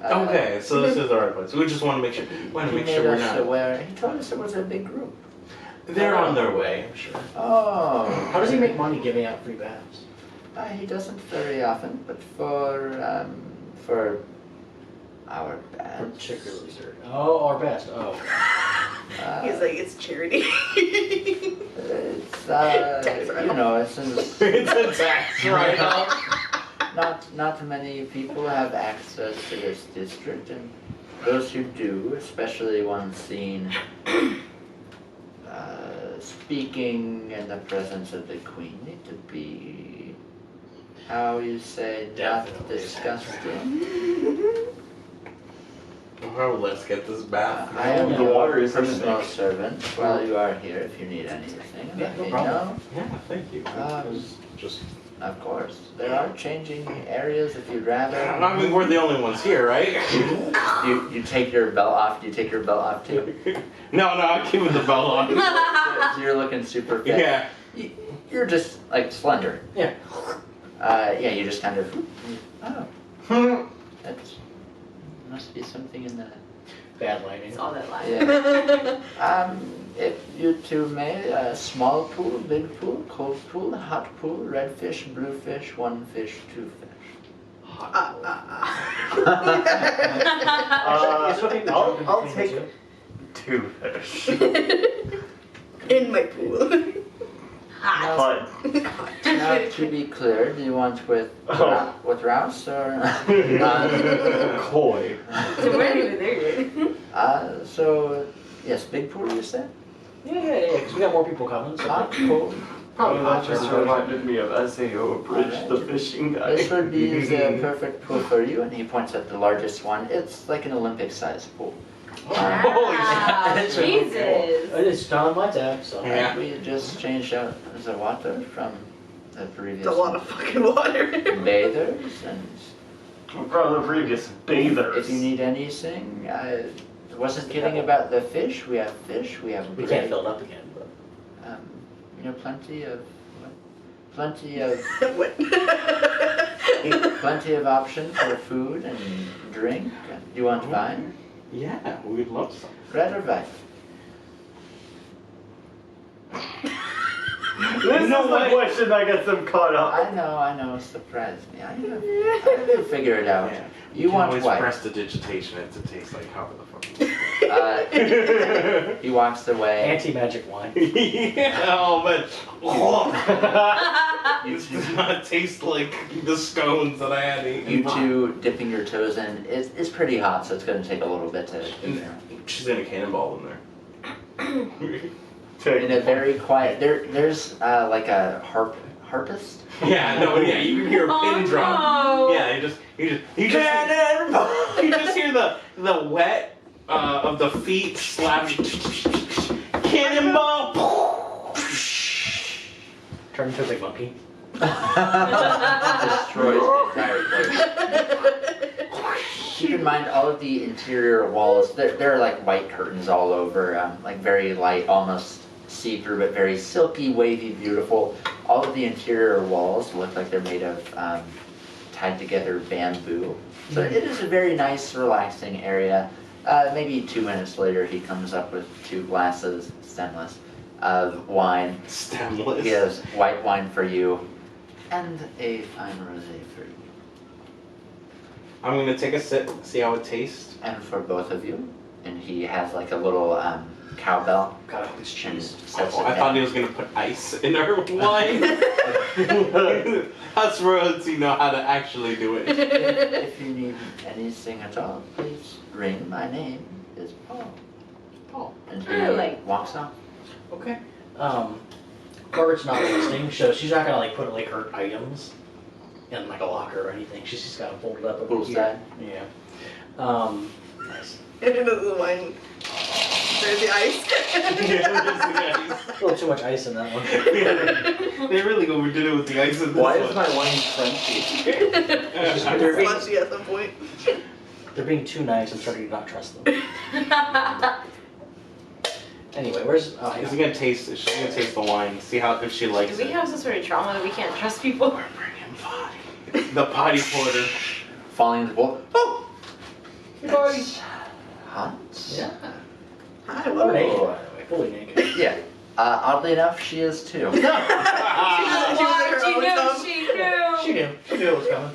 Okay, so this is the right place. We just want to make sure. He We're made us not. aware. He told us it was a big group. They're on their way. I'm sure. Oh. How does he make money giving out free baths? He doesn't very often, but for our band. Particularly, sir. Oh, our best. Oh. He's like, it's charity. It's Tax you write-off. know, since It's a tax write-off. not many people have access to this district, and those who do, especially ones seen speaking in the presence of the queen, need to be, how you say, not Definitely. disgusting. Well, let's get this bath. I am The your water is in the personal mix. servant while you are here if you need anything. Yeah, Let no me problem. know. Yeah, thank you. Um, Just Of course. There are changing areas if you'd rather. I mean, we're the only ones here, right? You take your belt off. Do you take your belt off too? No, I'm keeping the belt on. So you're looking super fit. Yeah. You're just like slender. Yeah. Yeah, you just kind of. Oh. That must be something in the. Bad lighting. It's all that lies. Yeah. If you two may, small pool, big pool, cold pool, hot pool, red fish, blue fish, one fish, two fish. I'll take 2 fish. In my pool. Hot. But Now, to be clear, do you want with Rouse or? koi. So we're not even there yet. So yes, big pool you said? Yeah, because we got more people coming. So Hot pool. probably That not just reminded me of SAO Bridge, the fishing guy. This would be the perfect pool for you, and he points at the largest one. It's like an Olympic-sized pool. Wow, It's Jesus. It's not on my tab, so. Yeah. We just changed out the water from the previous It's a lot of fucking water. bathers, and From the previous bathers. if you need anything, I wasn't kidding about the fish. We have fish. We have We can't fill it up again, but. plenty of What? plenty of options for food and drink. Do you want wine? Yeah, we'd love some. Red or white? This is the question that gets them caught up. I know. Surprise me. I can figure it out. Yeah. You want always white? press the digitation it to taste like however the fuck. He walks away. Anti-magic wine. Yeah, oh man. You This two, does not taste like the scones that I had eaten. you two dipping your toes in. It's pretty hot, so it's going to take a little bit to. She's in a cannonball in there. In a very quiet. There's like a harpist. Yeah, no, yeah, you can hear a pin drop. no. Yeah, you just hear the wet of the feet slap. Cannonball. Turn into a big monkey. Destroys the entire place. Keep in mind, all of the interior walls, there are like white curtains all over, like very light, almost see-through, but very silky, wavy, beautiful. All of the interior walls look like they're made of tied together bamboo. So it is a very nice, relaxing area. Maybe 2 minutes later, he comes up with 2 glasses, stemless, of wine. Stemless. He has white wine for you, and a fine rosé for you. I'm gonna take a sip, see how it tastes. And for both of you. And he has like a little cowbell. God, I hope it's And cheese. sets it I thought down. he was gonna put ice in our wine. Us roads, you know how to actually do it. If you need anything at all, please ring. My name is Paul. Paul. And he Really? walks off. Okay. Margaret's not listening, so she's not gonna like put like her items in like a locker or anything. She's just gotta fold it up over Poolside. here. Yeah. Nice. The wine. There's the ice. A little too much ice in that one. They really overdid it with the ice in this Why one. is my wine crunchy? They're being, Slushy at some point. they're being too nice. I'm starting to not trust them. Anyway, where's? Oh, Is he gonna taste? She's gonna taste the wine. See how if she likes Do we it. have some sort of trauma that we can't trust people? We're bringing potty. The potty porter. Falling into the pool. Oh! Bye. It's hot. Yeah. Hi, We're welcome. naked, by the way. Fully naked. Yeah. Oddly enough, she is too. She was in her She own knew, tub. she knew. She knew. She knew it was coming.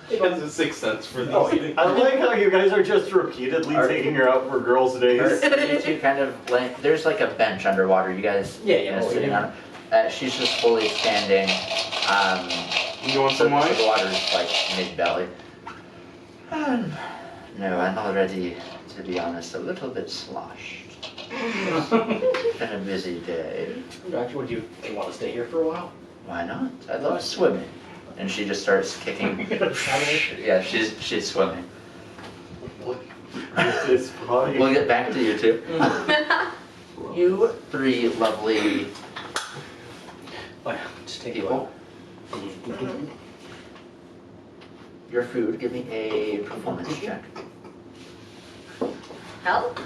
She has a sixth sense for these Oh, things. I like how you guys are just repeatedly taking her out for girls' days. You two kind of there's like a bench underwater. You guys Yeah, sitting yeah. on. She's just fully standing. You want So some wine? the water's like mid-belly. No, I'm already, to be honest, a little bit sloshed. Been a busy day. Actually, would you want to stay here for a while? Why not? I love swimming. And she just starts kicking. Combination? Yeah, she's swimming. This is funny. We'll get back to you two. You 3 lovely Oh, yeah, just take it people Your food. Give me a performance check. Help?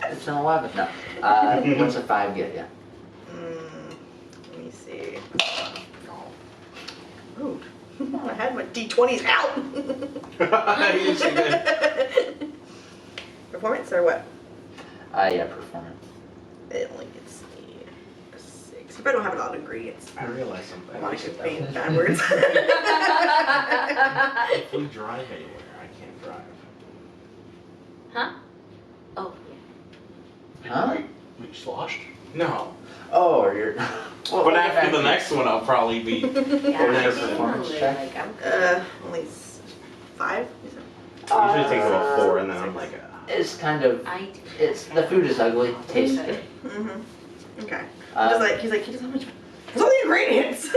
It's an 11. No. What's a 5 get you? Let me see. Rude. I had my D20s out. You should good. Performance or what? Yeah, performance. It only gets me a 6. You better don't have a lot of ingredients. I realize something. I want to keep saying bad words. If we drive anywhere, I can't drive. Huh? Oh, Huh? We sloshed? No. Oh, or you're. Well, But after the next one, I'll probably be. yeah. What I is think performance I'm check? like, I'm good. Only 5? Usually it takes about 4, and then I'm like, It's kind of. I do. It's the food is ugly. Tastes good. Okay. Um, He's like, he doesn't have much. There's all the ingredients.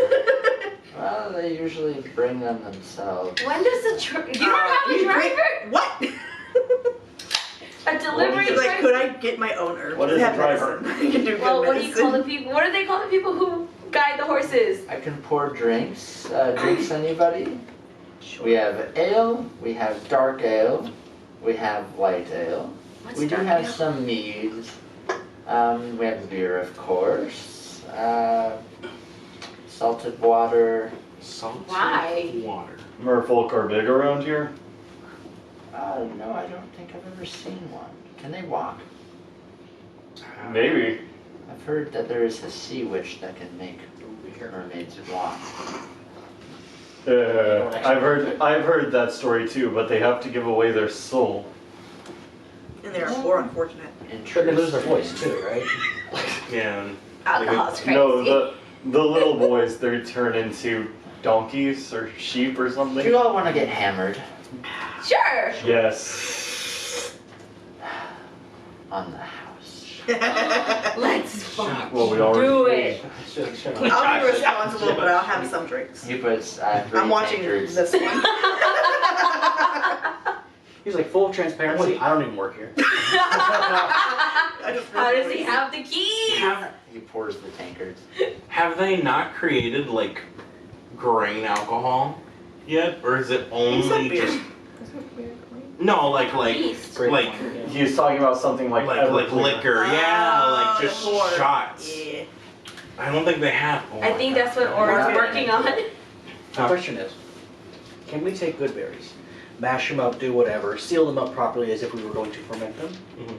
Well, they usually bring them themselves. When does the you don't have a driver? What? A delivery He's like, driver? could I get my own herbs? What is I have a driver? medicine. I can do Well, good what do you call the medicine. people? What do they call the people who guide the horses? I can pour drinks. Drinks, anybody? We have ale. We have dark ale. We have light ale. What's We do dark have ale? some meads. We have beer, of course. Salted water. salted Why? water. Merfolk are big around here. No, I don't think I've ever seen one. Can they walk? Maybe. I've heard that there is a sea witch that can make mermaids walk. I've heard that story too, but they have to give away their soul. And they are more unfortunate. But they lose their voice too, right? Yeah. Alcohol's crazy. No, the little boys, they turn into donkeys or sheep or Do something. you all want to get hammered Sure. Yes. on the house? Let's fuck. Well, we do already. it. I'll be responsible, but I'll have some drinks. He puts 3 I'm watching tankards. this one. He's like, full transparency, I don't even work here. I just How does he have the key? He pours the tankards. Have they not created like grain alcohol yet, or is it only beer. just no, like Beast. Great like point, yeah. He's talking about something like Everclear. liquor? Yeah, like just the pour. shots. Yeah. I don't think they have. Oh I my think God. that's what Oren's working on. The question is, can we take good berries, mash them up, do whatever, seal them up properly as if we were going to ferment them, Mhm.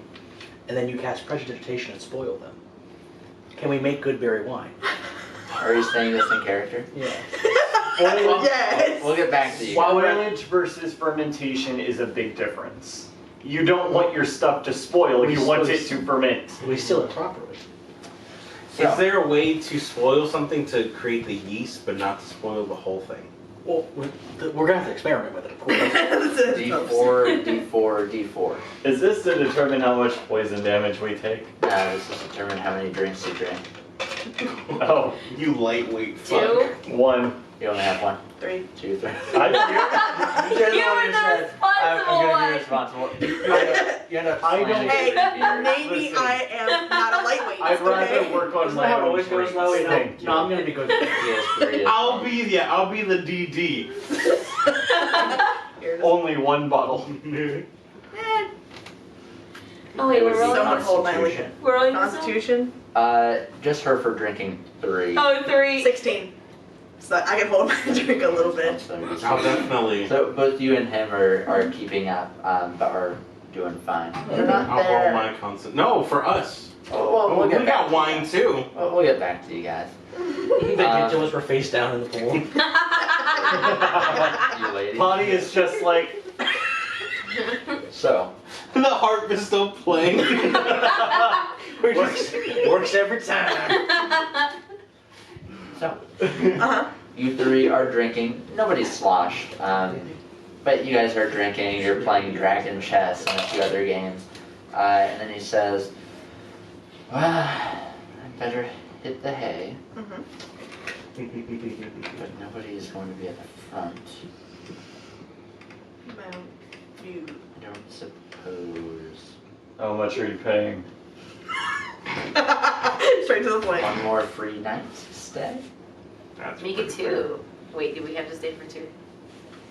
and then you cast prestidigitation and spoil them? Can we make good berry wine? Are you saying this in character? Yeah. Yes. We'll get back to you. guys. Spoilage versus fermentation is a big difference. You don't want your stuff to spoil, you want it to ferment. We seal it properly. Is there a way to spoil something to create the yeast, but not to spoil the whole thing? Well, we're gonna have to experiment with it, of course. D4, D4, D4. Is this to determine how much poison damage we take? This will determine how many drinks you drink. Oh, You lightweight fuck. 2. 1. You only have 1, 3. 2, 3. I You were the responsible one. responsible. You end up I don't- slamming Hey, it in beer. maybe Listen. I am not a lightweight. I'd rather okay? work on Isn't my that how it own always goes traits. though? You know? Thank you. No, I'm gonna be good. PS3 is I'll be the DD. Here it is. Only 1 bottle. Oh wait, we're rolling. Someone hold my Constitution. We're rolling this one? Constitution, Just her for drinking 3. Oh, 3. 16. So I can hold my drink a little bit. I'll definitely. So both you and him are keeping up, but are doing fine. You're not I'll roll there. my constant. No, for us. Well, Oh, we'll we get back got to wine you too. guys. We'll get back to you guys. The kids always were face down in the pool. You ladies. Potty is just like, So, The harp is still playing. Works every time. Uh-huh. you 3 are drinking. Nobody's sloshed. But you guys are drinking. You're playing Dragon Chess and a few other games. And then he says, "Well, I better hit the hay, Mhm. but nobody is going to be at the front. Well, you. I don't suppose." how much are you paying? Straight to the point. One more free night stay. That's Make it pretty fair. 2. Wait, do we have to stay for 2?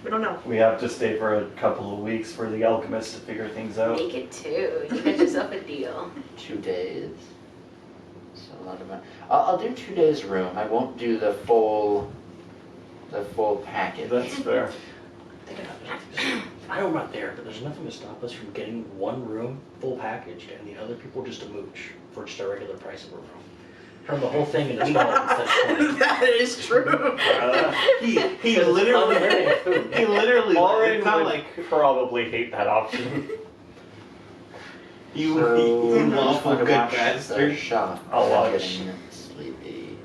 We don't know. We have to stay for a couple of weeks for the alchemist to figure things out. Make it 2. You got yourself a deal. 2 days. So a lot of money. I'll do 2 days room. I won't do the full package. That's fair. Think about it. I know we're not there, but there's nothing to stop us from getting one room, full package, and the other people just a mooch for just a regular price of a room. Turn the whole thing into 12 instead of 20. That is true. He literally Lauren it's not would like probably hate that option. you So, lawful wanna good watch the bastard. shop. I'll I'm watch. getting sleepy.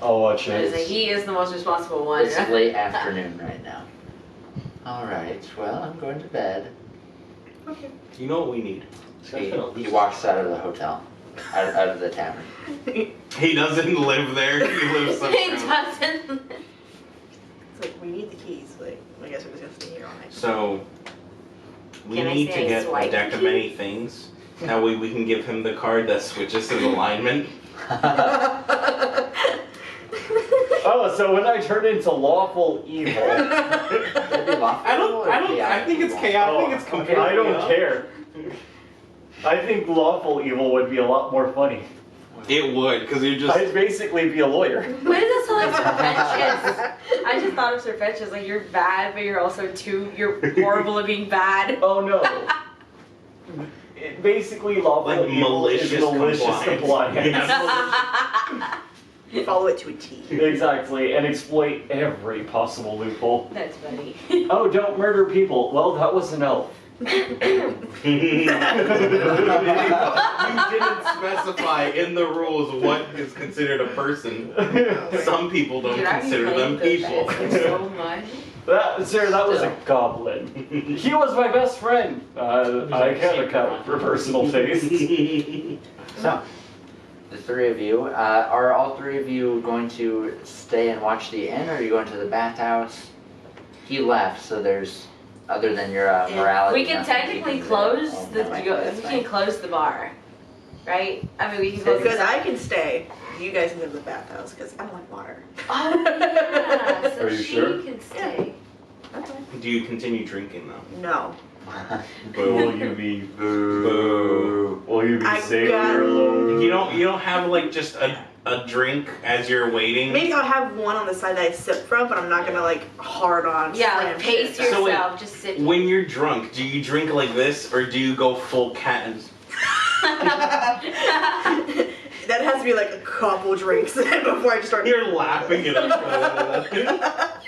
I'll watch I was like, it. he is the most responsible one. It's late afternoon right now. Alright, well, I'm going to bed. Okay. You know what we need? He walks out of the hotel. Out of the tavern. He doesn't live there. He lives He somewhere. doesn't. It's like, we need the keys. Like, I guess we're just gonna stay here all night. So we Can I need to say get a swipe deck of key? many things. That way we can give him the card that switches his alignment. Oh, so when I turn into lawful evil, I think it's chaos. I think it's completely I don't up. care. I think lawful evil would be a lot more funny. It would, because you're just. I'd basically be a lawyer. Why does that sound like Sir I just thought of Sir as like you're bad, but you're also you're horrible at being bad. Oh no. Basically, lawful Like evil is malicious malicious compliance. compliance. You follow it to a T. Exactly, and exploit every possible loophole. That's funny. Oh, don't murder people. Well, that was an elf. You didn't specify in the rules what is considered a person. Some people don't Dude, I've been consider them playing people. those shits so much. That was a goblin. He was my best friend. I can't account for personal taste. So, the 3 of you, are all 3 of you going to stay and watch the inn, or are you going to the bathhouse? He left, so there's, other than your morality. We can nothing you technically do close there. the Oh, we can close the bar, right? I mean, we can close Because the I can stay. You guys can go to the bathhouse because I don't like water. Oh yeah, so Are you she sure? can stay. Okay. Do you continue drinking though? No. Will you be Boo. Will you be I safe got- here alone? You don't have like just a drink as you're waiting. Maybe I'll have one on the side that I sip from, but I'm not gonna like hard on. Yeah, slam like pace shit. So wait, yourself. Just sit. When you're drunk, do you drink like this or do you go full cat and That has to be like a couple drinks before I just start. you're laughing it up?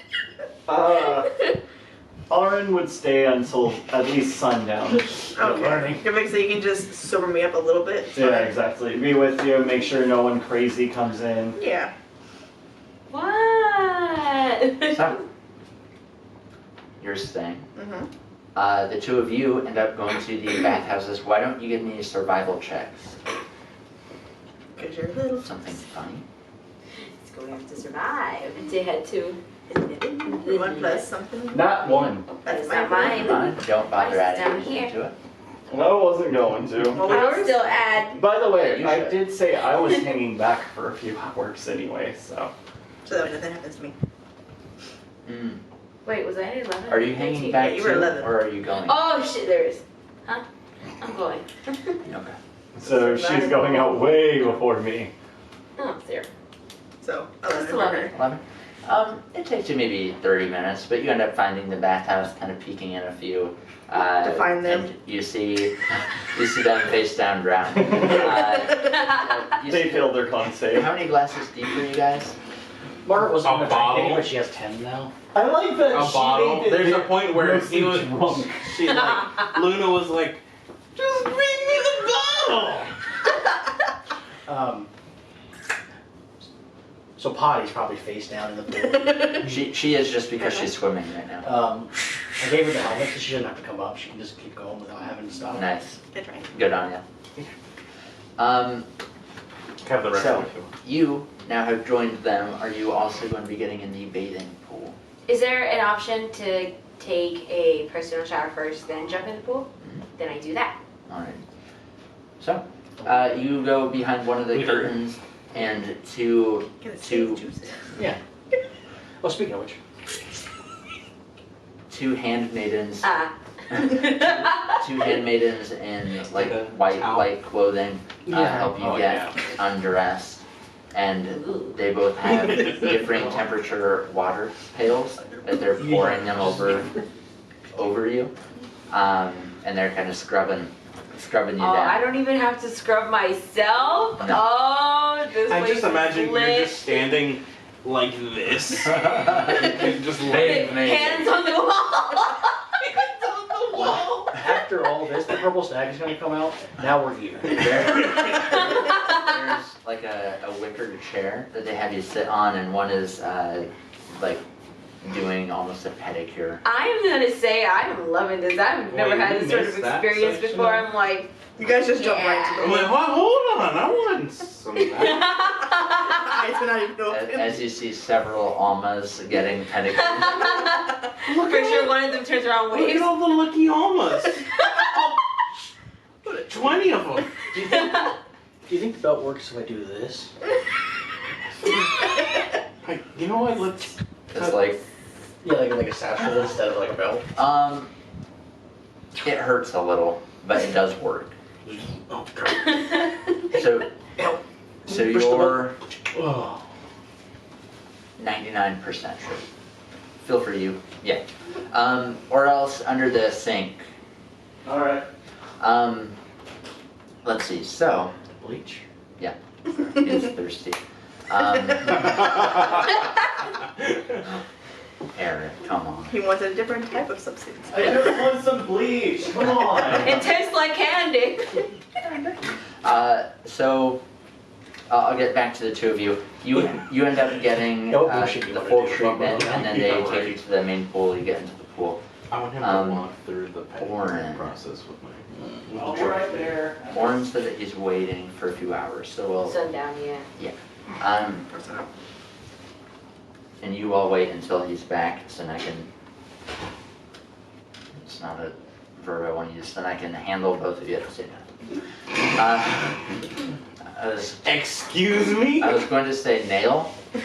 Aaron would stay until at least sundown. Okay. So you can just sober me up a little bit. It's Yeah, fine. exactly. Be with you, make sure no one crazy comes in. Yeah. What? So, you're staying. Mhm. The 2 of you end up going to the bathhouses. Why don't you give me survival checks? Because you're little. Something funny. It's going to have to survive to head to. 1 plus something. Not one. That's It's not mine. Fine, don't bother Mine's adding down anything here. to it. I wasn't going to. Well, I'll yours? still add. By the way, You I should. did say I was hanging back for a few hours anyway, so. So that way nothing happens to me. Mm. Wait, was I at 11? Are you hanging 13? back Yeah, you were too, 11. or are you going? Oh shit, there is. Huh? I'm going. Okay. So she's going out way before me. Oh, there. So Just 11 for her. 11. 11. It takes you maybe 30 minutes, but you end up finding the bathhouse, kind of peeking in a few. To find them. And you see them face down drowning. You They see- failed their con save. How many glasses deep are you guys? Margaret wasn't A gonna drink bottle? any, but she has 10 now. I like that A she bottle. made it There's a point where mostly he was drunk. she like Luna was like, just bring me the bottle. So Potty's probably face down in the pool. She is just because she's swimming right now. I gave her the helmet so she doesn't have to come up. She can just keep going without having to stop. Nice. Good try. Good on you. Have the rest So, of it. you now have joined them. Are you also going to be getting in the bathing pool? Is there an option to take a personal shower first, then jump in the pool? Then I do that. Alright. So, You go behind one of the curtains, and two Get a Two. juices. Yeah. Oh, speaking of which. handmaidens, Ah. two handmaidens in like Like a white towel? light clothing help you get undressed, and they both have different temperature water pails that they're pouring them over you, and they're kind of scrubbing you Oh, down. I don't even have to scrub myself. No. Oh, this I place just is imagine lit. you're just standing like this. And just laying there. Hands on the wall. Hands on the wall. After all this, the purple stag is going to come out. Now we're here. There's like a wicker chair that they have you sit on, and one is like doing almost a pedicure. I'm gonna say I'm loving this. I've never Wait, had you this sort of missed that experience section? before. I'm like, You guys just jump right to the I'm like, hold on, I want some of that. eyes are not even open. As you see several almas getting pedicures. for sure one of them turns around and Look waves. at all the lucky almas. 20 of them. Do you think the belt works if I do this? Like, you know what? Let's. It's like, Yeah, like a satchel instead of like a belt. it hurts a little, but it does work. Oh, God. So, Help. so Push the you're Oh. 99% sure. Feel for you, yeah. Or else under the sink. Alright. Let's see. So, Bleach? he's thirsty. Eric, come on. He wants a different type of substance. I just want some bleach. Come on. It tastes like candy. So I'll get back to the two of you. You end up getting Yeah, what bullshit you the wanna full do? treatment, and then they Yeah, take right. you to the main pool. You get into the pool. I want him Um, to walk through the Oren. pedicure process with my. I'll be right there. Oren said that he's waiting for a few hours, so we'll. Sundown, yeah. And you all wait until he's back, so then I can. It's not a verb I want to use. Then I can handle both of you at the same time. Excuse me? I was going to say nail. And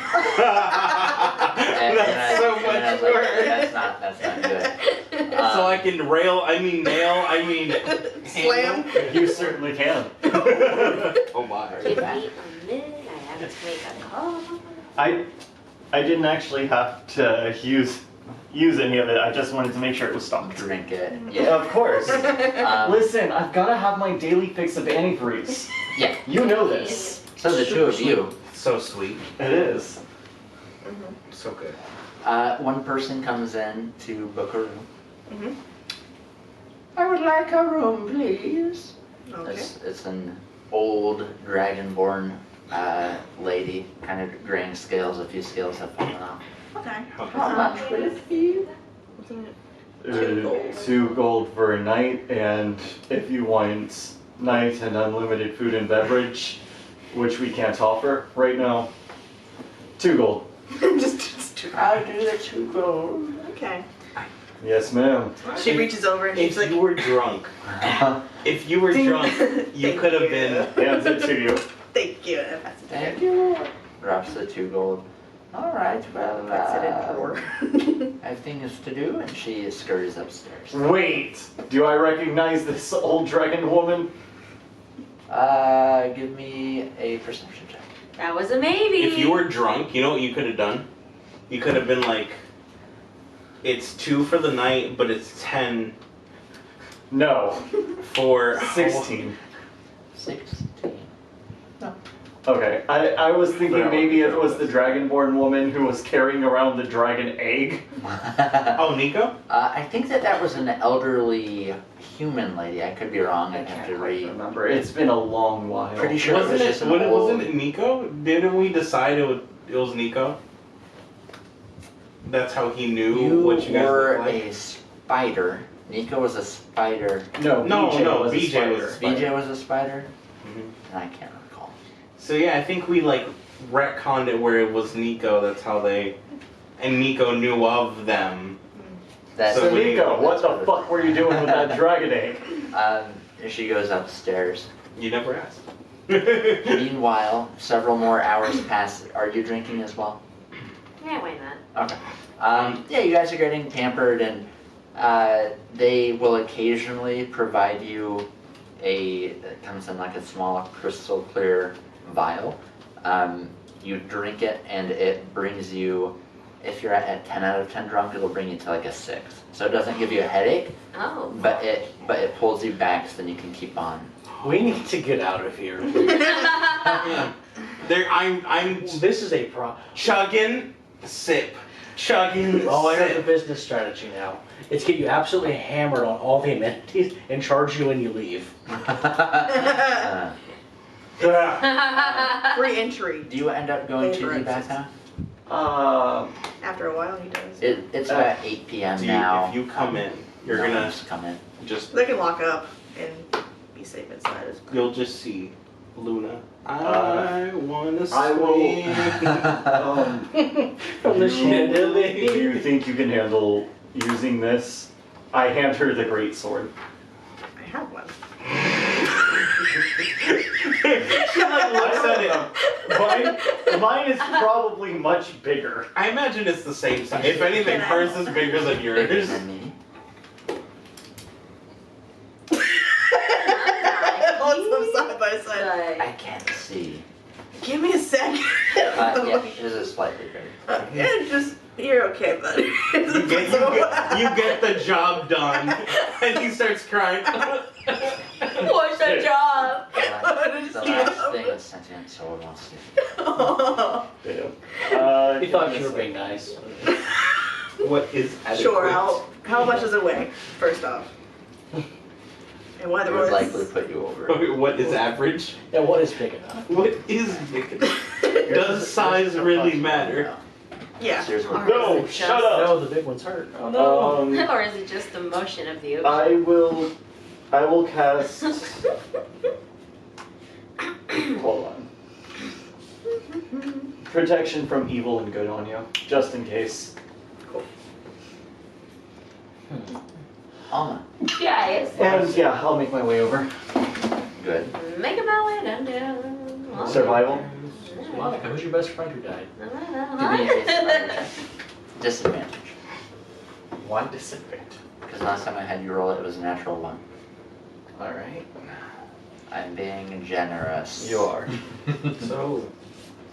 That's so then I much was like, worse. that's not good. So I can nail, I mean Slam. You certainly can. Oh my. Give me a minute. I have to make a call. I didn't actually have to use any of it. I just wanted to make sure it was stocked. Drink it. Yeah, Yeah. of course. Um, Listen, I've got to have my daily fix of antifreeze. Yeah. You know this. So the two of you, So sweet. It is. So good. one person comes in to book a room. Mhm. I would like a room, please. Okay. It's an old dragonborn lady, kind of graying scales. A few scales have fallen off. Okay. How much will it be? Wasn't it 2 gold for a night, and if you want night and unlimited food and beverage, which we can't offer right now, 2 gold. just too. I'll do the 2 gold. Okay. Yes, ma'am. She reaches over and she's If like, you were drunk, if you were Ding. drunk, you Thank could have you. been. Hands it to you. "Thank you," and I pass it to Thank her. you. Drops the 2 gold. All right, well, Puts it in pour. I have things to do, and she scurries upstairs. Wait! Do I recognize this old dragon woman? Give me a perception check. That was a maybe. If you were drunk, you know what you could have done? You could have been like, it's 2 for the night, but it's 10 No. for 16. 16. Okay, I was thinking Yeah, maybe it sure was it the was. dragonborn woman who was carrying around the dragon egg. Oh, Nico? I think that was an elderly human lady. I could be wrong. I'd have to read. Remember, it's been a long while. Pretty sure it was Wasn't just it? an old. Wasn't it Nico? Didn't we decide it was Nico? That's how he knew You what you guys were looked like. a spider. Nico was a spider. No, No, BJ no, was a BJ spider. was- VJ was a spider, Mhm. and I can't recall. So yeah, I think we like retconned it where it was Nico. That's how they, and Nico knew of them. That's So we- Nico, what that's the fuck were you doing with that dragon egg? She goes upstairs. You never asked. Meanwhile, several more hours pass. Are you drinking as well? Yeah, why not? Okay. Yeah, you guys are getting pampered, and they will occasionally provide you it comes in like a small crystal clear vial. You drink it, and it brings you, if you're at 10 out of 10 drunk, it'll bring you to like a 6. So it doesn't give you a headache, Oh. but it pulls you back so then you can keep on. We need to get out of here. There, I'm This is a problem. chugging, sip, chugging. Oh, I know the sip. business strategy now. It's get you absolutely hammered on all the amenities and charge you when you leave. Free entry. Do you end up going to the bathhouse? After a while, he does. It's about 8 p.m. Do now. if you come in, you're No, gonna just come in. just They can lock up and be safe inside as well. you'll just see Luna. I wanna I will- swim. From the Do chandelier. you think you can handle using this? I hand her the great sword. I have one. I said it. Mine is probably much bigger. I imagine it's the same size. If anything, hers is bigger than Bigger yours. than me. Hold them side by side. I can't see. Give me a second. Yeah, his is slightly bigger. Yeah, just you're okay, buddy. You get the job done, and he starts crying. What's the job? The last thing is sentient soul wants to. Damn. You thought you were being nice. What is adequate? Sure. How much does it weigh? First off. And It would likely put you over. Okay, what is average? Yeah, what is big enough? What is big? Does size really matter? Yeah. Here's what- No, shut up. No, the big ones hurt. Oh no. Or is it just the motion of the ocean? I will cast. Hold on. Protection from evil and good on you, just in case. Alma. Guys, And yeah, I'll make my way over. Good. make my way down. Survival. Monica, who's your best friend who died? Give me a survival check. Disadvantage. Why disadvantage? Because last time I had you roll it, it was a natural 1. Alright. I'm being generous. You are. So,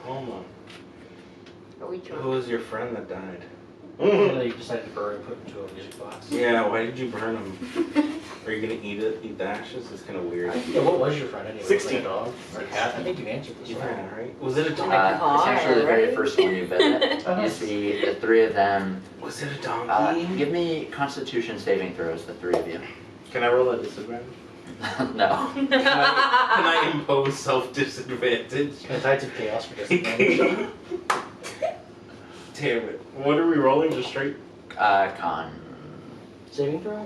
hold on. Are we Who drunk? was your friend that died? And then you decided to burn and put it into a music box. Yeah, why did you burn him? Are you gonna eat it? Eat the ashes? It's kind of weird. Yeah, what was your friend anyway? 16. Was it a dog or a cat? I think you answered this one. Yeah, right? Was it a donkey? Essentially the very right? first one you visit. You see the 3 of them. Was it a donkey? Give me Constitution saving throws, the 3 of you. Can I roll a disadvantage? No. Can I impose self-disadvantage? And Tides of Chaos for disadvantage. Damn it. What are we rolling? Just straight? Con Saving throw?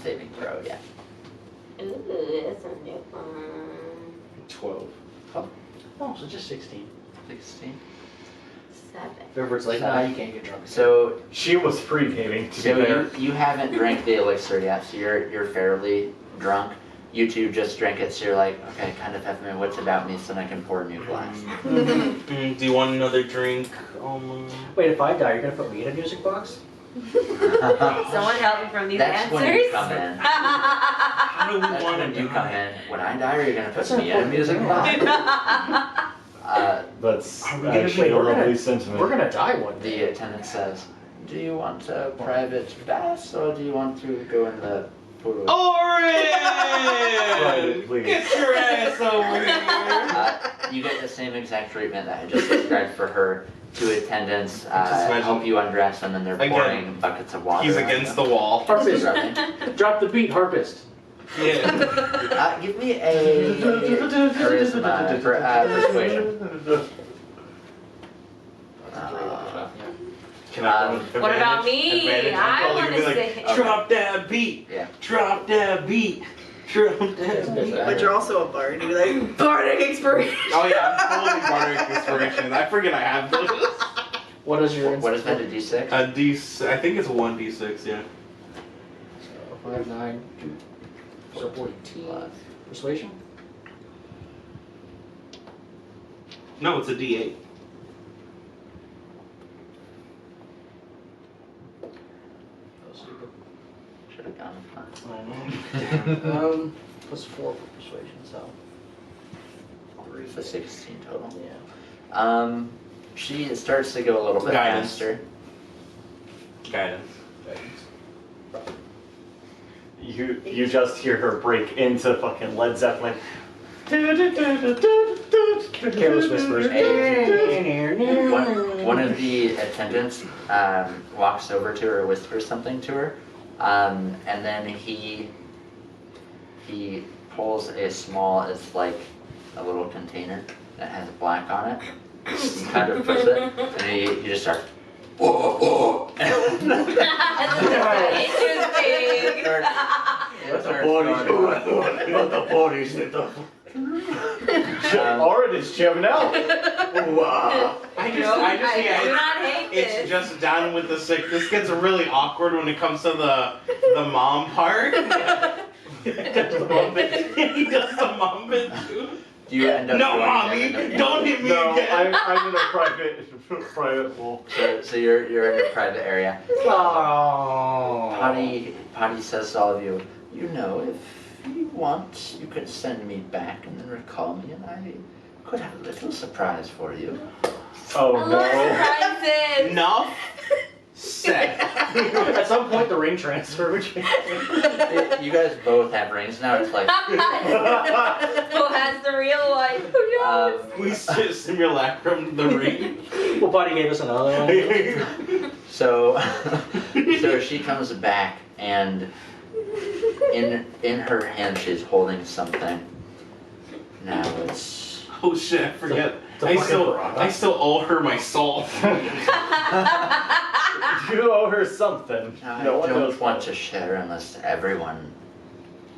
saving throw, yeah. Ooh, that's a new one. 12. Oh, so just 16. 16. 7. Everyone's like, nah, you can't get drunk. So She was pre-gaming, to be fair. you haven't drank the elixir yet, so you're fairly drunk. You two just drank it, so you're like, okay, kind of have my wits about me, so then I can pour a new glass. Do you want another drink? Wait, if I die, you're gonna put me in a music box? Someone help me from these That's answers. when you come in. How do we That's want when to you come in. When I die, are you gonna put That's me in a important music to know. box? That's Are we gonna actually be- a we're gonna- lovely sentiment. We're gonna die one day. The attendant says, do you want a private bath, or do you want to go in the pool? Oren! please. Get your ass over here! You get the same exact treatment that I just described for her. 2 attendants Just imagine- help you undress, and then they're Again, pouring buckets of water. He's on against you. the wall. Harpist! Rubbing. Drop the beat, Harpist! Yeah. Give me a charisma for persuasion. Can I roll What about me? advantage? I I'm wanna probably gonna be like, say- drop that beat. Yeah. Drop that beat. Drop that beat. But you're also a bard. You'd be like, bardic inspiration. Oh yeah, I'm totally bardic inspiration. I forget I have those. What is your What is that, a d6? I think it's 1d6, yeah. So 5, 9, 2, so 14. Plus Persuasion? No, it's a D8. Oh, stupid. Should have gone with I know. Plus 4 for persuasion, so. 3. the 16 total. Yeah. She starts to go a little bit Guidance. faster. Guidance. You just hear her break into fucking Led Zeppelin. Careless Whispers. One of the attendants walks over to her, whispers something to her, and then he pulls it's like a little container that has black on it. He kind of puts it, and he just starts. It's just big. Let the body sit up. Orin is jamming out. I I do just, not hate it's this. just down with the sick. This gets really awkward when it comes to the mom part. He does the mom bit too. Do you end up No, going mommy, in don't hit me No, again. I'm in a private pool. So you're in a private area. Oh. Potty says to all of you, you know, if you want, you could send me back and then recall me, and I could have a little surprise for you. Oh I love surprises. Enough said. At some point, the ring transfer would change. You guys both have rings now. It's like Who has the real one? Who knows? We simulacrum the ring. Well, Buddy gave us another one. so she comes back, and in her hand she's holding something. Now it's Oh shit, I forget. It's a I fucking piranha. I still owe her my soul. You owe her something. I No one don't knows want what. to share unless everyone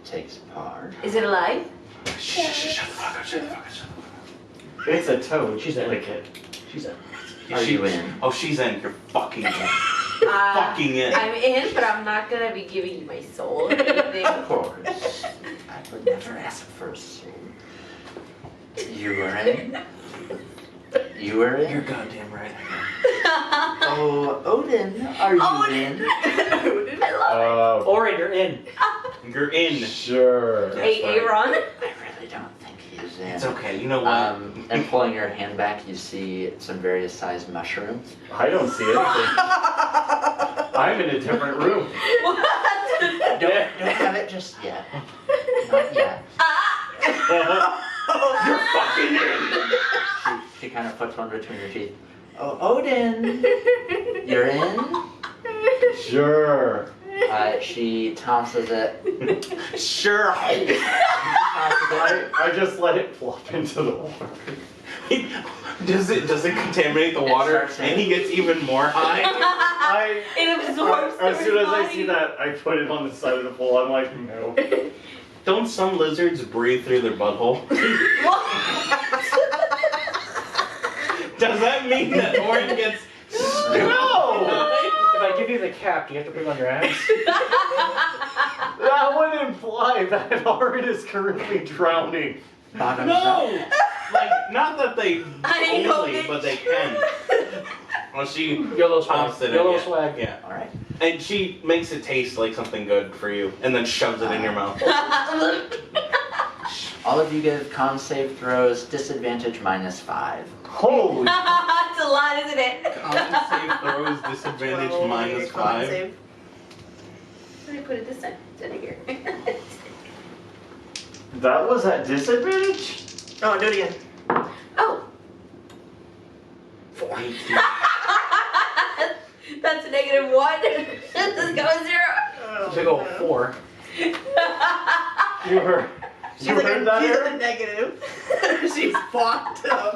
takes part. Is it alive? Shut the fuck up, shut the fuck up, shut the fuck It's a toad. She's in. like it. She's in. up. Are you in? Oh, she's in. You're fucking in. You're fucking in. I'm in, but I'm not gonna be giving you my soul or anything. Of course. I would never ask for a soul. You were in? You were in? You're goddamn right. Oh, Odin, are you in? I love Orin, you're in. You're in. Sure. That's Hey, right. Aaron. I really don't think he's in. It's okay. You know what? And pulling your hand back, you see some various sized mushrooms. I don't see anything. I'm in a different room. Don't have it just yet. Not yet. You're fucking in. She kind of puts one between her teeth. Oh, Odin, you're in? Sure. She tosses it. Sure. Tosses it. I just let it flop into the water. Does it contaminate the water starts and he gets even more high? It absorbs As through soon his as I body. see that, I put it on the side of the pool. I'm like, no. Don't some lizards breathe through their butthole? Does that mean that Orin gets No! If I give you the cap, do you have to put it on your ass? That would imply that Orin is currently drowning. Bottoms up. No! Like, not that they I know only, they but they can. Well, she YOLO swag. pops it in. YOLO Yeah. swag. Yeah. Alright. And she makes it taste like something good for you and then shoves it in your mouth. All of you give con save throws, disadvantage -5. Holy. That's a lot, isn't it? Con save throws, disadvantage -5. Let me put it this side instead of here. That was at disadvantage? Oh, do it again. Oh, 4. that's a -1. This is going 0. Big ol' 4. You heard. She's You like heard that, she's in Aaron? the negative. She's fucked up.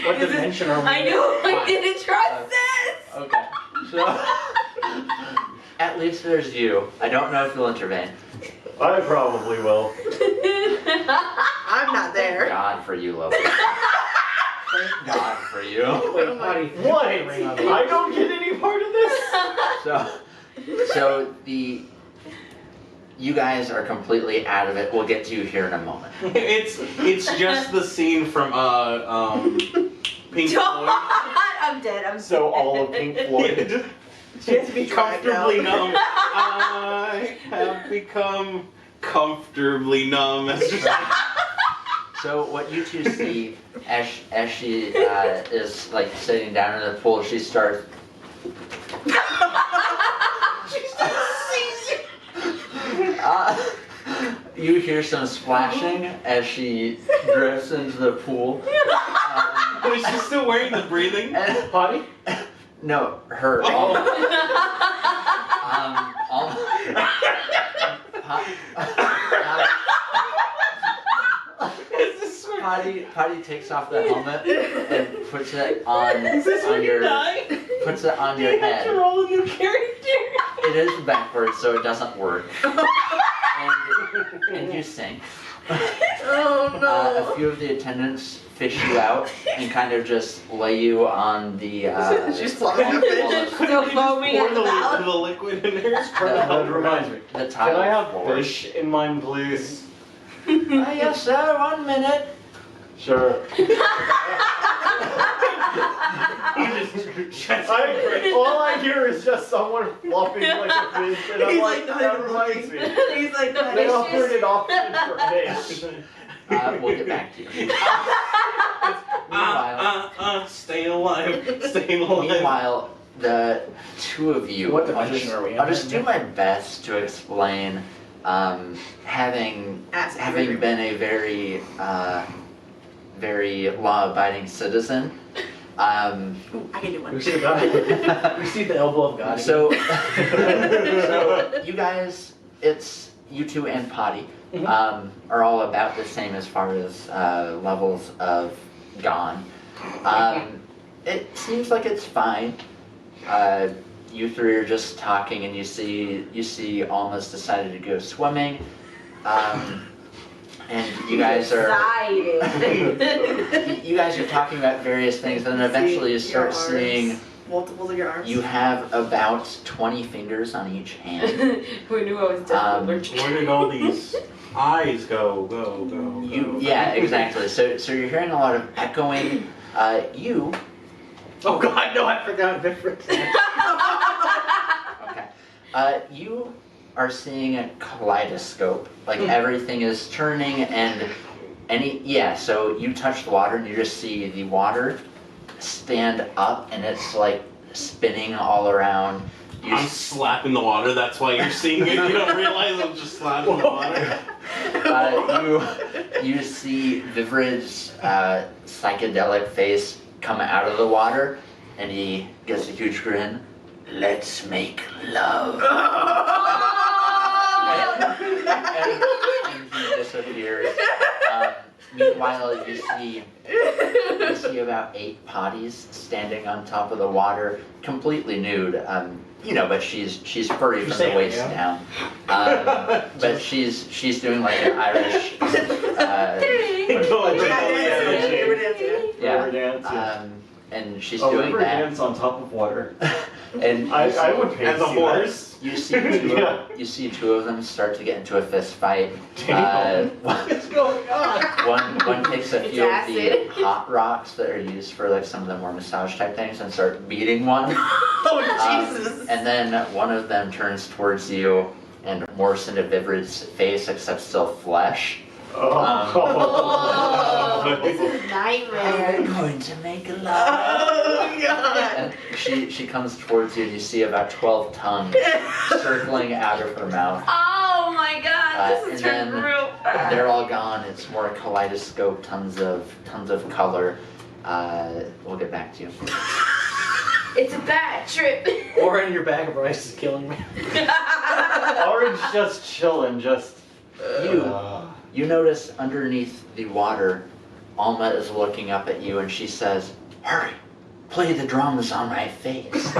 What dimension are we I in? know, I didn't trust this. Okay. So, at least there's you. I don't know if you'll intervene. I probably will. I'm not Thank there. God for you, Loki. Thank God for you. Wait, Buddy. What? Ring on the- I don't get any part of this? So you guys are completely out of it. We'll get to you here in a moment. It's just the scene from Pink Floyd. I'm dead. I'm So dead. all of Pink Floyd. She has to be Comfortably numb. I have become comfortably numb. It's just So what you two see as she is like sitting down in the pool, she starts. You hear some splashing as she drifts into the pool. But is she still wearing the breathing Potty? No, her. Oh. Potty takes off the helmet and puts it on your head. Roll a new character. It is backwards, so it doesn't work. And you sink. Oh no. A few of the attendants fish you out and kind of just lay you on the. She's flopping her fish. Still foaming Pour at the mouth. the liquid in her. That reminds me. The Can tile I have floor. fish in mine, please? Yes, sir. 1 minute. Sure. All I hear is just someone flopping like a fish, and I'm He's like, like, not that even reminds looking. me. He's like, no, They it's offered just- an option for fish. We'll get back to you. Meanwhile, Staying alive. Staying alive. meanwhile, the two of you. What dimension are we in I'll just right do my best to explain. Having Ask been a very law-abiding citizen. Ooh, I can do one. We see God. We see the elbow of God. So you guys, it's you two and Potty, are all about the same as far as levels of gone. It seems like it's fine. You three are just talking, and you see Alma's decided to go swimming. And you guys are Excited. you guys are talking about various things, and then eventually you start Your arms. seeing Multiples of your arms. you have about 20 fingers on each hand. We knew I was definitely allergic. Where did all these eyes go? Go. Yeah, exactly. So you're hearing a lot of echoing. You Oh God, no! I forgot different. okay? You are seeing a kaleidoscope. Like everything is turning, and so you touch the water, and you just see the water stand up, and it's like spinning all around. I'm slapping the water. That's why you're seeing it. You don't realize I'm just slapping the water. You see Vivrid's psychedelic face come out of the water, and he gets a huge grin. Let's make love. and he disappears. Meanwhile, you see about 8 potties standing on top of the water, completely nude. But she's furry from the waist down. But she's doing like an Irish. And she's doing river that. dance on top of water. And I would pay As a to see horse. you see two of them start to get into a fist fight. What's going on? One takes a It's few of the acid. hot rocks that are used for like some of the more massage type things and start beating one. Oh Jesus! And then one of them turns towards you and morphs into Vivrid's face, except still flesh. Oh, this is We're nightmare. going to make love. Oh God! And she comes towards you, and you see about 12 tongues circling out of her mouth. Oh my God, this and is turned then real bad. they're all gone. It's more kaleidoscope, tons of color. We'll get back to you. It's a bad trip. Orange, your bag of rice is killing me. Orange just chilling, just. You notice underneath the water, Alma is looking up at you, and she says, "Hurry, play the drums on my face."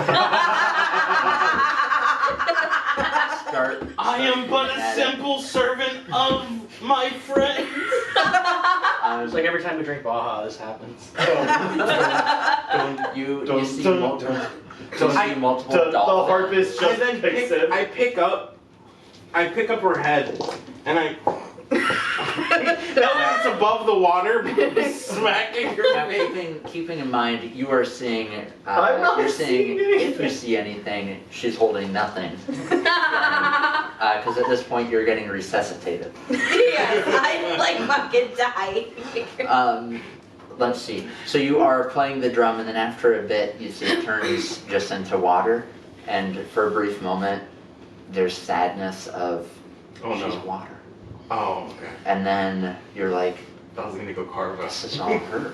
I am but a simple servant of my friend. It's like every time we drink Baja, this happens. You Dun, see dun, multiple The dolphins. harpist just I then picks it. I pick up I pick up her head and I. That way it's above the water, smacking her Now, face. keeping in mind, you are seeing. I'm not you're seeing seeing if you see anything, she's holding nothing. Because at this point, you're getting resuscitated. Yes, I'm like fucking dying. Let's see. So you are playing the drum, and then after a bit, you see it turns just into water, and for a brief moment, there's sadness of Oh she's no. water, Oh, okay. and then you're like, I was gonna go carve this us. is all her.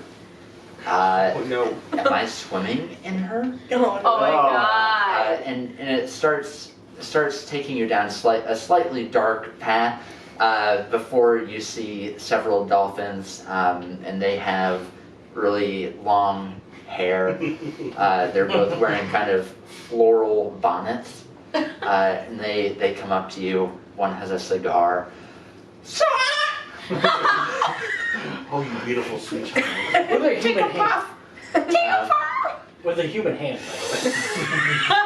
Oh no. Am I swimming in her? Oh, Oh my god. And it starts taking you down a slightly dark path before you see several dolphins, and they have really long hair. They're both wearing kind of floral bonnets, and they come up to you. One has a cigar. Oh, you beautiful sweet child. With a human hand. Um, With a human hand, by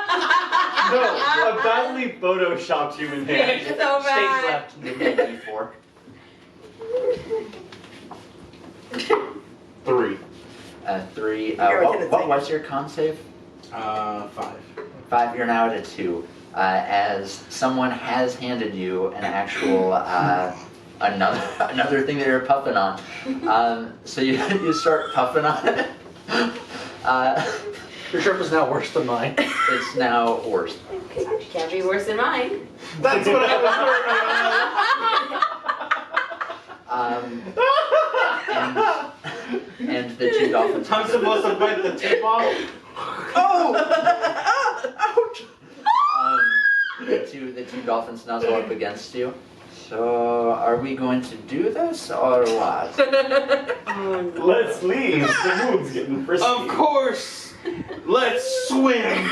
No, a badly photoshopped human the way. hand. So Stage bad. left. Give me a D4. 3. 3. You're What gonna take was your con save? 5. 5. You're now at a 2. As someone has handed you an actual another thing that you're puffing on. So you start puffing on it. Your trip is now worse than mine. It's now worse. Can't be worse than mine. That's what I was And the two dolphins. I'm supposed to bite the tip off? The two dolphins nuzzle up against you. So, are we going to do this or what? Let's leave. The moon's getting frisky. Of course! Let's swim!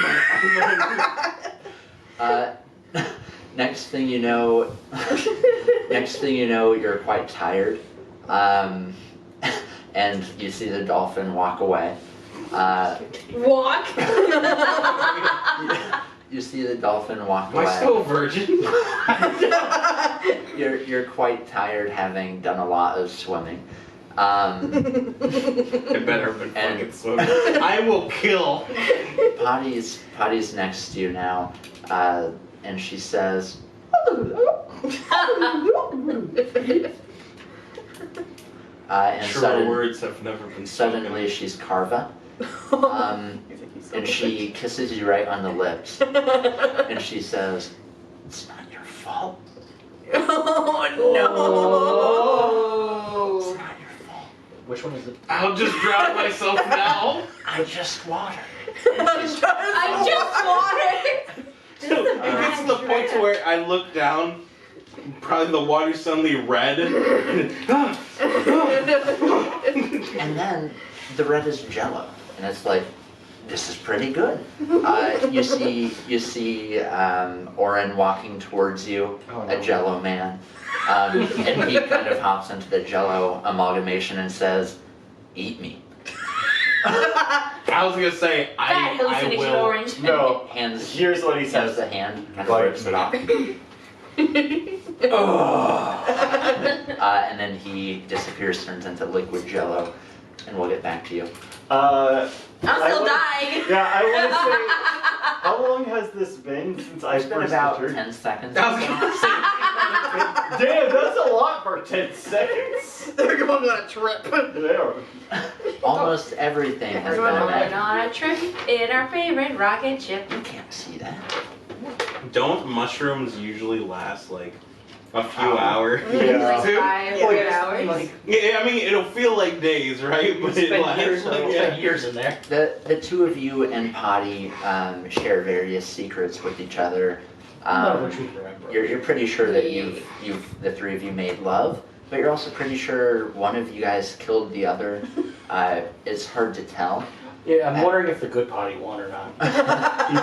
Next thing you know, you're quite tired, and you see the dolphin walk away. Walk. You see the dolphin walk Am I away. still a virgin? You're quite tired, having done a lot of swimming. It better have been And- fucking swimming. I will kill. Potty's next to you now, and she says, and Truer words have never been spoken. suddenly she's Carva, and she kisses you right on the lips, and she says, "It's not your fault. Oh It's no. not your fault. Which one is it? I'll just drown myself now. I'm just water." I'm just water. It gets to the point to where I look down, probably the water's suddenly red. And then the red is Jello, and it's like, this is pretty good. You see Oren walking towards you, a Jello man, and he kind of hops into the Jello amalgamation and says, "Eat me." I was gonna say, That I hallucination will. orange. No. Hands Here's what he hands says. the hand, kind of Like- rips it off. And then he disappears, turns into liquid Jello, and we'll get back to you. I'm I still wanna- dying. Yeah, I want to say, how long has this been since I It's been first about entered? 10 seconds. I was gonna say, Damn, that's a lot for 10 seconds. They're going on a trip. There. Almost everything has We're been going imagined. on a trip in our favorite rocket ship. You can't see that. don't mushrooms usually last like a few hours? Yeah. Like Too? 5 hours. Like, Yeah, I mean, it'll feel like days, right? we But it spent lasts years, like, spent years in there. The two of you and Potty share various secrets with each other. None of which we remember. You're pretty sure that the three of you made love, but you're also pretty sure one of you guys killed the other. It's hard to tell. Yeah, I'm wondering if the good potty won or not.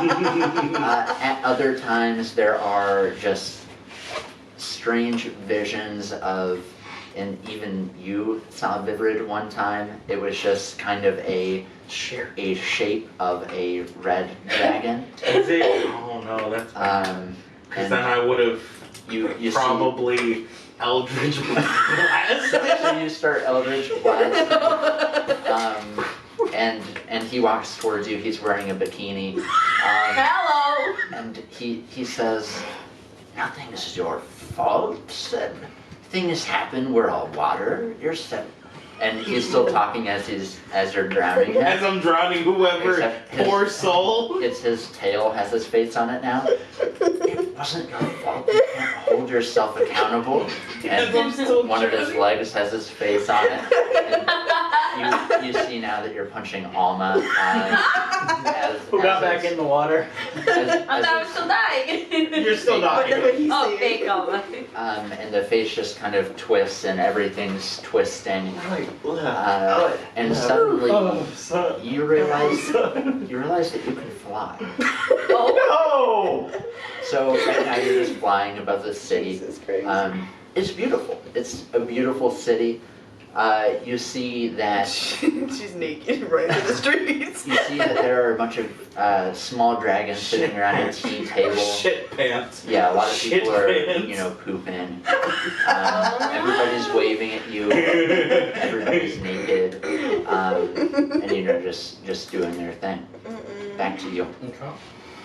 At other times, there are just strange visions of, and even you saw Vivid one time. It was just kind of a shape of a red dragon. Is it? Oh no, that's. And Because then I would have You Probably Eldritch Blast. So you start Eldritch Blast, and he walks towards you. He's wearing a bikini, Hello! and he says, "Nothing is your fault. Things happen. We're all water. You're set." And he's still talking as you're drowning him. As I'm drowning whoever, Except his- poor soul. It's his tail has his face on it now. It wasn't your fault. You can't hold yourself accountable. And I'm still one of his drowning. legs has his face on it. And you see now that you're punching Alma Who got back in the water? I thought I was still dying. You're still But dying. then when he Oh, sees- fake Alma. and the face just kind of twists and everything's twisting. And suddenly you realize that you can fly. Oh, No! So right now you're just flying above the city. Jesus Christ. It's beautiful. It's a beautiful city. You see that She's naked right in the streets. you see that there are a bunch of small dragons sitting around a tea table. Shit pants. Yeah, a lot of Shit people are pants. Pooping. Everybody's waving at you. Everybody's naked, and just doing their thing. Back to you. Okay.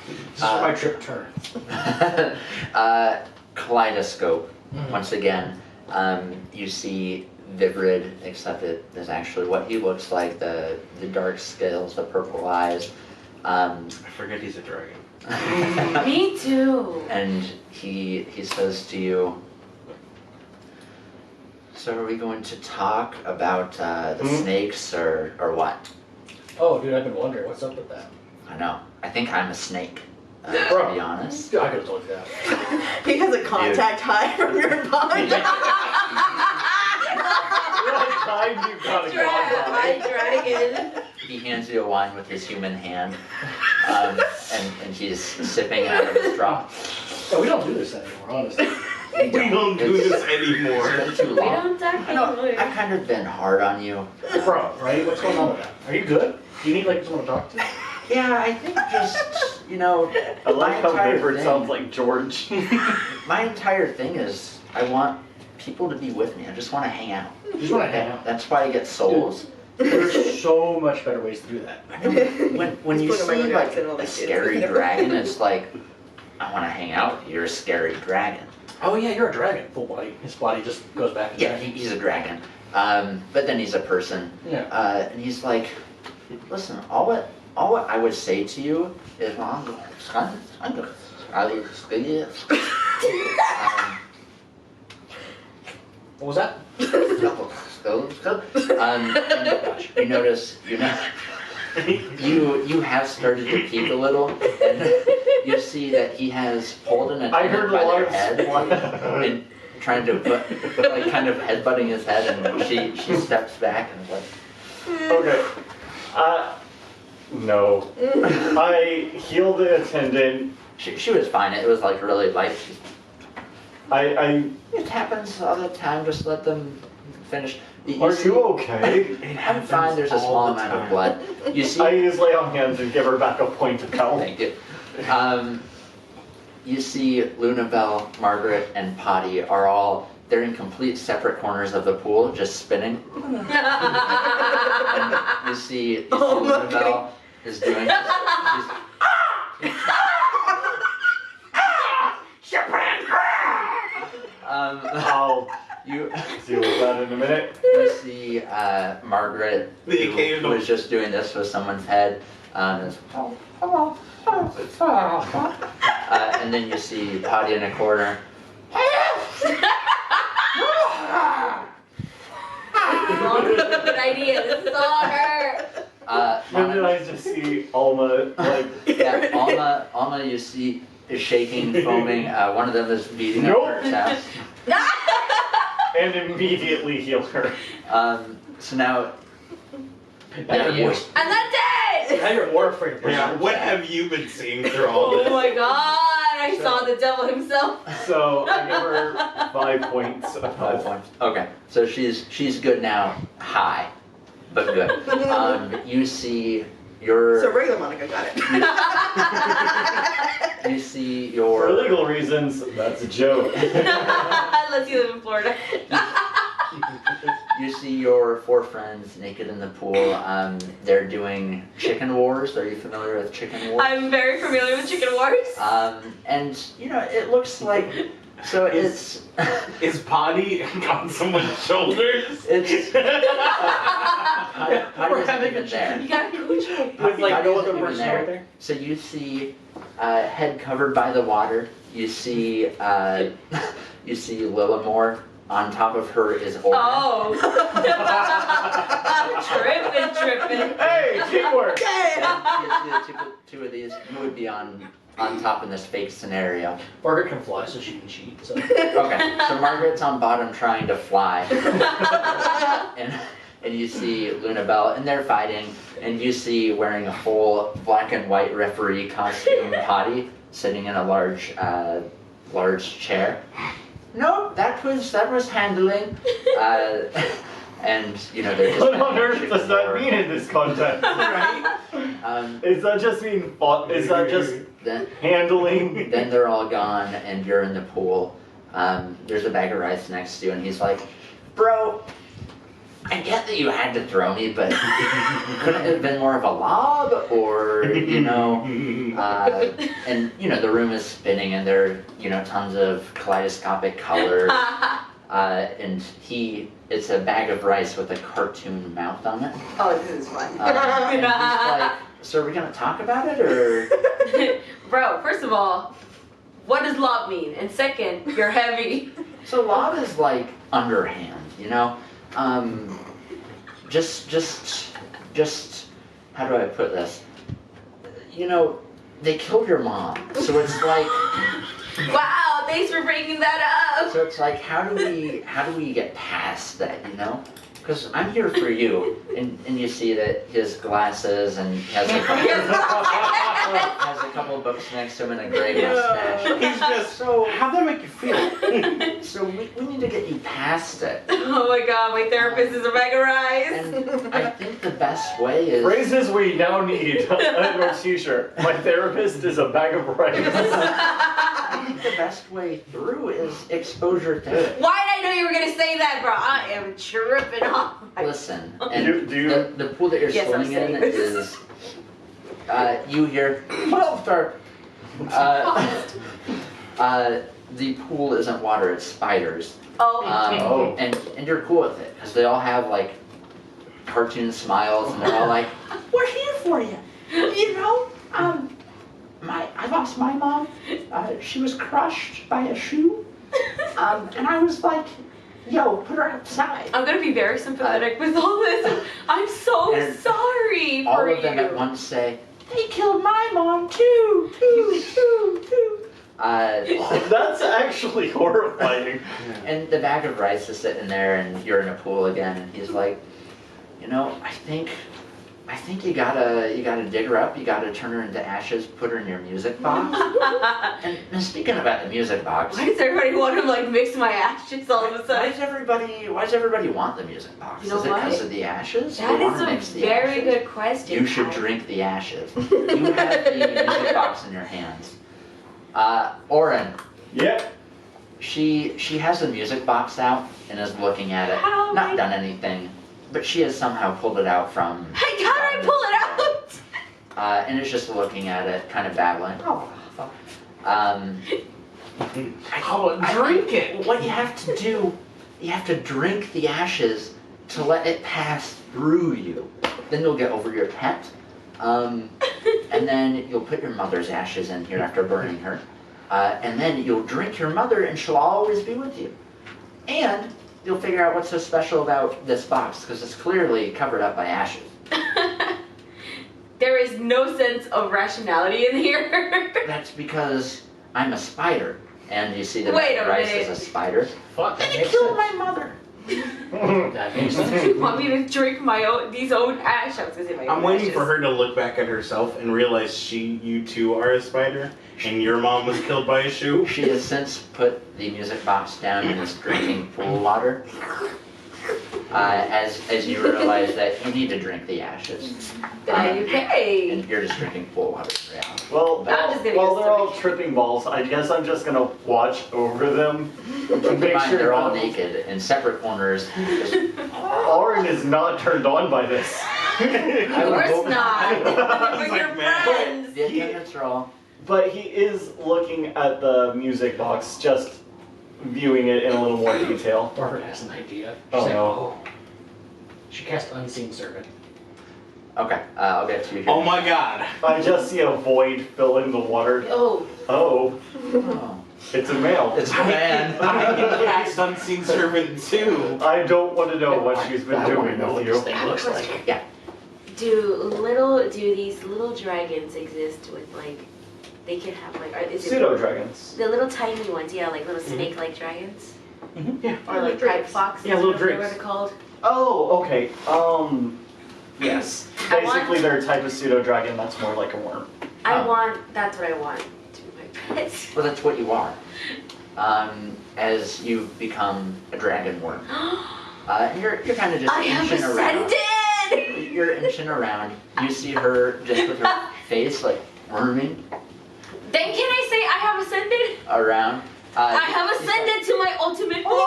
This is where my trip turns. Kaleidoscope. Once again, you see Vivrid, except it is actually what he looks like, the dark scales, the purple eyes. I forget he's a dragon. me too. And he says to you, "So are we going to talk about the snakes or what?" Oh, dude, I've been wondering what's up with that. I know. I think I'm a snake, to Bro. be honest. Dude, I could have told you that. He has a contact high from your body. What time you got a My dragon. He hands you a wine with his human hand, and he's sipping out of a straw. Yeah, we don't do this anymore, honestly. We don't do this anymore. It's been too We long. don't talk I know, anymore. I've kind of been hard on you. Bro, right? What's going on with that? Are you good? Do you need like someone to talk to? Yeah, I think just, I like how Viverd sounds like George. my entire thing is I want people to be with me. I just want to hang out. You just want to hang out. That's why I get souls. There's so much better ways to do that. When you He's putting see Michael like Jackson all a these kids. scary dragon, it's like, I want to hang out with you. You're a scary dragon. Oh yeah, you're a dragon. Full body. His body just goes back. Yeah, he's a dragon. But then he's a person. Yeah. And he's like, listen, all what I would say to you is, What was that? and you notice, you have started to peek a little, and you see that he has pulled an I attendant heard a by lot their of head and trying to put, like, kind of headbutting his head, and she steps back and is like, Okay. No. I heal the attendant. she was fine. It was like really light. I It happens all the time. Just let them finish. are see- you okay? I'm fine. There's a small amount of blood. You see. I just lay on hands and give her back a point of health. Thank you. You see Lunabelle, Margaret, and Potty are all, they're in complete separate corners of the pool, just spinning. And you see Oh, no Lunabelle is doing this. I'll You deal with that in a minute. see Margaret, The who occasional- was just doing this with someone's head, is, and then you see Potty in a corner. Good idea. This is all her. When did I just see Alma like Yeah, Alma, you see, is shaking, foaming. One of them is beating up her chest. and immediately heal her? So now, Now you. you're, I'm not dead. now you're more afraid of pushing Yeah, what yourself. have you been seeing through all Oh this? my god, I saw the devil himself. So I give her 5 points of 5 health. points. Okay, so she's good now, high, but good. You see So regular Monica got it. You see For your legal reasons, that's a joke. Unless you live in Florida. you see your 4 friends naked in the pool. They're doing chicken wars. Are you familiar with chicken wars? I'm very familiar with chicken wars. And you know it looks like so it's Is Potty on someone's shoulders? it's Potty isn't even there. You got a cooch. With like Potty no isn't other even person right there. So you see head covered by the water. You see you see Lillimore. On top of her is Orin. Oh. tripping. Hey, teamwork! You see the two of these. You would be on top in this fake scenario. Margaret can fly, so she can cheat. So. Okay, so Margaret's on bottom trying to fly. and you see Luna Bell, and they're fighting, and you see wearing a full black and white referee costume Potty sitting in a large chair. No, that was handling. And you know they're just. What on earth does that mean in this context? Right? Is that just mean? Is that just Then handling? they're all gone, and you're in the pool. There's a bag of rice next to you, and he's like, "Bro, I get that you had to throw me, but couldn't it have been more of a lob, or you know?" And you know the room is spinning, and there are tons of kaleidoscopic colors. And it's a bag of rice with a cartoon mouth on it. Oh, this is fun. And he's like, so are we gonna talk about it, or? Bro, first of all, what does lob mean? And second, you're heavy. So lob is like underhand, you know? Just, how do I put this? You know, they killed your mom, so it's like, Wow, thanks for bringing that up. so it's like, how do we get past that, you know? Because I'm here for you, and you see that his glasses and he has a couple books next to him and a gray mustache. He's just so. How'd that make you feel? So we need to get you past it. Oh my god, my therapist is a bag of rice. And I think the best way is. Phrases we now need on our t-shirt. My therapist is a bag of rice. I think the best way through is exposure therapy. Why did I know you were gonna say that, bro? I am tripping off. Listen, and Do you- the pool that you're Yes, I'm swimming in saying this. is. You hear 12 start. The pool isn't water; it's spiders. Oh. And you're cool with it because they all have like cartoon smiles and they're all like, "We're here for you." You know, I lost my mom. She was crushed by a shoe. And I was like, "Yo, put her outside." I'm gonna be very sympathetic with all this. I'm so And sorry All for of them you. at once say, "They killed my mom too." That's actually horrifying. And the bag of rice is sitting there, and you're in a pool again, and he's like, "You know, I think you gotta dig her up. You gotta turn her into ashes. Put her in your music box." And speaking about the music box, Why does everybody want to like mix my ashes all of a why sudden? does everybody want the music box? You know is it because what? of the ashes? That They wanna is mix a the very ashes? good question. You should drink the ashes. You have the music box in your hands. Oren, Yep. she has the music box out and is looking at it. How Not am I- done anything, but she has somehow pulled it out from. Hey, how did I pull it out? And it's just looking at it, kind of babbling. Oh, fuck. Drink it. What you have to do, you have to drink the ashes to let it pass through you. Then you'll get over your pet. And then you'll put your mother's ashes in here after burning her. And then you'll drink your mother and she'll always be with you. And you'll figure out what's so special about this box because it's clearly covered up by ashes. There is no sense of rationality in here. That's because I'm a spider. And you see the Wait a rice minute. is a spider. Fuck, that And it makes killed sense. my mother. That makes sense. You want me to drink these own ash? I was gonna say my I'm own waiting ashes. for her to look back at herself and realize you too are a spider, and your mom was killed by a shoe. She has since put the music box down and is drinking pool water. as you realize that you need to drink the ashes. Okay. And you're just drinking pool water. Yeah. Well, I'm just gonna while get they're all stomach. tripping balls, I guess I'm just gonna watch over them. Keep in Make mind, sure they're all none of- naked in separate corners. Orin is not turned on by this. Of course not. We're like, your man. friends. The attendants are all. But he is looking at the music box, just viewing it in a little more detail. Barbara has an idea. Oh, She's like, no. oh. She cast Unseen Servant. Okay, I'll get to you here. Oh my god. I just see a void fill in the water. Oh, Oh, Oh. it's a male. It's a man. I can cast Unseen Servant too. I don't want to know what she's been I wanna doing know with what this you. thing looks like. Do these little dragons exist with like, they can have like, is it Pseudo dragons. the little tiny ones? Yeah, like little snake-like dragons, Yeah. or like pipe foxes. Yeah, little whatever drakes. they're called. Oh, okay. Yes. I want- Basically, they're a type of pseudo dragon that's more like a worm. That's what I want to be my pets. Well, that's what you are. As you become a dragon worm. You're kind of just I have inching around. ascended! You're inching around. You see her just with her face like worming Then can I say I have ascended? around. I have ascended to my ultimate form!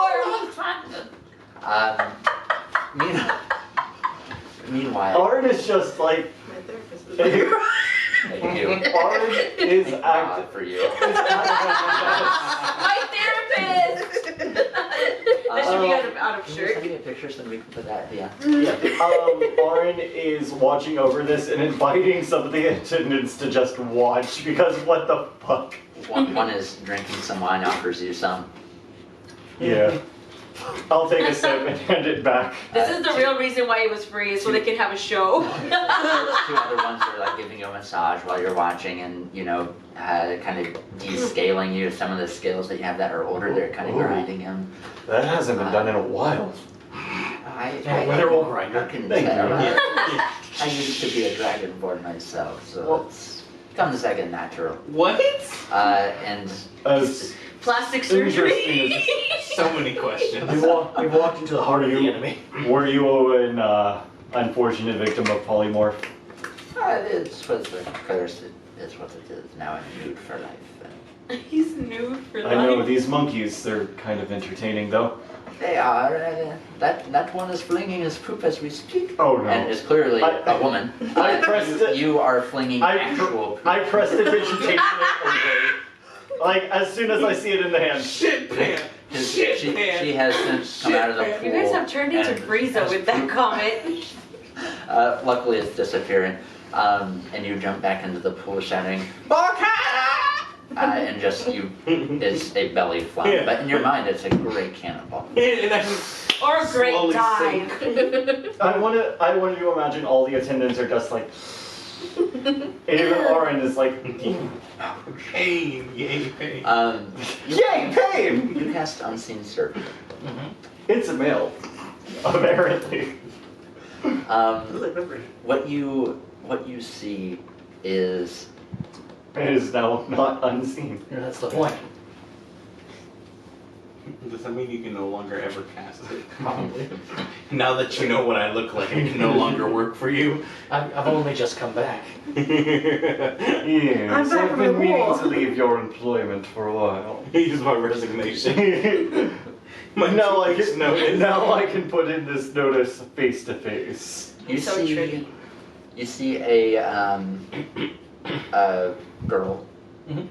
Meanwhile, Orin is just like. My therapist is thank you. Orin is Thank acting. God for you. my therapist. That should be out of Can you shirt. send me a picture so we can put that? Yeah. Orin is watching over this and inviting some of the attendants to just watch because what the fuck? One is drinking some wine, offers you some. Yeah. I'll take a sip and hand it back. This is the real reason why it was free, is so they can have a show. Two other ones are like giving you a massage while you're watching, and kind of descaling you. Some of the scales that you have that are older, they're kind of Ooh. grinding them. That hasn't been done in a while. They're all grinder. I can Thank you. tell. I used to be a dragonborn myself, so it's comes second natural. What? And As Plastic interesting surgery. as So many questions. We walked into the heart of the enemy. were you an unfortunate victim of polymorph? it's what's the curse. It's what it is. Now I'm nude for life. He's nude for I know life. these monkeys, they're kind of entertaining though. They are. That one is flinging his poop as we speak. Oh no. And is clearly a woman. I pressed it. You are flinging I actual poop. pressed the vegetation away. Like as soon as I see it in the hand. Shit pan. She has since come out of the pool. You guys have turned into and Frieza has with that poop. comment. Luckily, it's disappearing. And you jump back into the pool shouting, "Barka!" And just it's a belly flop. Yeah. But in your mind, it's a great cannonball. And I'm Or a great slowly dive. I want to imagine all the attendants are just like, and even Orin is like, pain, yay pain. yay, pain! You cast Unseen Servant. It's a male, apparently. What you see is It is now not unseen. Yeah, that's the point. Does that mean you can no longer ever cast it? Probably. Now that you know what I look like, I can no longer work for you. I've only just come back. Yes, I'm back I've from been the meaning war. to leave your employment for a while. Use my resignation. My now I 2 weeks can notice. now I can put in this notice face to face. you So see tricky. you see a girl. Mhm.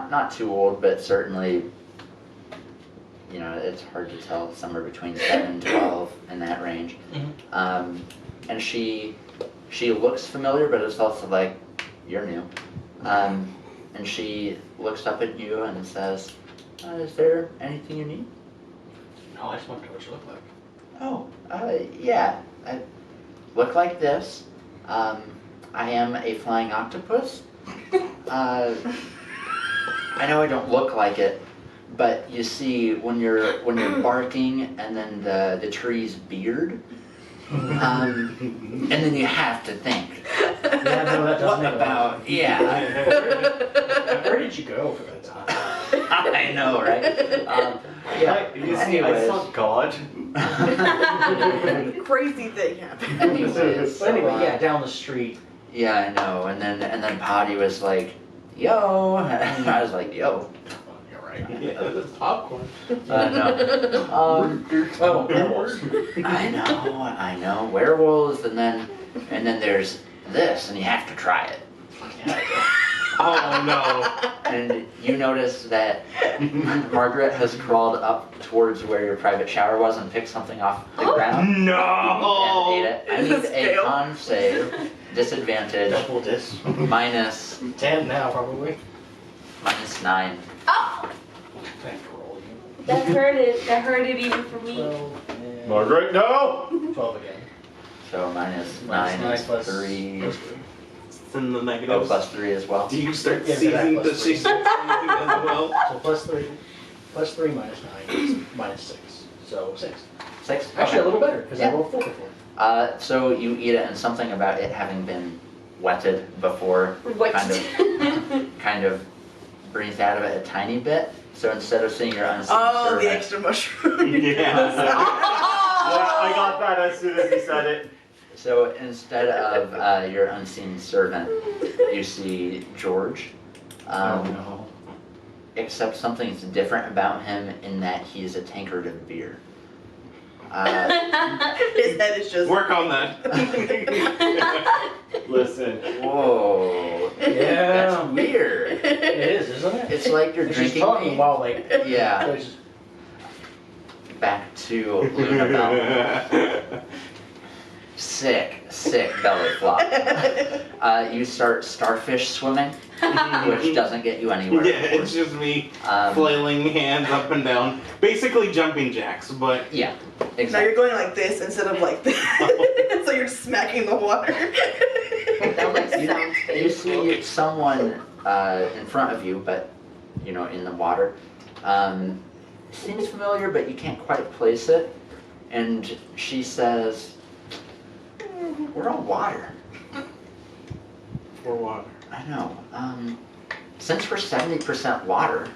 Not too old, but certainly. It's hard to tell, somewhere between 7 and 12 in that range. Mhm. And she looks familiar, but it's also like, you're new. And she looks up at you and says, is there anything you need? No, I just want to know what you look like. Oh, yeah. I look like this. I am a flying octopus. I know I don't look like it, but you see, when you're barking, and then the tree's beard, and then you have to think. Yeah, no, that doesn't What make a lot. about? Yeah. Where did you go for that time? I know, right? Yeah. You see, I Anyways. saw God. Crazy thing happened. Anyways, But anyway, so, yeah, down the street. Yeah, I know. And then Potty was like, "Yo," and I was like, "Yo." You're right. Yeah, it's popcorn. No. Oh, werewolves. I know. Werewolves, and then there's this, and you have to try it. Oh no. And you notice that Margaret has crawled up towards where your private shower was and picked something off the ground and No. ate it. I need a con save, disadvantage, Double this. minus 10 now, probably. -9. Oh, Thanks for rolling you. that hurted. That hurted even for me. 12 and Margaret, no! 12 again. So minus Minus 9 is plus 3. plus 3. It's in the Oh, negatives. plus 3 as well. Do you start Yeah, seizing? plus Does she three. start seizing as well? So plus 3 minus 9 is minus 6. So 6. 6? Actually, a little better, because Yeah. I rolled 4 before. So you eat it, and something about it having been wetted before What? kind of brings out of it a tiny bit. So instead of seeing your unseen Oh, the servant, extra mushroom. Yeah. Yeah, I got that as soon as he said it. so instead of your unseen servant, you see George. No. Except something's different about him in that he's a tankard of beer. His head is just. Work on that. Listen. Whoa. Yeah. That's weird. It is, isn't it? It's like you're She's just drinking talking me. while, like, Yeah. so it's just, Back to Luna Bell. Sick belly flop. You start starfish swimming, which doesn't get you anywhere. Yeah, of it's course. just me Um, flailing hands up and down, basically jumping jacks. But Yeah, Now exactly. you're going like this instead of like this. So you're smacking the water. That like sounds You see someone in front of you, but in the water. Seems familiar, but you can't quite place it. And she says, "We're on water." for water, I know. Since we're 70% water,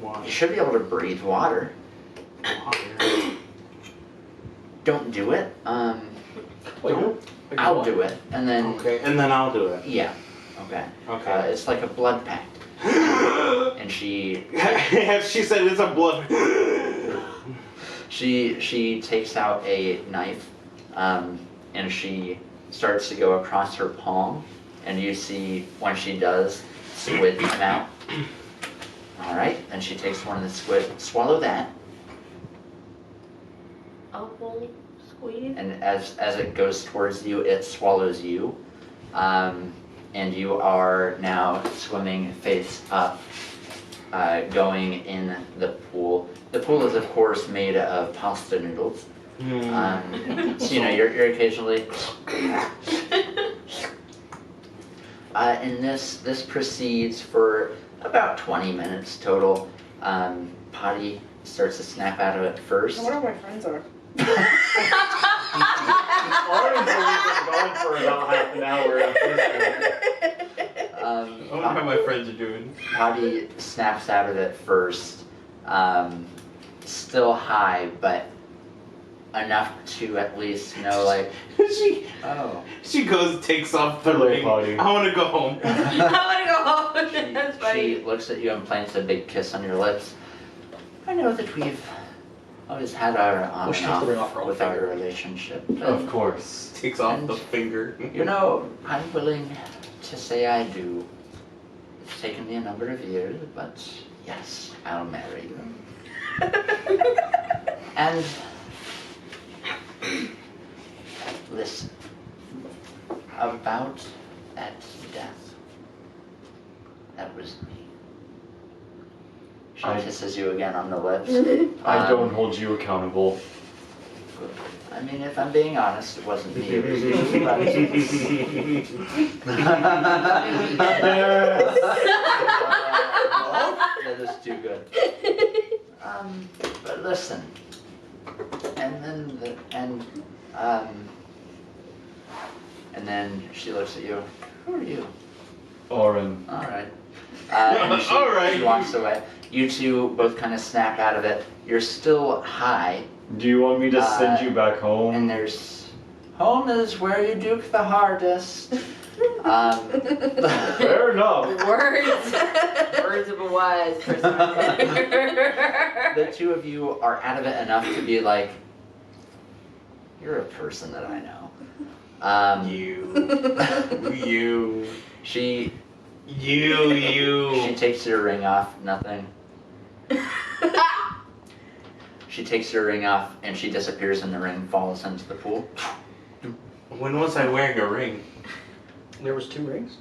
water, you should be able to breathe water. water. Don't do it. wait, no. I'll do it, and then Okay, and then I'll do it. yeah. Okay. Okay. It's like a blood pact. And she She said it's a blood. she takes out a knife, and she starts to go across her palm, and you see when she does, squid come out. All right, and she takes one of the squid. Swallow that, A whole squeeze. and as it goes towards you, it swallows you, and you are now swimming face up, going in the pool. The pool is of course made of pasta noodles. So you're occasionally. And this proceeds for about 20 minutes total. Potty starts to snap out of it first. I wonder where my friends are. Orange has been gone for about half an hour at this I wonder how my friends are doing. Potty snaps out of it first. Still high, but enough to at least know, like, oh. She goes, takes off the Hello, ring. Potty. I want to go home. I wanna go home. That's funny. She looks at you and plants a big kiss on your lips. I know that we've always had our on Well, she and takes the ring off off her own with our finger. relationship. point. Of course. Takes off the finger. I'm willing to say I do. It's taken me a number of years, but yes, I'll marry you. And listen, about that death, that was me. She I- kisses you again on the lips. I don't hold you accountable. Good. I mean, if I'm being honest, it wasn't me. It was you, that is too good. But listen, and then she looks at you. Who are you? Oren. All right. And she, All right. she walks away. You two both kind of snap out of it. You're still high, Do you want me to send you back home? and there's home is where you duke the hardest. Fair enough. Words of a wise person. The two of you are out of it enough to be like, you're a person that I know. You. She You. takes your ring off. Nothing. She takes your ring off and she disappears in the ring, falls into the pool. When was I wearing a ring? There was 2 rings?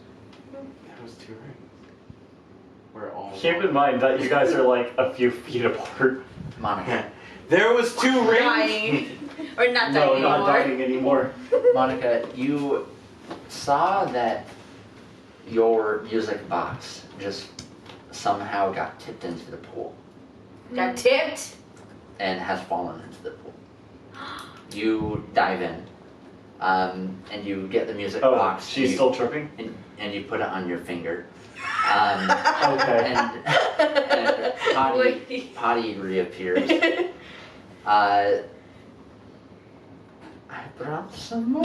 That was 2 rings. We're all. Keep in mind that you guys are like a few feet apart. Monica. There was 2 rings. Dying. Or not dying No, anymore. not dying anymore. Monica, you saw that your music box just somehow got tipped into the pool Got tipped. and has fallen into the pool. You dive in, and you get the music Oh, box. she's you, still tripping? and you put it on your finger. Okay. And Potty reappears. I brought some more.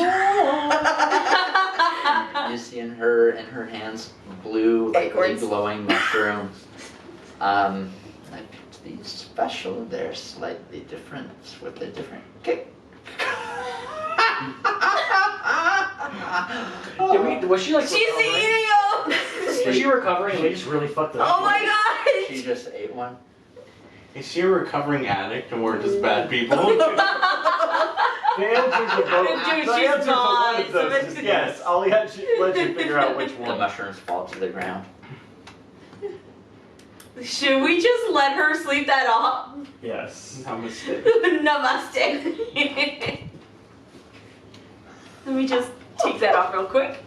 You see in her hands blue, lightly Acorns. glowing mushrooms. I picked these special. They're slightly different with a different kick. Was she like She's recovering? eating them. Was she recovering? We just really fucked up. Oh my gosh. She just ate one. Is she a recovering addict and we're just bad people? The answer to both. Dude, The she's answer to one fine. of those is yes. I'll let you figure out which The one. mushrooms fall to the ground. Should we just let her sleep that off? Yes. Namaste. Namaste. Let me just take that off real quick.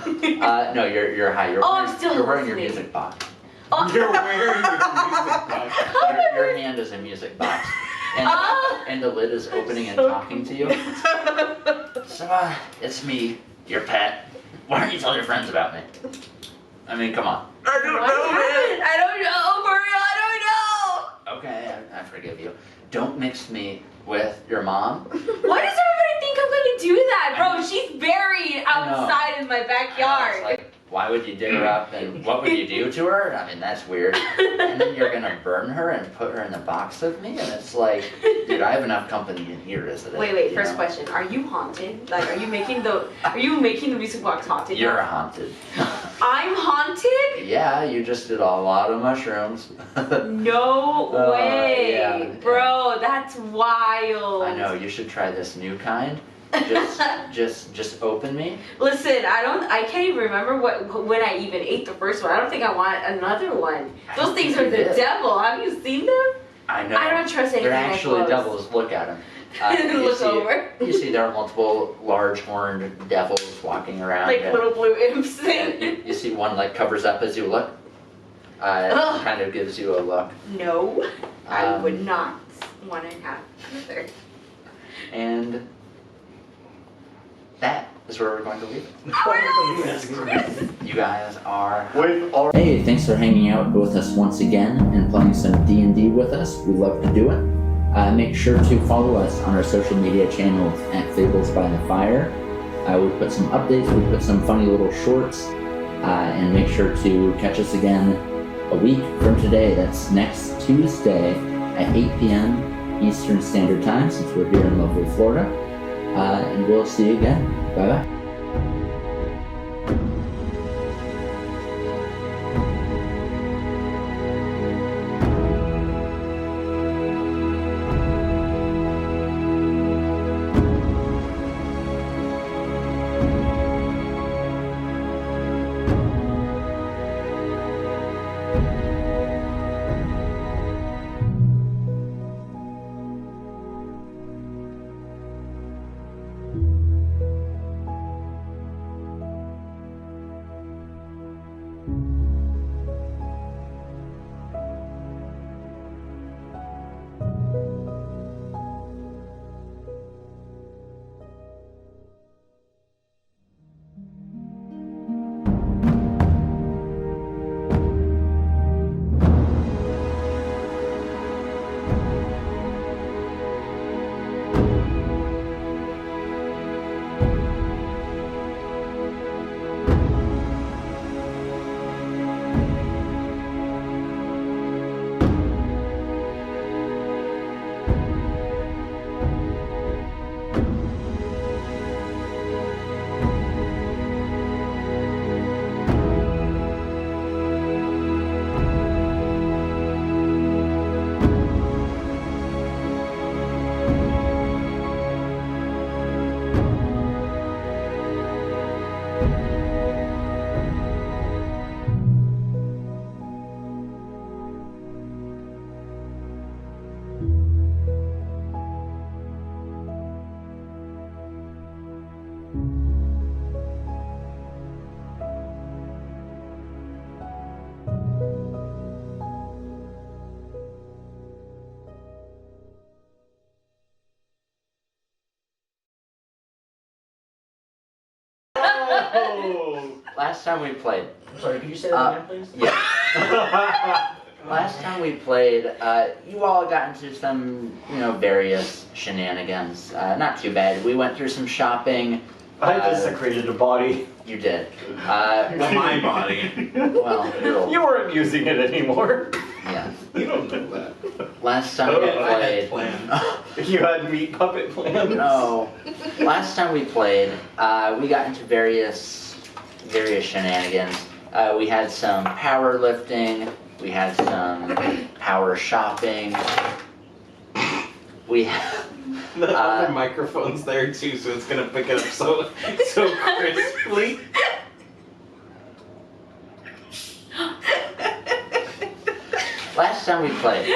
No, you're high. You're Oh, wearing, I'm still you're wearing your listening. music box. You're wearing your music box. Your hand is a music box. And, and the lid is opening and so talking to you. So, it's me, your pet. Why don't you tell your friends about me? I mean, come on. I don't What know, man. happened? I don't know, Mario. I don't know. Okay, I forgive you. Don't mix me with your mom. Why does everybody think I'm gonna do that, bro? She's buried I know. outside in my It's backyard. like, why would you dig her up and what would you do to her? I mean, that's weird. And then you're gonna burn her and put her in the box with me? And it's like, dude, I have enough company in here as it is. Wait, you first know? question. Are you haunted? Like, are you making the music box haunted? You're now? haunted. I'm haunted? Yeah, you just did a lot of mushrooms. No way. yeah, Bro, that's wild. I know, you should try this new kind. Just open me. Listen, I can't even remember when I even ate the first one. I don't think I want another one. Those things are the Yeah. devil. Have you seen them? I know. I don't trust anything They're that actually glows. devils. Look at them. Look over. You see there are multiple large horned devils walking around. Like and- little blue imps. and you see one like covers up as you look. Ugh. Kind of gives you a look. No, I Um, would not want to have another. And that is where we're going to leave it. Oh no! You guys are. With our Hey, thanks for hanging out with us once again and playing some D&D with us. We love to do it. Make sure to follow us on our social media channels at Fables by the Fire. We put some updates, we put some funny little shorts, and make sure to catch us again a week from today. That's next Tuesday at 8 p.m. Eastern Standard Time, since we're here in lovely Florida. And we'll see you again. Bye-bye. No! Last time we played. I'm sorry, could you say that again, please? Yeah. Last time we played, you all got into some, various shenanigans. Not too bad. We went through some shopping. I desecrated a body. You did. Well, my body. Well, You weren't using it anymore. yeah. You don't know that. Last time we I had played. plans. You had meat puppet plans. No. Last time we played, we got into various shenanigans. We had some powerlifting. We had some power shopping. We. The other microphone's there too, so it's gonna pick it up so crisply. Last time we played,